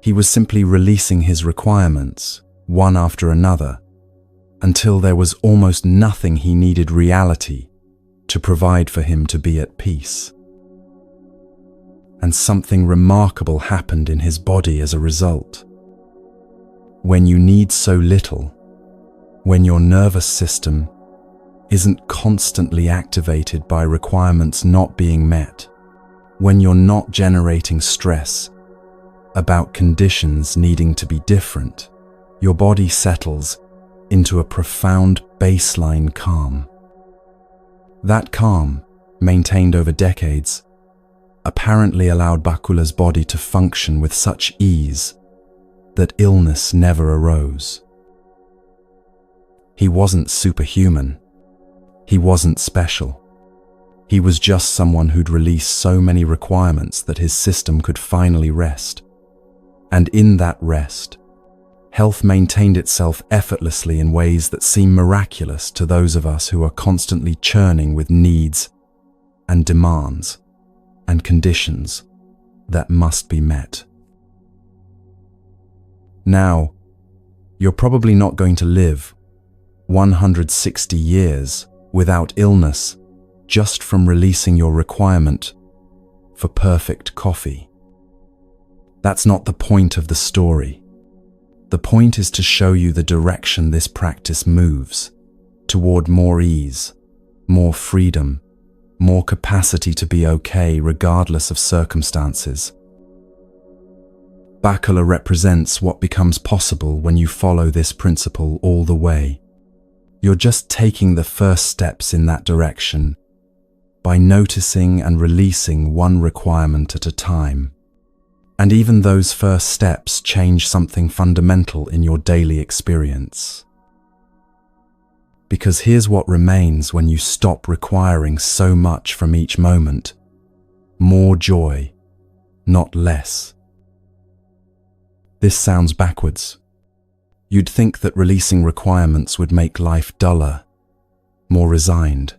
A: He was simply releasing his requirements, one after another, until there was almost nothing he needed reality to provide for him to be at peace. And something remarkable happened in his body as a result. When you need so little, when your nervous system isn't constantly activated by requirements not being met, when you're not generating stress about conditions needing to be different, your body settles into a profound baseline calm. That calm, maintained over decades, apparently allowed Bakula's body to function with such ease that illness never arose. He wasn't superhuman. He wasn't special. He was just someone who'd released so many requirements that his system could finally rest. And in that rest, health maintained itself effortlessly in ways that seem miraculous to those of us who are constantly churning with needs and demands and conditions that must be met. Now, you're probably not going to live 160 years without illness just from releasing your requirement for perfect coffee. That's not the point of the story. The point is to show you the direction this practice moves, toward more ease, more freedom, more capacity to be okay regardless of circumstances. Bakula represents what becomes possible when you follow this principle all the way. You're just taking the first steps in that direction by noticing and releasing one requirement at a time. And even those first steps change something fundamental in your daily experience. Because here's what remains when you stop requiring so much from each moment: more joy, not less. This sounds backwards. You'd think that releasing requirements would make life duller, more resigned,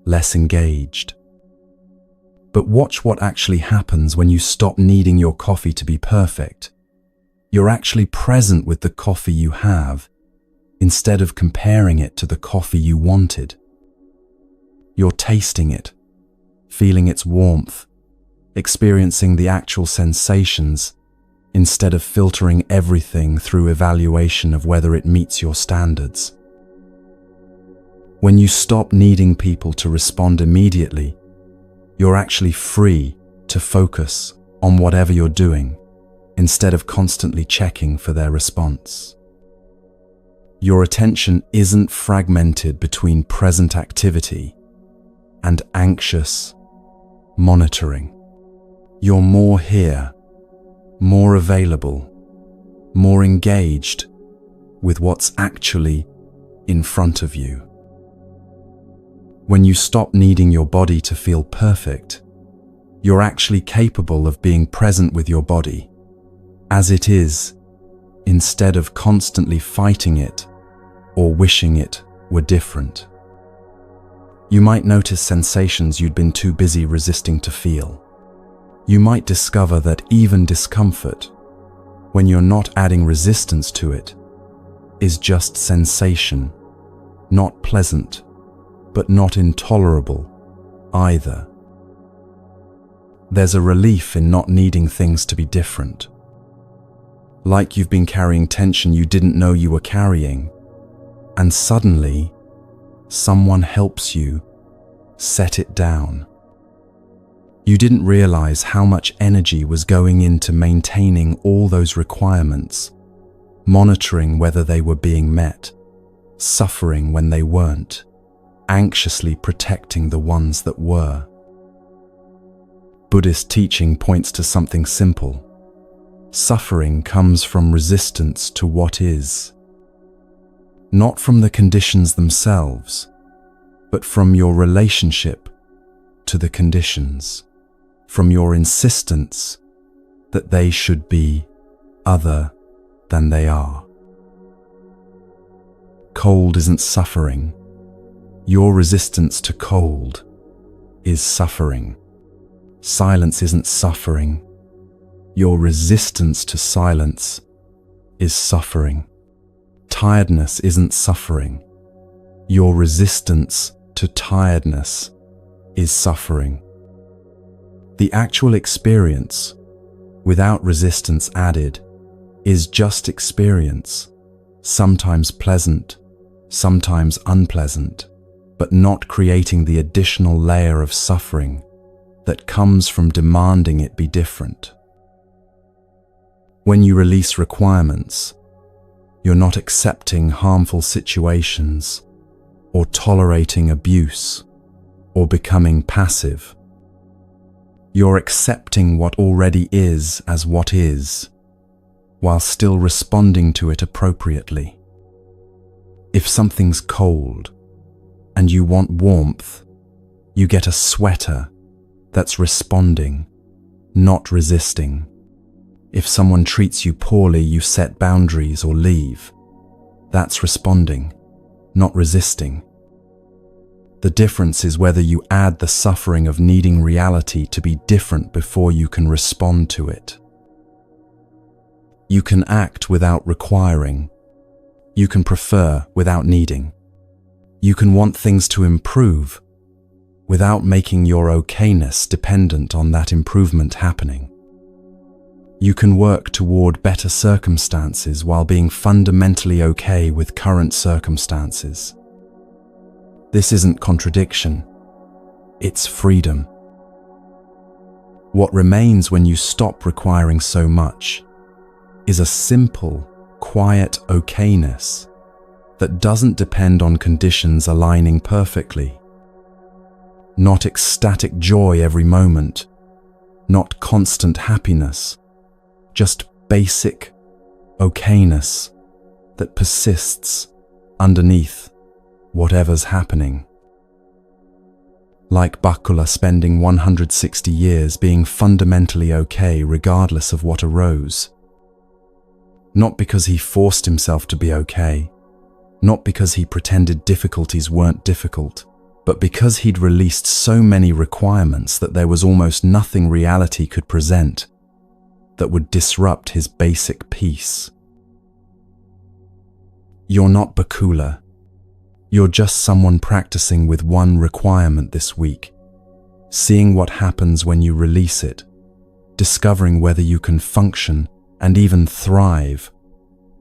A: less engaged. But watch what actually happens when you stop needing your coffee to be perfect. You're actually present with the coffee you have, instead of comparing it to the coffee you wanted. You're tasting it, feeling its warmth, experiencing the actual sensations, instead of filtering everything through evaluation of whether it meets your standards. When you stop needing people to respond immediately, you're actually free to focus on whatever you're doing, instead of constantly checking for their response. Your attention isn't fragmented between present activity and anxious monitoring. You're more here, more available, more engaged with what's actually in front of you. When you stop needing your body to feel perfect, you're actually capable of being present with your body as it is, instead of constantly fighting it or wishing it were different. You might notice sensations you'd been too busy resisting to feel. You might discover that even discomfort, when you're not adding resistance to it, is just sensation, not pleasant, but not intolerable either. There's a relief in not needing things to be different. Like you've been carrying tension you didn't know you were carrying, and suddenly, someone helps you set it down. You didn't realize how much energy was going into maintaining all those requirements, monitoring whether they were being met, suffering when they weren't, anxiously protecting the ones that were. Buddhist teaching points to something simple. Suffering comes from resistance to what is. Not from the conditions themselves, but from your relationship to the conditions, from your insistence that they should be other than they are. Cold isn't suffering. Your resistance to cold is suffering. Silence isn't suffering. Your resistance to silence is suffering. tiredness isn't suffering. Your resistance to tiredness is suffering. The actual experience, without resistance added, is just experience, sometimes pleasant, sometimes unpleasant, but not creating the additional layer of suffering that comes from demanding it be different. When you release requirements, you're not accepting harmful situations or tolerating abuse or becoming passive. You're accepting what already is as what is, while still responding to it appropriately. If something's cold and you want warmth, you get a sweater that's responding, not resisting. If someone treats you poorly, you set boundaries or leave. That's responding, not resisting. The difference is whether you add the suffering of needing reality to be different before you can respond to it. You can act without requiring. You can prefer without needing. You can want things to improve without making your okayness dependent on that improvement happening. You can work toward better circumstances while being fundamentally okay with current circumstances. This isn't contradiction, it's freedom. What remains when you stop requiring so much is a simple, quiet okayness that doesn't depend on conditions aligning perfectly. Not ecstatic joy every moment, not constant happiness, just basic okayness that persists underneath whatever's happening. Like Bakula spending 160 years being fundamentally okay regardless of what arose. Not because he forced himself to be okay, not because he pretended difficulties weren't difficult, but because he'd released so many requirements that there was almost nothing reality could present that would disrupt his basic peace. You're not Bakula. You're just someone practicing with one requirement this week, seeing what happens when you release it, discovering whether you can function and even thrive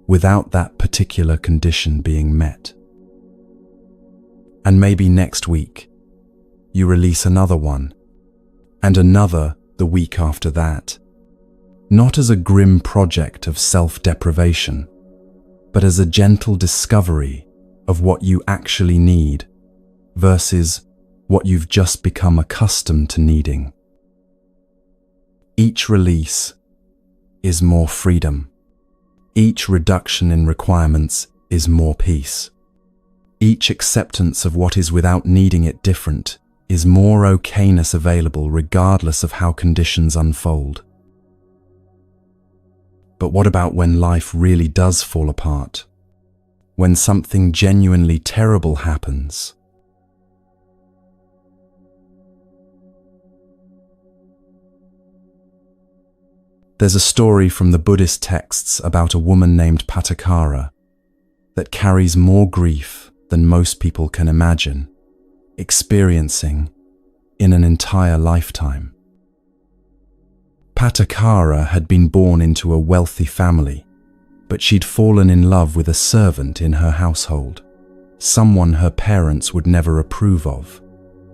A: without that particular condition being met. And maybe next week, you release another one, and another the week after that, not as a grim project of self-deprivation, but as a gentle discovery of what you actually need versus what you've just become accustomed to needing. Each release is more freedom. Each reduction in requirements is more peace. Each acceptance of what is without needing it different is more okayness available regardless of how conditions unfold. But what about when life really does fall apart? When something genuinely terrible happens? There's a story from the Buddhist texts about a woman named Patakara that carries more grief than most people can imagine, experiencing in an entire lifetime. Patakara had been born into a wealthy family, but she'd fallen in love with a servant in her household, someone her parents would never approve of,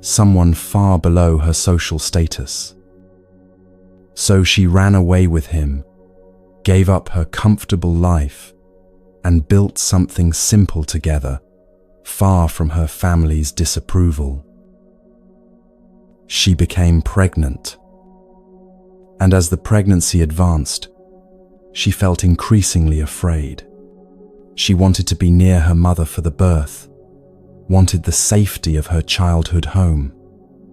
A: someone far below her social status. So she ran away with him, gave up her comfortable life, and built something simple together, far from her family's disapproval. She became pregnant, and as the pregnancy advanced, she felt increasingly afraid. She wanted to be near her mother for the birth, wanted the safety of her childhood home,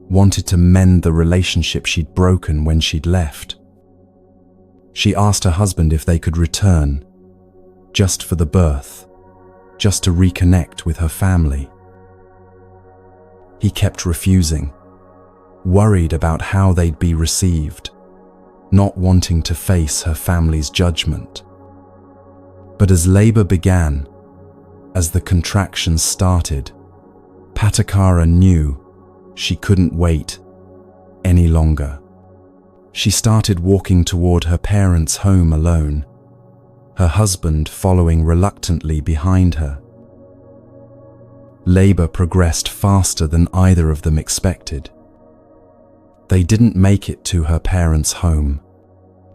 A: wanted to mend the relationship she'd broken when she'd left. She asked her husband if they could return, just for the birth, just to reconnect with her family. He kept refusing, worried about how they'd be received, not wanting to face her family's judgment. But as labor began, As the contractions started, Patakara knew she couldn't wait any longer. She started walking toward her parents' home alone, her husband following reluctantly behind her. Labor progressed faster than either of them expected. They didn't make it to her parents' home.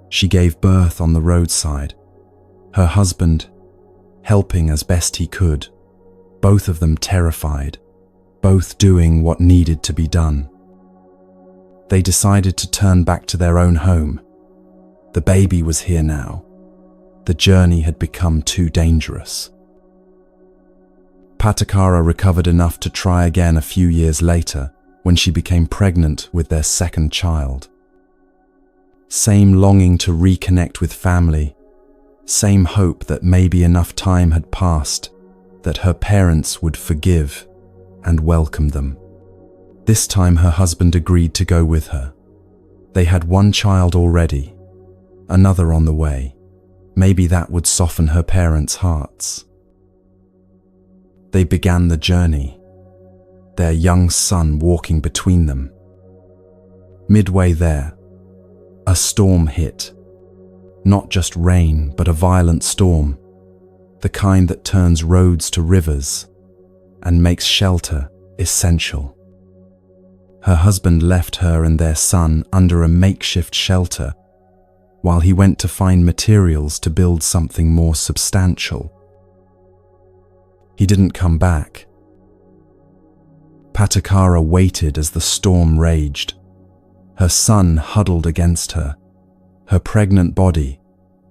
A: She gave birth on the roadside, her husband helping as best he could, both of them terrified, both doing what needed to be done. They decided to turn back to their own home. The baby was here now. The journey had become too dangerous. Patakara recovered enough to try again a few years later when she became pregnant with their second child. Same longing to reconnect with family, same hope that maybe enough time had passed that her parents would forgive and welcome them. This time her husband agreed to go with her. They had one child already, another on the way. Maybe that would soften her parents' hearts. They began the journey, their young son walking between them. Midway there, a storm hit. Not just rain, but a violent storm, the kind that turns roads to rivers and makes shelter essential. Her husband left her and their son under a makeshift shelter while he went to find materials to build something more substantial. He didn't come back. Patakara waited as the storm raged, her son huddled against her, her pregnant body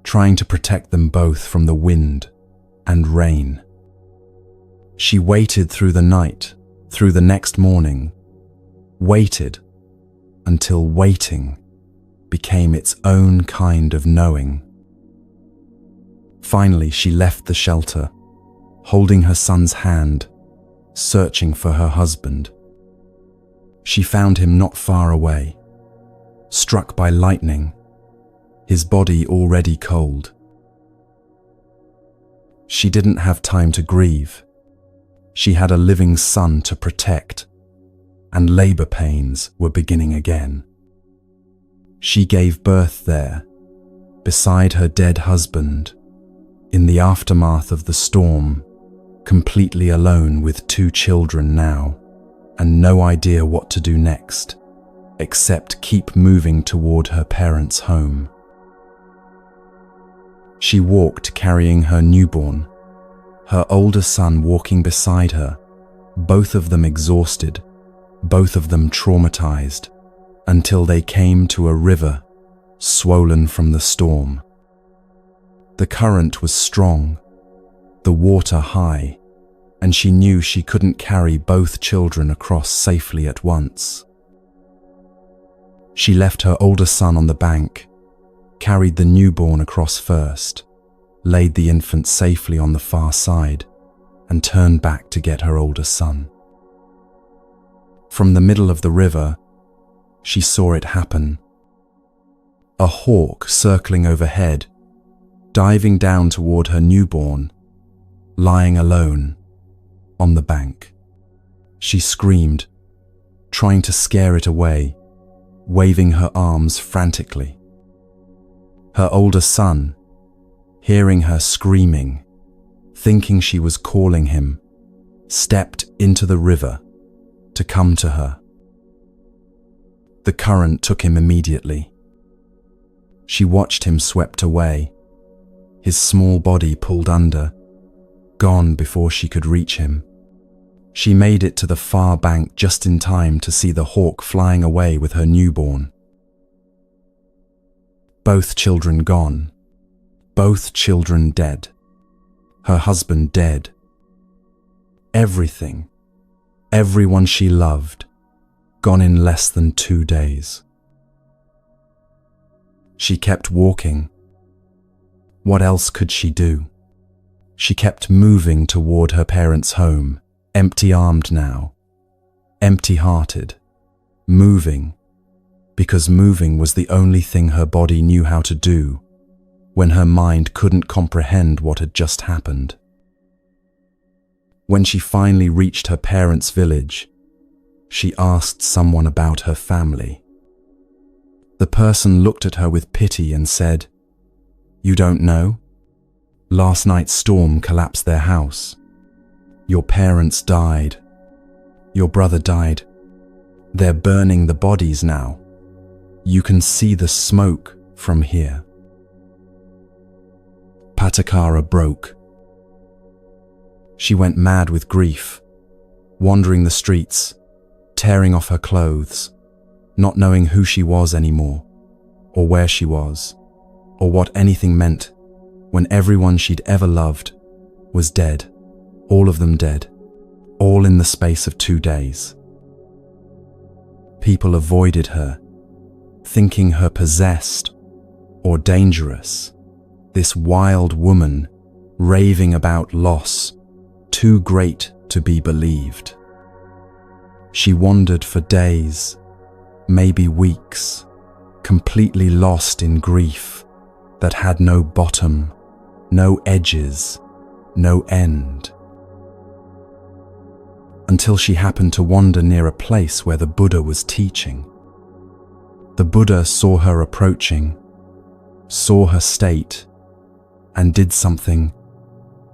A: trying to protect them both from the wind and rain. She waited through the night, through the next morning, waited until waiting became its own kind of knowing. Finally, she left the shelter, holding her son's hand, searching for her husband. She found him not far away, struck by lightning, his body already cold. She didn't have time to grieve. She had a living son to protect, and labor pains were beginning again. She gave birth there, beside her dead husband, in the aftermath of the storm, completely alone with 2 children now, and no idea what to do next, except keep moving toward her parents' home. She walked carrying her newborn, her older son walking beside her, both of them exhausted, both of them traumatized, until they came to a river swollen from the storm. The current was strong, the water high, and she knew she couldn't carry both children across safely at once. She left her older son on the bank, carried the newborn across first, laid the infant safely on the far side, and turned back to get her older son. From the middle of the river, she saw it happen. A hawk circling overhead, diving down toward her newborn, lying alone on the bank. She screamed, trying to scare it away, waving her arms frantically. Her older son, hearing her screaming, thinking she was calling him, stepped into the river to come to her. The current took him immediately. She watched him swept away, his small body pulled under, gone before she could reach him. She made it to the far bank just in time to see the hawk flying away with her newborn. Both children gone, both children dead, her husband dead. Everything, everyone she loved, gone in less than 2 days. She kept walking. What else could she do? She kept moving toward her parents' home, empty-armed now, empty-hearted, moving, because moving was the only thing her body knew how to do when her mind couldn't comprehend what had just happened. When she finally reached her parents' village, she asked someone about her family. The person looked at her with pity and said, "You don't know? Last night's storm collapsed their house. Your parents died. Your brother died. They're burning the bodies now. You can see the smoke from here." Patakara broke. She went mad with grief, wandering the streets, tearing off her clothes, not knowing who she was anymore, or where she was, or what anything meant when everyone she'd ever loved was dead, all of them dead, all in the space of 2 days. People avoided her, thinking her possessed or dangerous, this wild woman raving about loss, too great to be believed. She wandered for days, maybe weeks, completely lost in grief that had no bottom, no edges, no end. Until she happened to wander near a place where the Buddha was teaching. The Buddha saw her approaching, saw her state, and did something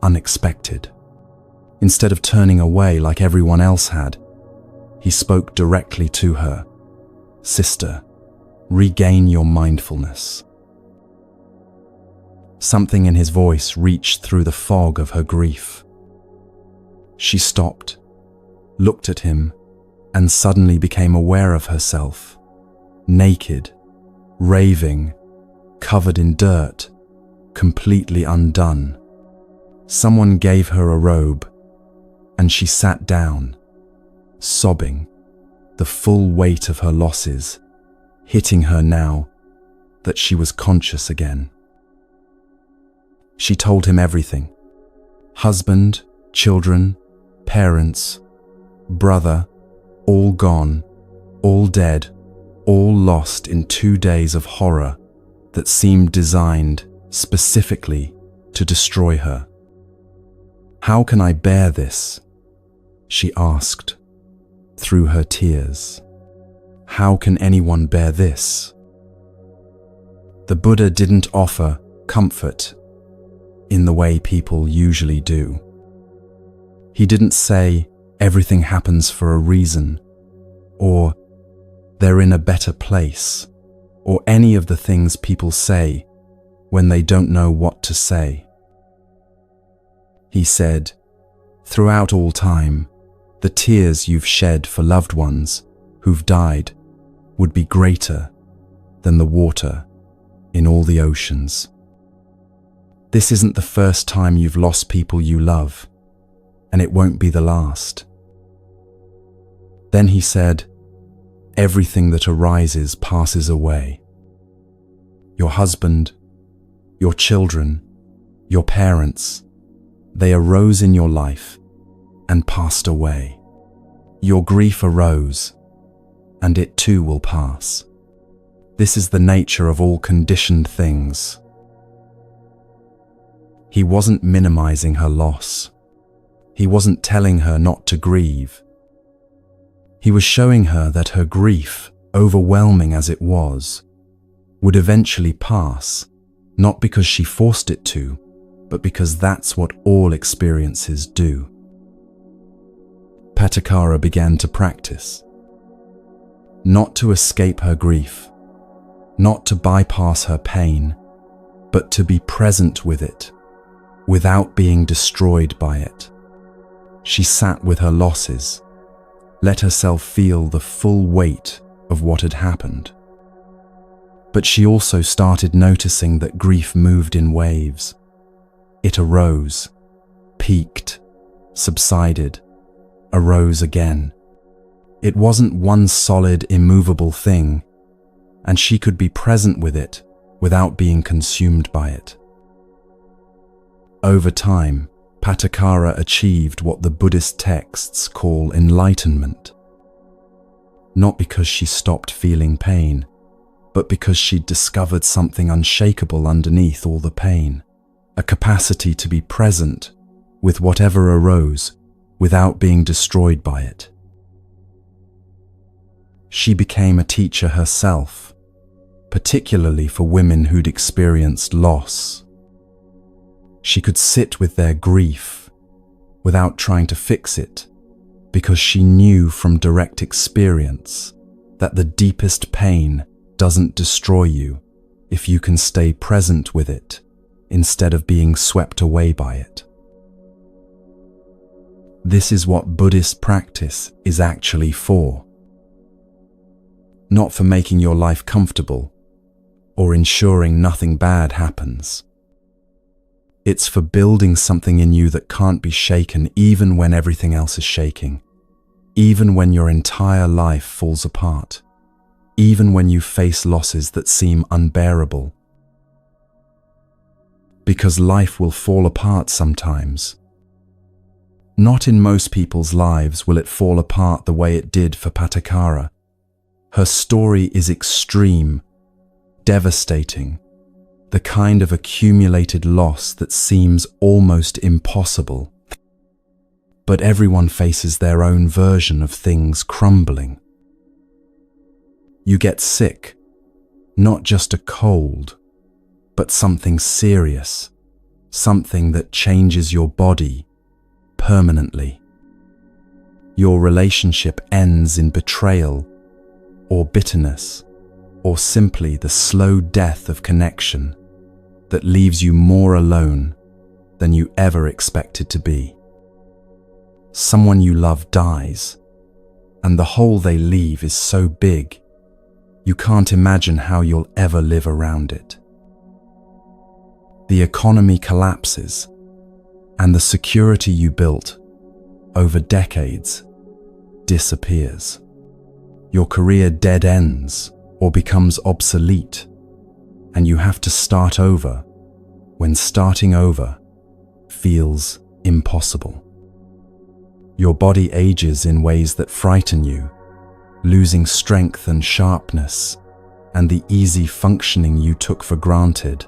A: unexpected. Instead of turning away like everyone else had, he spoke directly to her. "Sister, regain your mindfulness." Something in his voice reached through the fog of her grief. She stopped, looked at him, and suddenly became aware of herself, naked, raving, covered in dirt, completely undone. Someone gave her a robe, and she sat down, sobbing, the full weight of her losses hitting her now that she was conscious again. She told him everything. Husband, children, parents, brother, all gone, all dead, all lost in 2 days of horror that seemed designed specifically to destroy her. "How can I bear this?" she asked through her tears. "How can anyone bear this?" The Buddha didn't offer comfort in the way people usually do. He didn't say everything happens for a reason, or they're in a better place, or any of the things people say when they don't know what to say. He said, "Throughout all time, the tears you've shed for loved ones who've died would be greater than the water in all the oceans. This isn't the first time you've lost people you love, and it won't be the last." Then he said, "Everything that arises passes away. Your husband, your children, your parents, they arose in your life and passed away. Your grief arose, and it too will pass. This is the nature of all conditioned things." He wasn't minimizing her loss. He wasn't telling her not to grieve. He was showing her that her grief, overwhelming as it was, would eventually pass, not because she forced it to, but because that's what all experiences do. Patakara began to practice. Not to escape her grief, not to bypass her pain, but to be present with it, without being destroyed by it. She sat with her losses, let herself feel the full weight of what had happened. But she also started noticing that grief moved in waves. It arose, peaked, subsided, arose again. It wasn't one solid, immovable thing, and she could be present with it without being consumed by it. Over time, Patakara achieved what the Buddhist texts call enlightenment. Not because she stopped feeling pain, but because she'd discovered something unshakable underneath all the pain, a capacity to be present with whatever arose without being destroyed by it. She became a teacher herself, particularly for women who'd experienced loss. She could sit with their grief without trying to fix it, because she knew from direct experience that the deepest pain doesn't destroy you if you can stay present with it instead of being swept away by it. This is what Buddhist practice is actually for. Not for making your life comfortable or ensuring nothing bad happens. It's for building something in you that can't be shaken even when everything else is shaking, even when your entire life falls apart, even when you face losses that seem unbearable. Because life will fall apart sometimes. Not in most people's lives will it fall apart the way it did for Patakara. Her story is extreme, devastating, the kind of accumulated loss that seems almost impossible. But everyone faces their own version of things crumbling. You get sick, not just a cold, but something serious, something that changes your body permanently. Your relationship ends in betrayal, or bitterness, or simply the slow death of connection that leaves you more alone than you ever expected to be. Someone you love dies, and the hole they leave is so big, you can't imagine how you'll ever live around it. The economy collapses, and the security you built over decades disappears. Your career dead ends or becomes obsolete, and you have to start over when starting over feels impossible. Your body ages in ways that frighten you, losing strength and sharpness and the easy functioning you took for granted.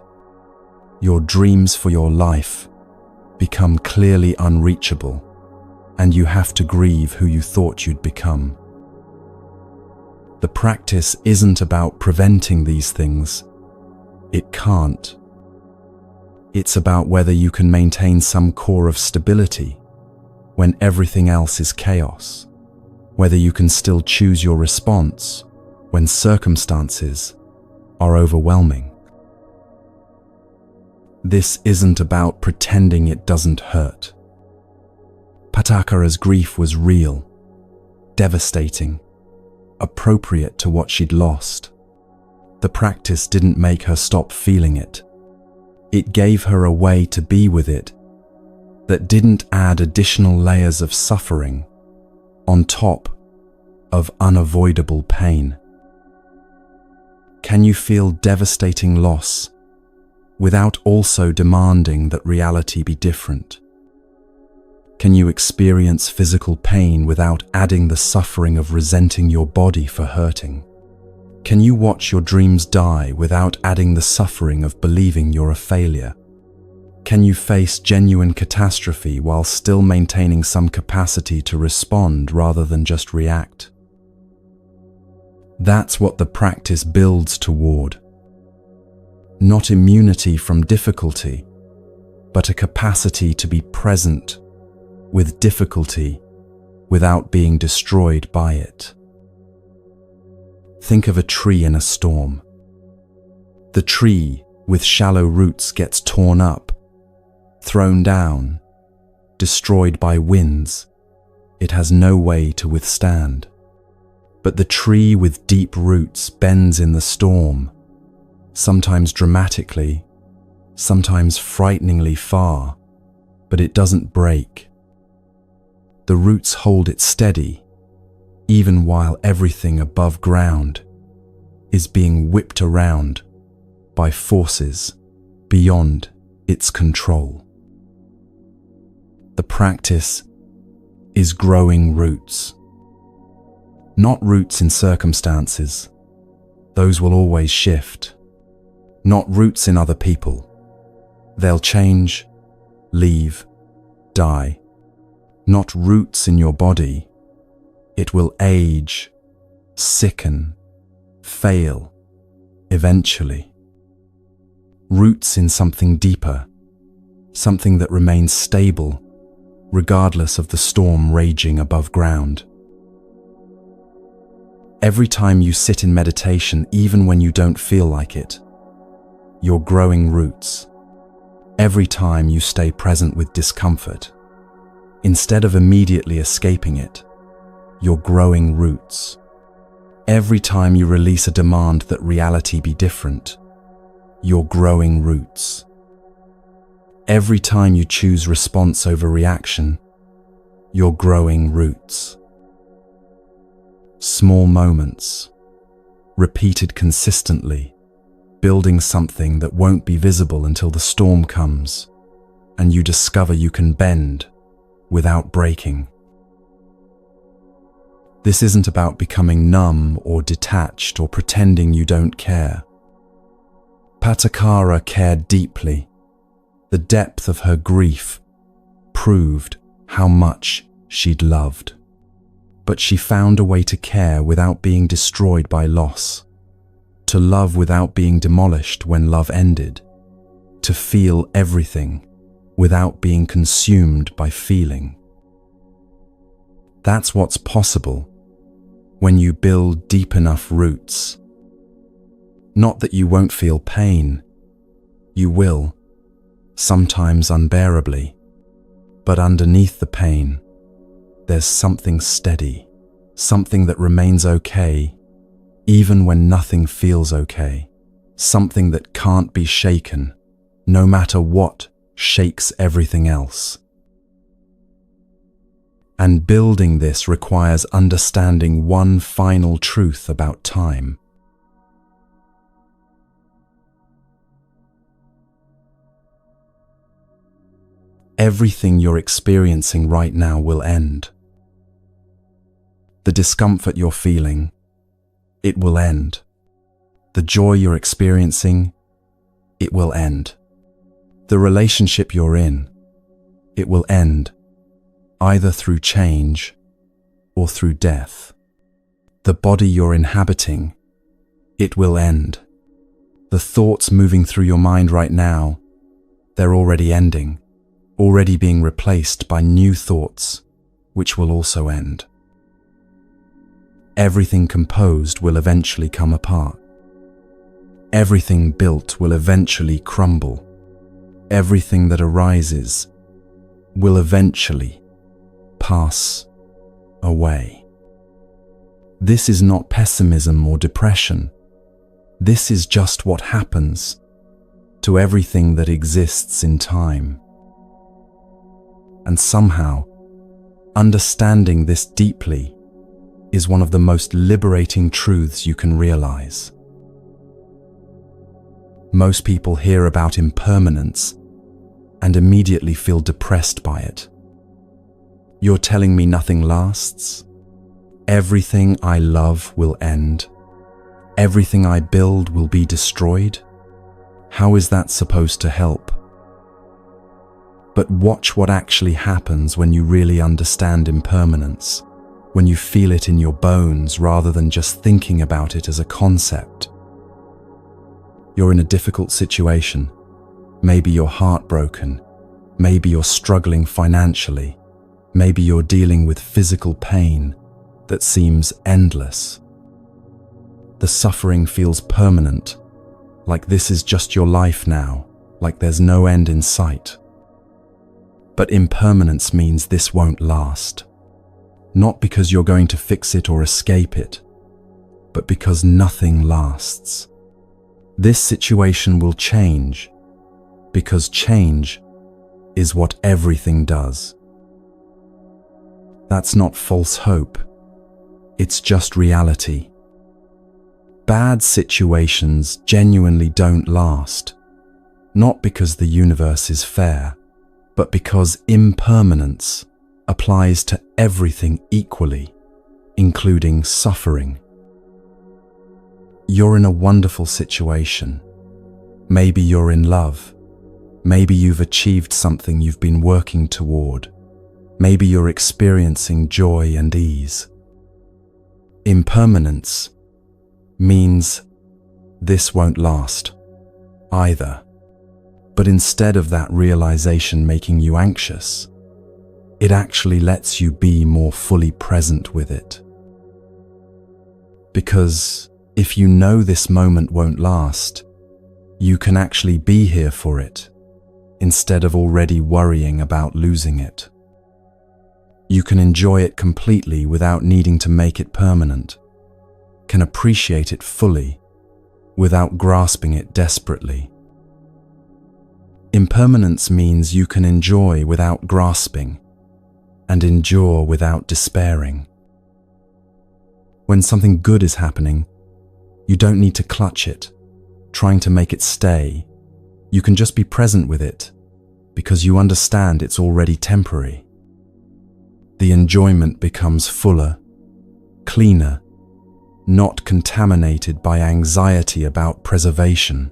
A: Your dreams for your life become clearly unreachable, and you have to grieve who you thought you'd become. The practice isn't about preventing these things. It can't. It's about whether you can maintain some core of stability when everything else is chaos, whether you can still choose your response when circumstances are overwhelming. This isn't about pretending it doesn't hurt. Patakara's grief was real, devastating, appropriate to what she'd lost. The practice didn't make her stop feeling it. It gave her a way to be with it that didn't add additional layers of suffering on top of unavoidable pain. Can you feel devastating loss without also demanding that reality be different? Can you experience physical pain without adding the suffering of resenting your body for hurting? Can you watch your dreams die without adding the suffering of believing you're a failure? Can you face genuine catastrophe while still maintaining some capacity to respond rather than just react? That's what the practice builds toward. Not immunity from difficulty, but a capacity to be present with difficulty without being destroyed by it. Think of a tree in a storm. The tree with shallow roots gets torn up, thrown down, destroyed by winds. It has no way to withstand. But the tree with deep roots bends in the storm, sometimes dramatically, sometimes frighteningly far, but it doesn't break. The roots hold it steady, even while everything above ground is being whipped around by forces beyond its control. The practice is growing roots. Not roots in circumstances. Those will always shift. Not roots in other people. They'll change, leave, die. not roots in your body. It will age, sicken, fail, eventually. Roots in something deeper, something that remains stable, regardless of the storm raging above ground. Every time you sit in meditation, even when you don't feel like it, you're growing roots. Every time you stay present with discomfort, instead of immediately escaping it, you're growing roots. Every time you release a demand that reality be different, you're growing roots. Every time you choose response over reaction, you're growing roots. Small moments, repeated consistently, building something that won't be visible until the storm comes, and you discover you can bend without breaking. This isn't about becoming numb or detached or pretending you don't care. Patakara cared deeply. The depth of her grief proved how much she'd loved. But she found a way to care without being destroyed by loss, to love without being demolished when love ended, to feel everything without being consumed by feeling. That's what's possible when you build deep enough roots. Not that you won't feel pain. You will, sometimes unbearably. But underneath the pain, there's something steady, something that remains okay, even when nothing feels okay. Something that can't be shaken, no matter what shakes everything else. And building this requires understanding one final truth about time. Everything you're experiencing right now will end. The discomfort you're feeling, it will end. The joy you're experiencing, it will end. The relationship you're in, it will end, either through change or through death. The body you're inhabiting, it will end. The thoughts moving through your mind right now, they're already ending, already being replaced by new thoughts, which will also end. Everything composed will eventually come apart. Everything built will eventually crumble. Everything that arises will eventually pass away. This is not pessimism or depression. This is just what happens to everything that exists in time. And somehow, understanding this deeply is one of the most liberating truths you can realize. Most people hear about impermanence and immediately feel depressed by it. You're telling me nothing lasts? Everything I love will end? Everything I build will be destroyed? How is that supposed to help? But watch what actually happens when you really understand impermanence, when you feel it in your bones rather than just thinking about it as a concept. You're in a difficult situation. Maybe you're heartbroken. Maybe you're struggling financially. Maybe you're dealing with physical pain that seems endless. The suffering feels permanent, like this is just your life now, like there's no end in sight. But impermanence means this won't last. Not because you're going to fix it or escape it, but because nothing lasts. This situation will change, because change is what everything does. That's not false hope. It's just reality. Bad situations genuinely don't last, not because the universe is fair, but because impermanence applies to everything equally, including suffering. You're in a wonderful situation. Maybe you're in love. Maybe you've achieved something you've been working toward. Maybe you're experiencing joy and ease. Impermanence means this won't last either. But instead of that realization making you anxious, it actually lets you be more fully present with it. Because if you know this moment won't last, you can actually be here for it, instead of already worrying about losing it. You can enjoy it completely without needing to make it permanent, can appreciate it fully without grasping it desperately. Impermanence means you can enjoy without grasping and endure without despairing. When something good is happening, you don't need to clutch it, trying to make it stay. You can just be present with it because you understand it's already temporary. The enjoyment becomes fuller, cleaner, not contaminated by anxiety about preservation.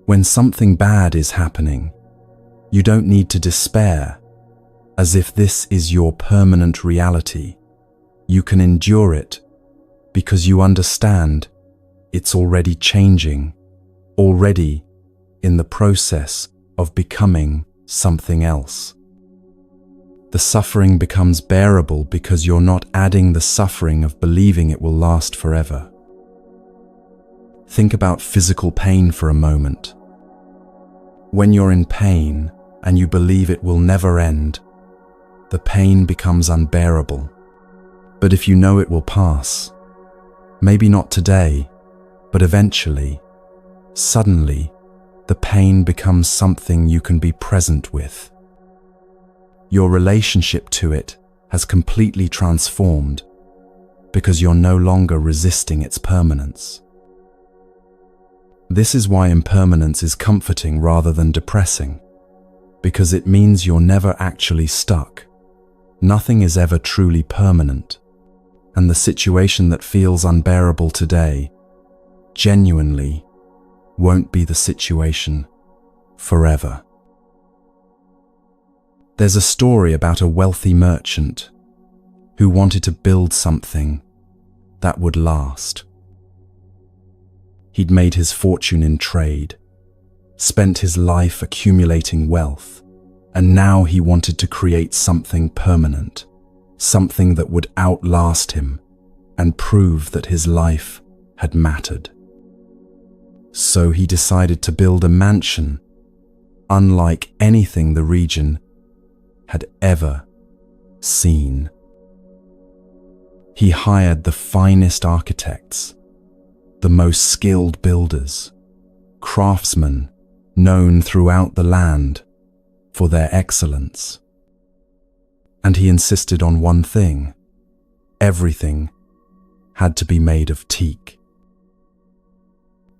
A: When something bad is happening, you don't need to despair, as if this is your permanent reality. You can endure it because you understand it's already changing, already in the process of becoming something else. The suffering becomes bearable because you're not adding the suffering of believing it will last forever. Think about physical pain for a moment. When you're in pain and you believe it will never end, the pain becomes unbearable. But if you know it will pass, maybe not today, but eventually, suddenly, the pain becomes something you can be present with. Your relationship to it has completely transformed because you're no longer resisting its permanence. This is why impermanence is comforting rather than depressing, because it means you're never actually stuck. Nothing is ever truly permanent, and the situation that feels unbearable today genuinely won't be the situation forever. There's a story about a wealthy merchant who wanted to build something that would last. He'd made his fortune in trade, spent his life accumulating wealth, and now he wanted to create something permanent, something that would outlast him and prove that his life had mattered. So he decided to build a mansion unlike anything the region had ever seen. He hired the finest architects, the most skilled builders, craftsmen known throughout the land for their excellence. And he insisted on one thing: everything had to be made of teak.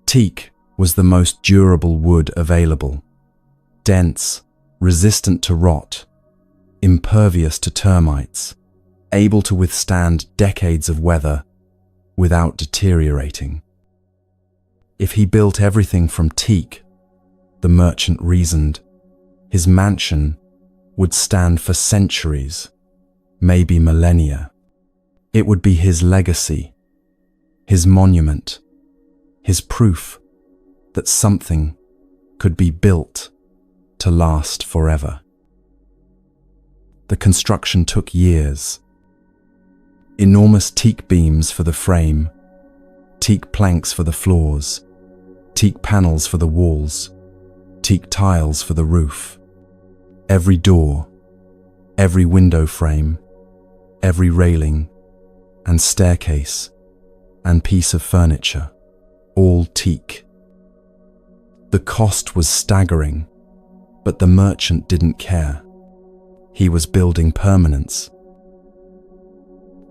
A: Teak was the most durable wood available, dense, resistant to rot, impervious to termites, able to withstand decades of weather without deteriorating. If he built everything from teak, the merchant reasoned, his mansion would stand for centuries, maybe millennia. It would be his legacy, his monument, his proof that something could be built to last forever. The construction took years. Enormous teak beams for the frame, teak planks for the floors, teak panels for the walls, teak tiles for the roof. Every door, every window frame, every railing and staircase and piece of furniture, all teak. The cost was staggering, but the merchant didn't care. He was building permanence.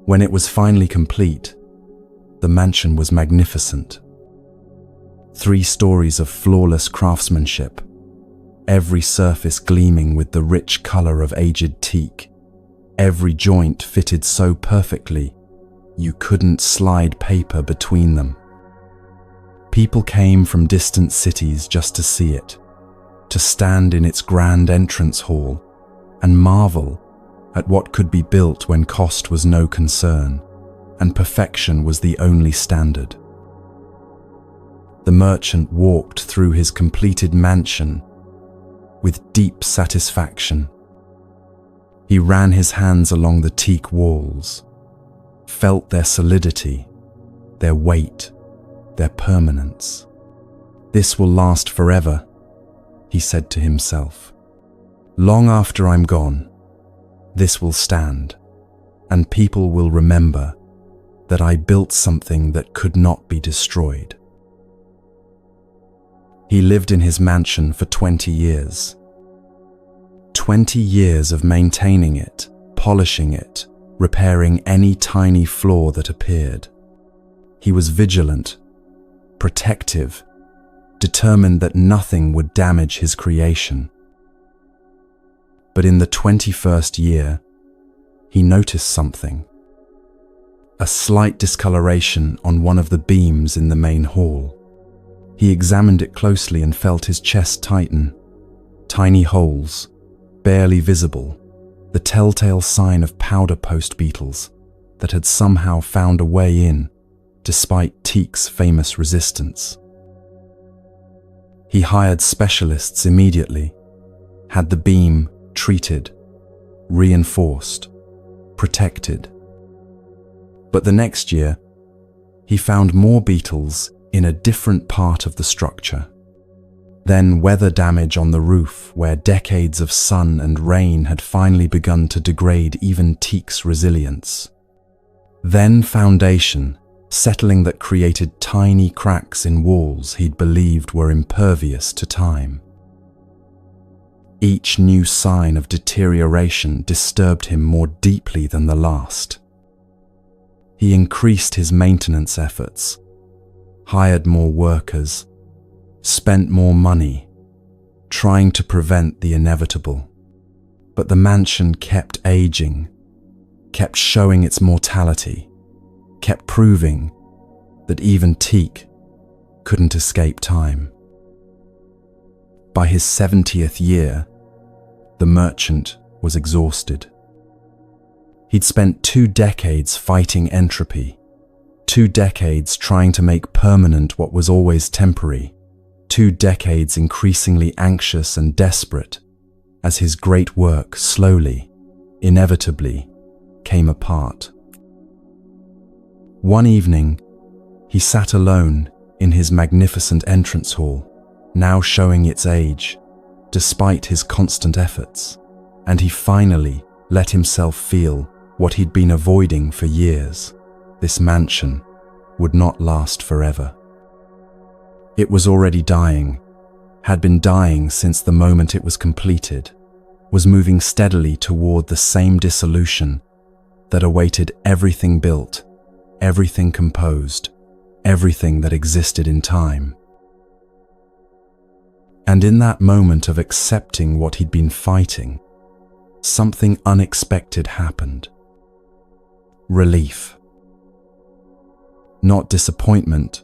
A: When it was finally complete, the mansion was magnificent. 3 stories of flawless craftsmanship, every surface gleaming with the rich color of aged teak, every joint fitted so perfectly you couldn't slide paper between them. People came from distant cities just to see it, to stand in its grand entrance hall, and marvel at what could be built when cost was no concern and perfection was the only standard. The merchant walked through his completed mansion with deep satisfaction. He ran his hands along the teak walls, felt their solidity, their weight, their permanence. "This will last forever," he said to himself. "Long after I'm gone, this will stand, and people will remember that I built something that could not be destroyed." He lived in his mansion for 20 years. 20 years of maintaining it, polishing it, repairing any tiny flaw that appeared. He was vigilant, protective, determined that nothing would damage his creation. But in the 21st year, he noticed something. A slight discoloration on one of the beams in the main hall. He examined it closely and felt his chest tighten. Tiny holes, barely visible, the telltale sign of powder post beetles that had somehow found a way in, despite teak's famous resistance. He hired specialists immediately, had the beam treated, reinforced, protected. But the next year, he found more beetles in a different part of the structure. Then weather damage on the roof, where decades of sun and rain had finally begun to degrade even teak's resilience. Then foundation, settling that created tiny cracks in walls he'd believed were impervious to time. Each new sign of deterioration disturbed him more deeply than the last. He increased his maintenance efforts, hired more workers, spent more money, trying to prevent the inevitable. But the mansion kept aging, kept showing its mortality, kept proving that even teak couldn't escape time. By his 70th year, the merchant was exhausted. He'd spent 2 decades fighting entropy, 2 decades trying to make permanent what was always temporary, 2 decades increasingly anxious and desperate as his great work slowly, inevitably, came apart. One evening, he sat alone in his magnificent entrance hall, now showing its age, despite his constant efforts, and he finally let himself feel what he'd been avoiding for years. This mansion would not last forever. It was already dying, had been dying since the moment it was completed, was moving steadily toward the same dissolution that awaited everything built, everything composed, everything that existed in time. And in that moment of accepting what he'd been fighting, something unexpected happened. Relief. Not disappointment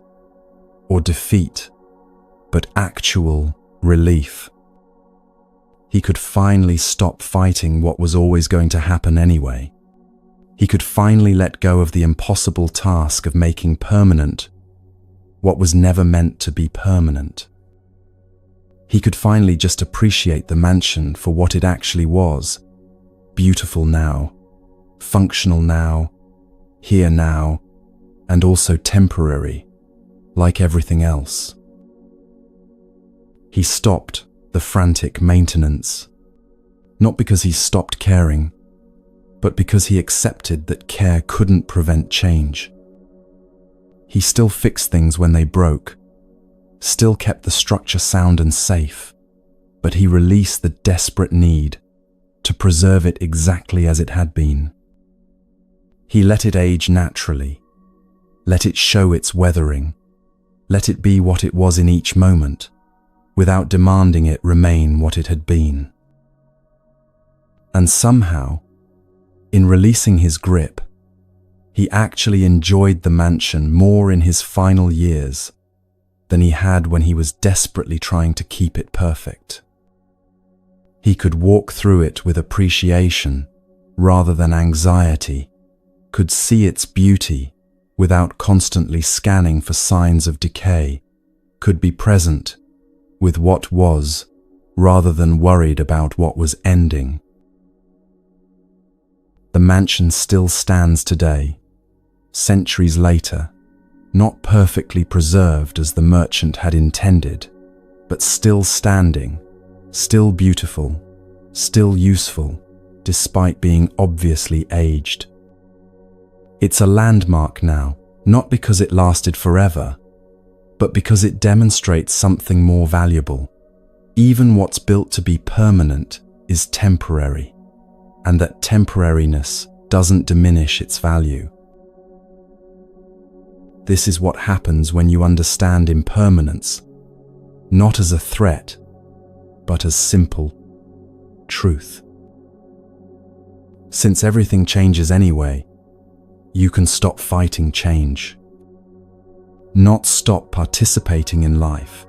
A: or defeat, but actual relief. He could finally stop fighting what was always going to happen anyway. He could finally let go of the impossible task of making permanent what was never meant to be permanent. He could finally just appreciate the mansion for what it actually was, beautiful now, functional now, here now, and also temporary, like everything else. He stopped the frantic maintenance, not because he stopped caring, but because he accepted that care couldn't prevent change. He still fixed things when they broke, still kept the structure sound and safe, but he released the desperate need to preserve it exactly as it had been. He let it age naturally, let it show its weathering, let it be what it was in each moment, without demanding it remain what it had been. And somehow, in releasing his grip, he actually enjoyed the mansion more in his final years than he had when he was desperately trying to keep it perfect. He could walk through it with appreciation rather than anxiety, could see its beauty without constantly scanning for signs of decay, could be present with what was rather than worried about what was ending. The mansion still stands today, centuries later, not perfectly preserved as the merchant had intended, but still standing, still beautiful, still useful, despite being obviously aged. It's a landmark now, not because it lasted forever, but because it demonstrates something more valuable. Even what's built to be permanent is temporary, and that temporariness doesn't diminish its value. This is what happens when you understand impermanence, not as a threat, but as simple truth. Since everything changes anyway, you can stop fighting change. Not stop participating in life.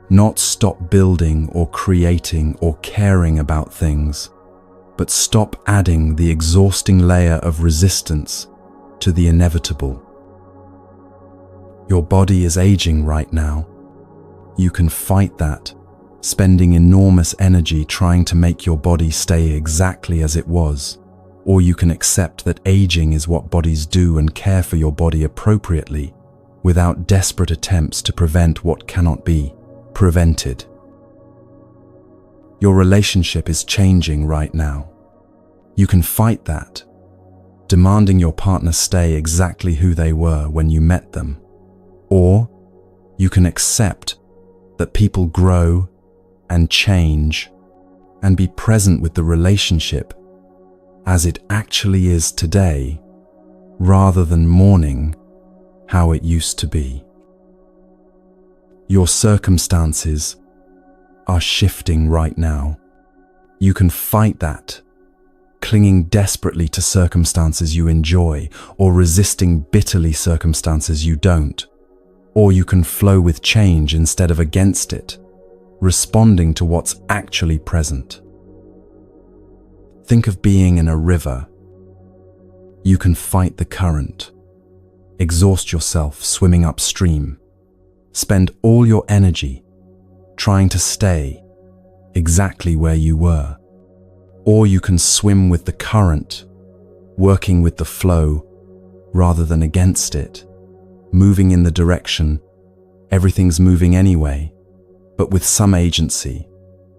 A: Not stop building or creating or caring about things, but stop adding the exhausting layer of resistance to the inevitable. Your body is aging right now. You can fight that, spending enormous energy trying to make your body stay exactly as it was, or you can accept that aging is what bodies do and care for your body appropriately, without desperate attempts to prevent what cannot be prevented. Your relationship is changing right now. You can fight that, demanding your partner stay exactly who they were when you met them. Or you can accept that people grow and change and be present with the relationship as it actually is today, rather than mourning how it used to be. Your circumstances are shifting right now. You can fight that, clinging desperately to circumstances you enjoy or resisting bitterly circumstances you don't. Or you can flow with change instead of against it, responding to what's actually present. Think of being in a river. You can fight the current, exhaust yourself swimming upstream, spend all your energy trying to stay exactly where you were. Or you can swim with the current, working with the flow rather than against it, moving in the direction everything's moving anyway, but with some agency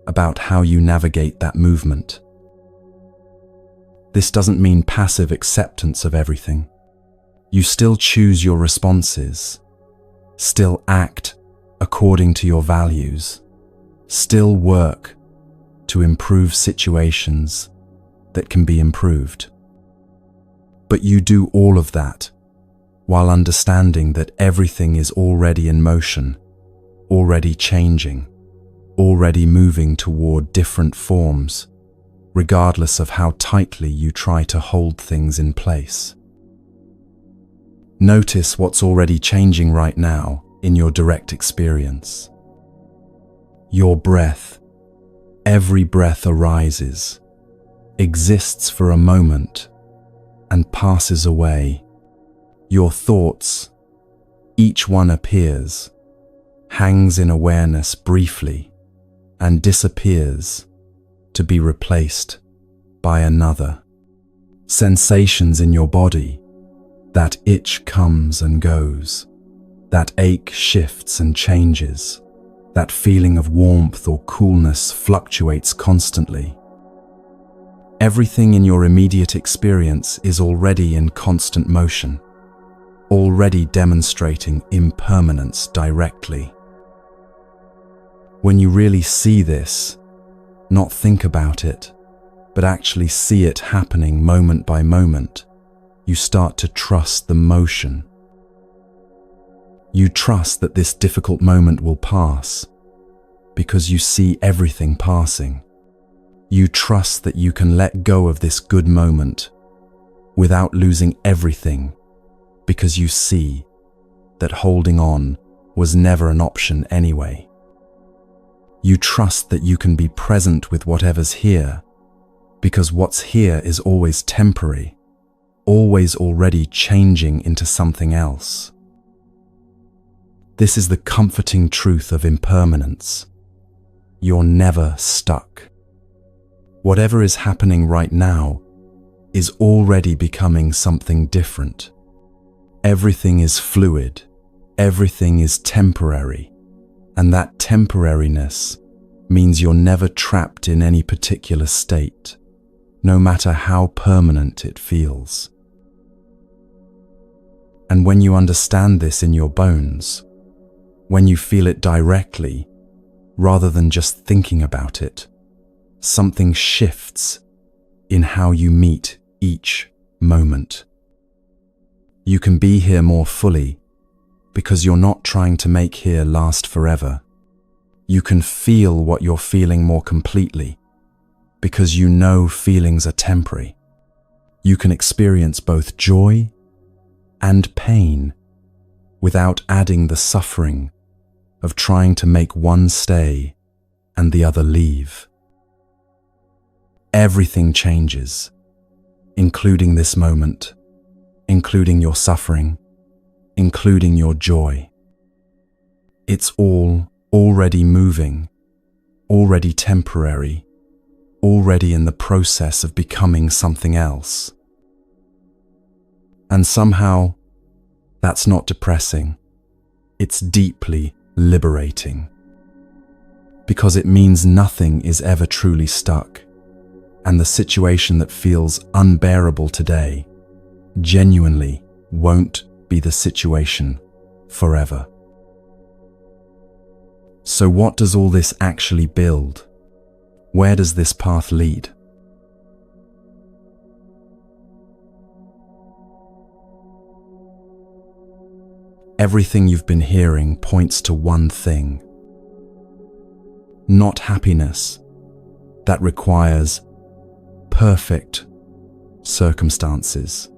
A: about how you navigate that movement. This doesn't mean passive acceptance of everything. You still choose your responses, still act according to your values, still work to improve situations that can be improved. But you do all of that while understanding that everything is already in motion, already changing, already moving toward different forms, regardless of how tightly you try to hold things in place. Notice what's already changing right now in your direct experience. Your breath. Every breath arises, exists for a moment, and passes away. Your thoughts, each one appears, hangs in awareness briefly, and disappears to be replaced by another. Sensations in your body, that itch comes and goes, that ache shifts and changes, that feeling of warmth or coolness fluctuates constantly. Everything in your immediate experience is already in constant motion, already demonstrating impermanence directly. When you really see this, not think about it, but actually see it happening moment by moment, you start to trust the motion. You trust that this difficult moment will pass because you see everything passing. You trust that you can let go of this good moment without losing everything because you see that holding on was never an option anyway. You trust that you can be present with whatever's here, because what's here is always temporary, always already changing into something else. This is the comforting truth of impermanence. You're never stuck. Whatever is happening right now is already becoming something different. Everything is fluid, everything is temporary, and that temporariness means you're never trapped in any particular state, no matter how permanent it feels. And when you understand this in your bones, when you feel it directly, rather than just thinking about it, something shifts in how you meet each moment. You can be here more fully because you're not trying to make here last forever. You can feel what you're feeling more completely because you know feelings are temporary. You can experience both joy and pain without adding the suffering of trying to make one stay and the other leave. Everything changes, including this moment, including your suffering, including your joy. It's all already moving, already temporary, already in the process of becoming something else. And somehow, that's not depressing. It's deeply liberating. Because it means nothing is ever truly stuck, and the situation that feels unbearable today genuinely won't be the situation forever. So what does all this actually build? Where does this path lead? Everything you've been hearing points to one thing. Not happiness that requires perfect circumstances.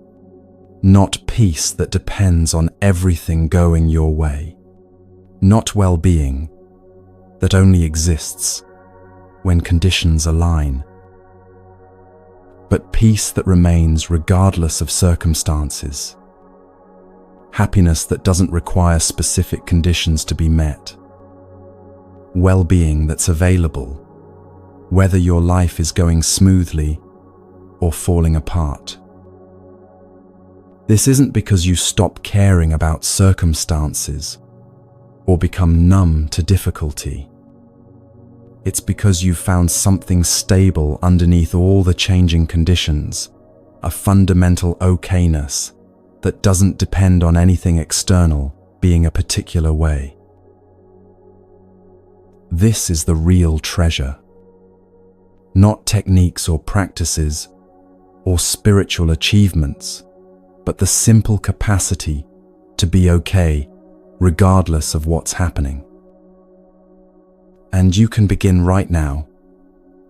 A: Not peace that depends on everything going your way. Not well-being that only exists when conditions align. But peace that remains regardless of circumstances. Happiness that doesn't require specific conditions to be met. Well-being that's available, whether your life is going smoothly or falling apart. This isn't because you stop caring about circumstances or become numb to difficulty. It's because you've found something stable underneath all the changing conditions, a fundamental okayness that doesn't depend on anything external being a particular way. This is the real treasure. Not techniques or practices or spiritual achievements, but the simple capacity to be okay regardless of what's happening. And you can begin right now,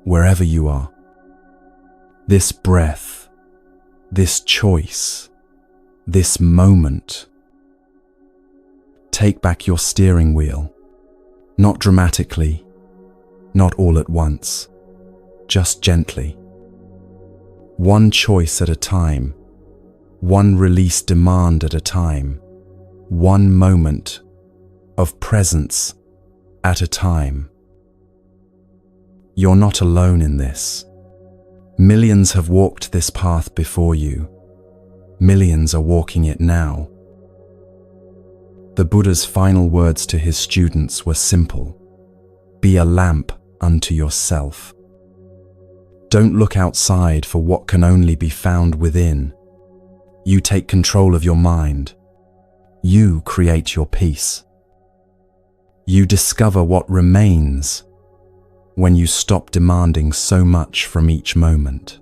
A: wherever you are. This breath, this choice, this moment. Take back your steering wheel, not dramatically, not all at once, just gently. One choice at a time, one release demand at a time, one moment of presence at a time. You're not alone in this. Millions have walked this path before you. Millions are walking it now. The Buddha's final words to his students were simple. Be a lamp unto yourself. Don't look outside for what can only be found within. You take control of your mind. You create your peace. You discover what remains when you stop demanding so much from each moment.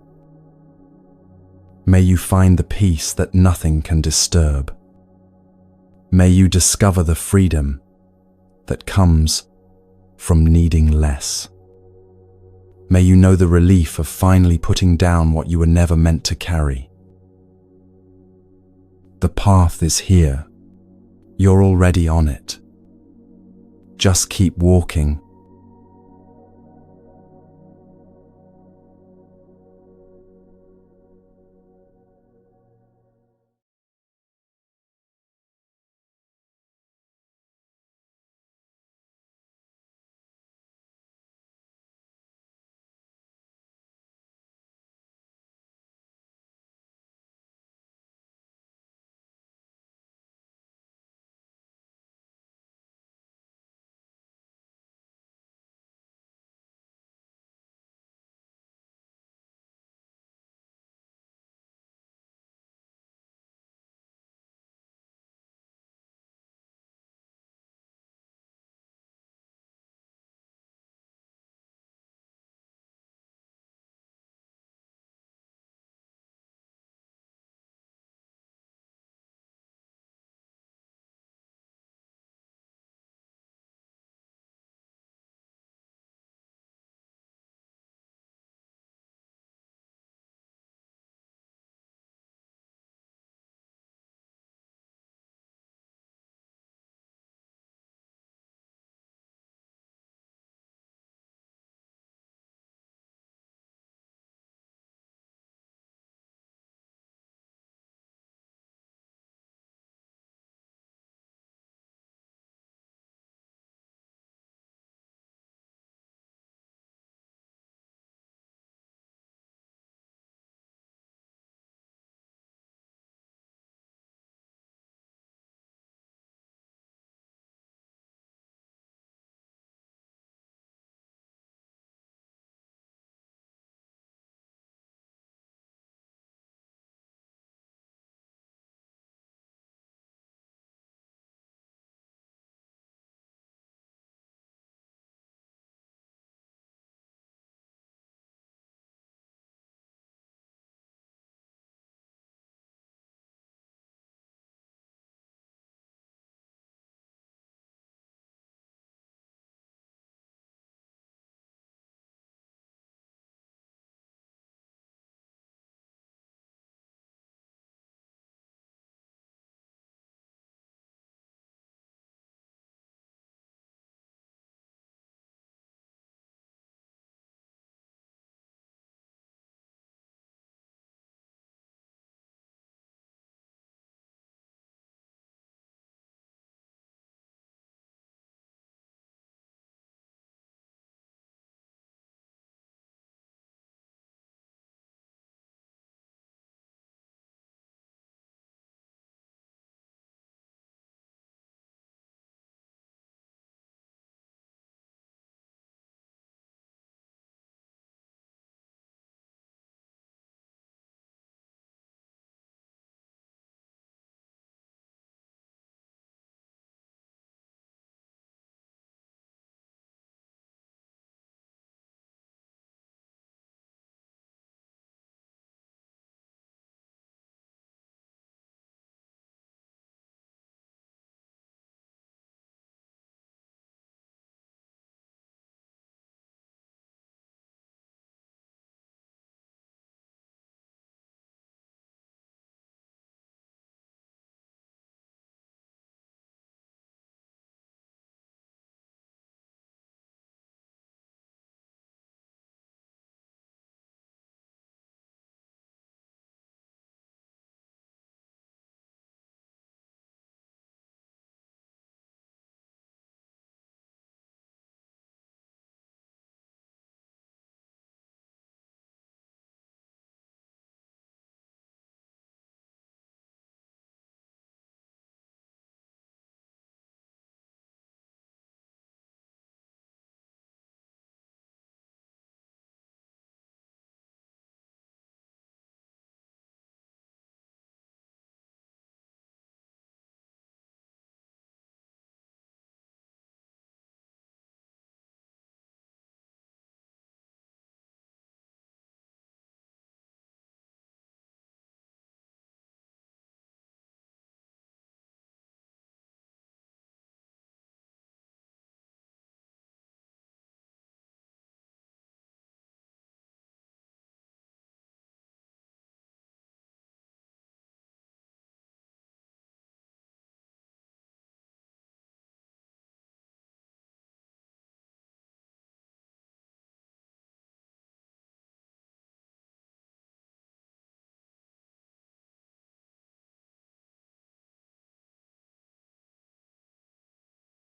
A: May you find the peace that nothing can disturb. May you discover the freedom that comes from needing less. May you know the relief of finally putting down what you were never meant to carry. The path is here. You're already on it. Just keep walking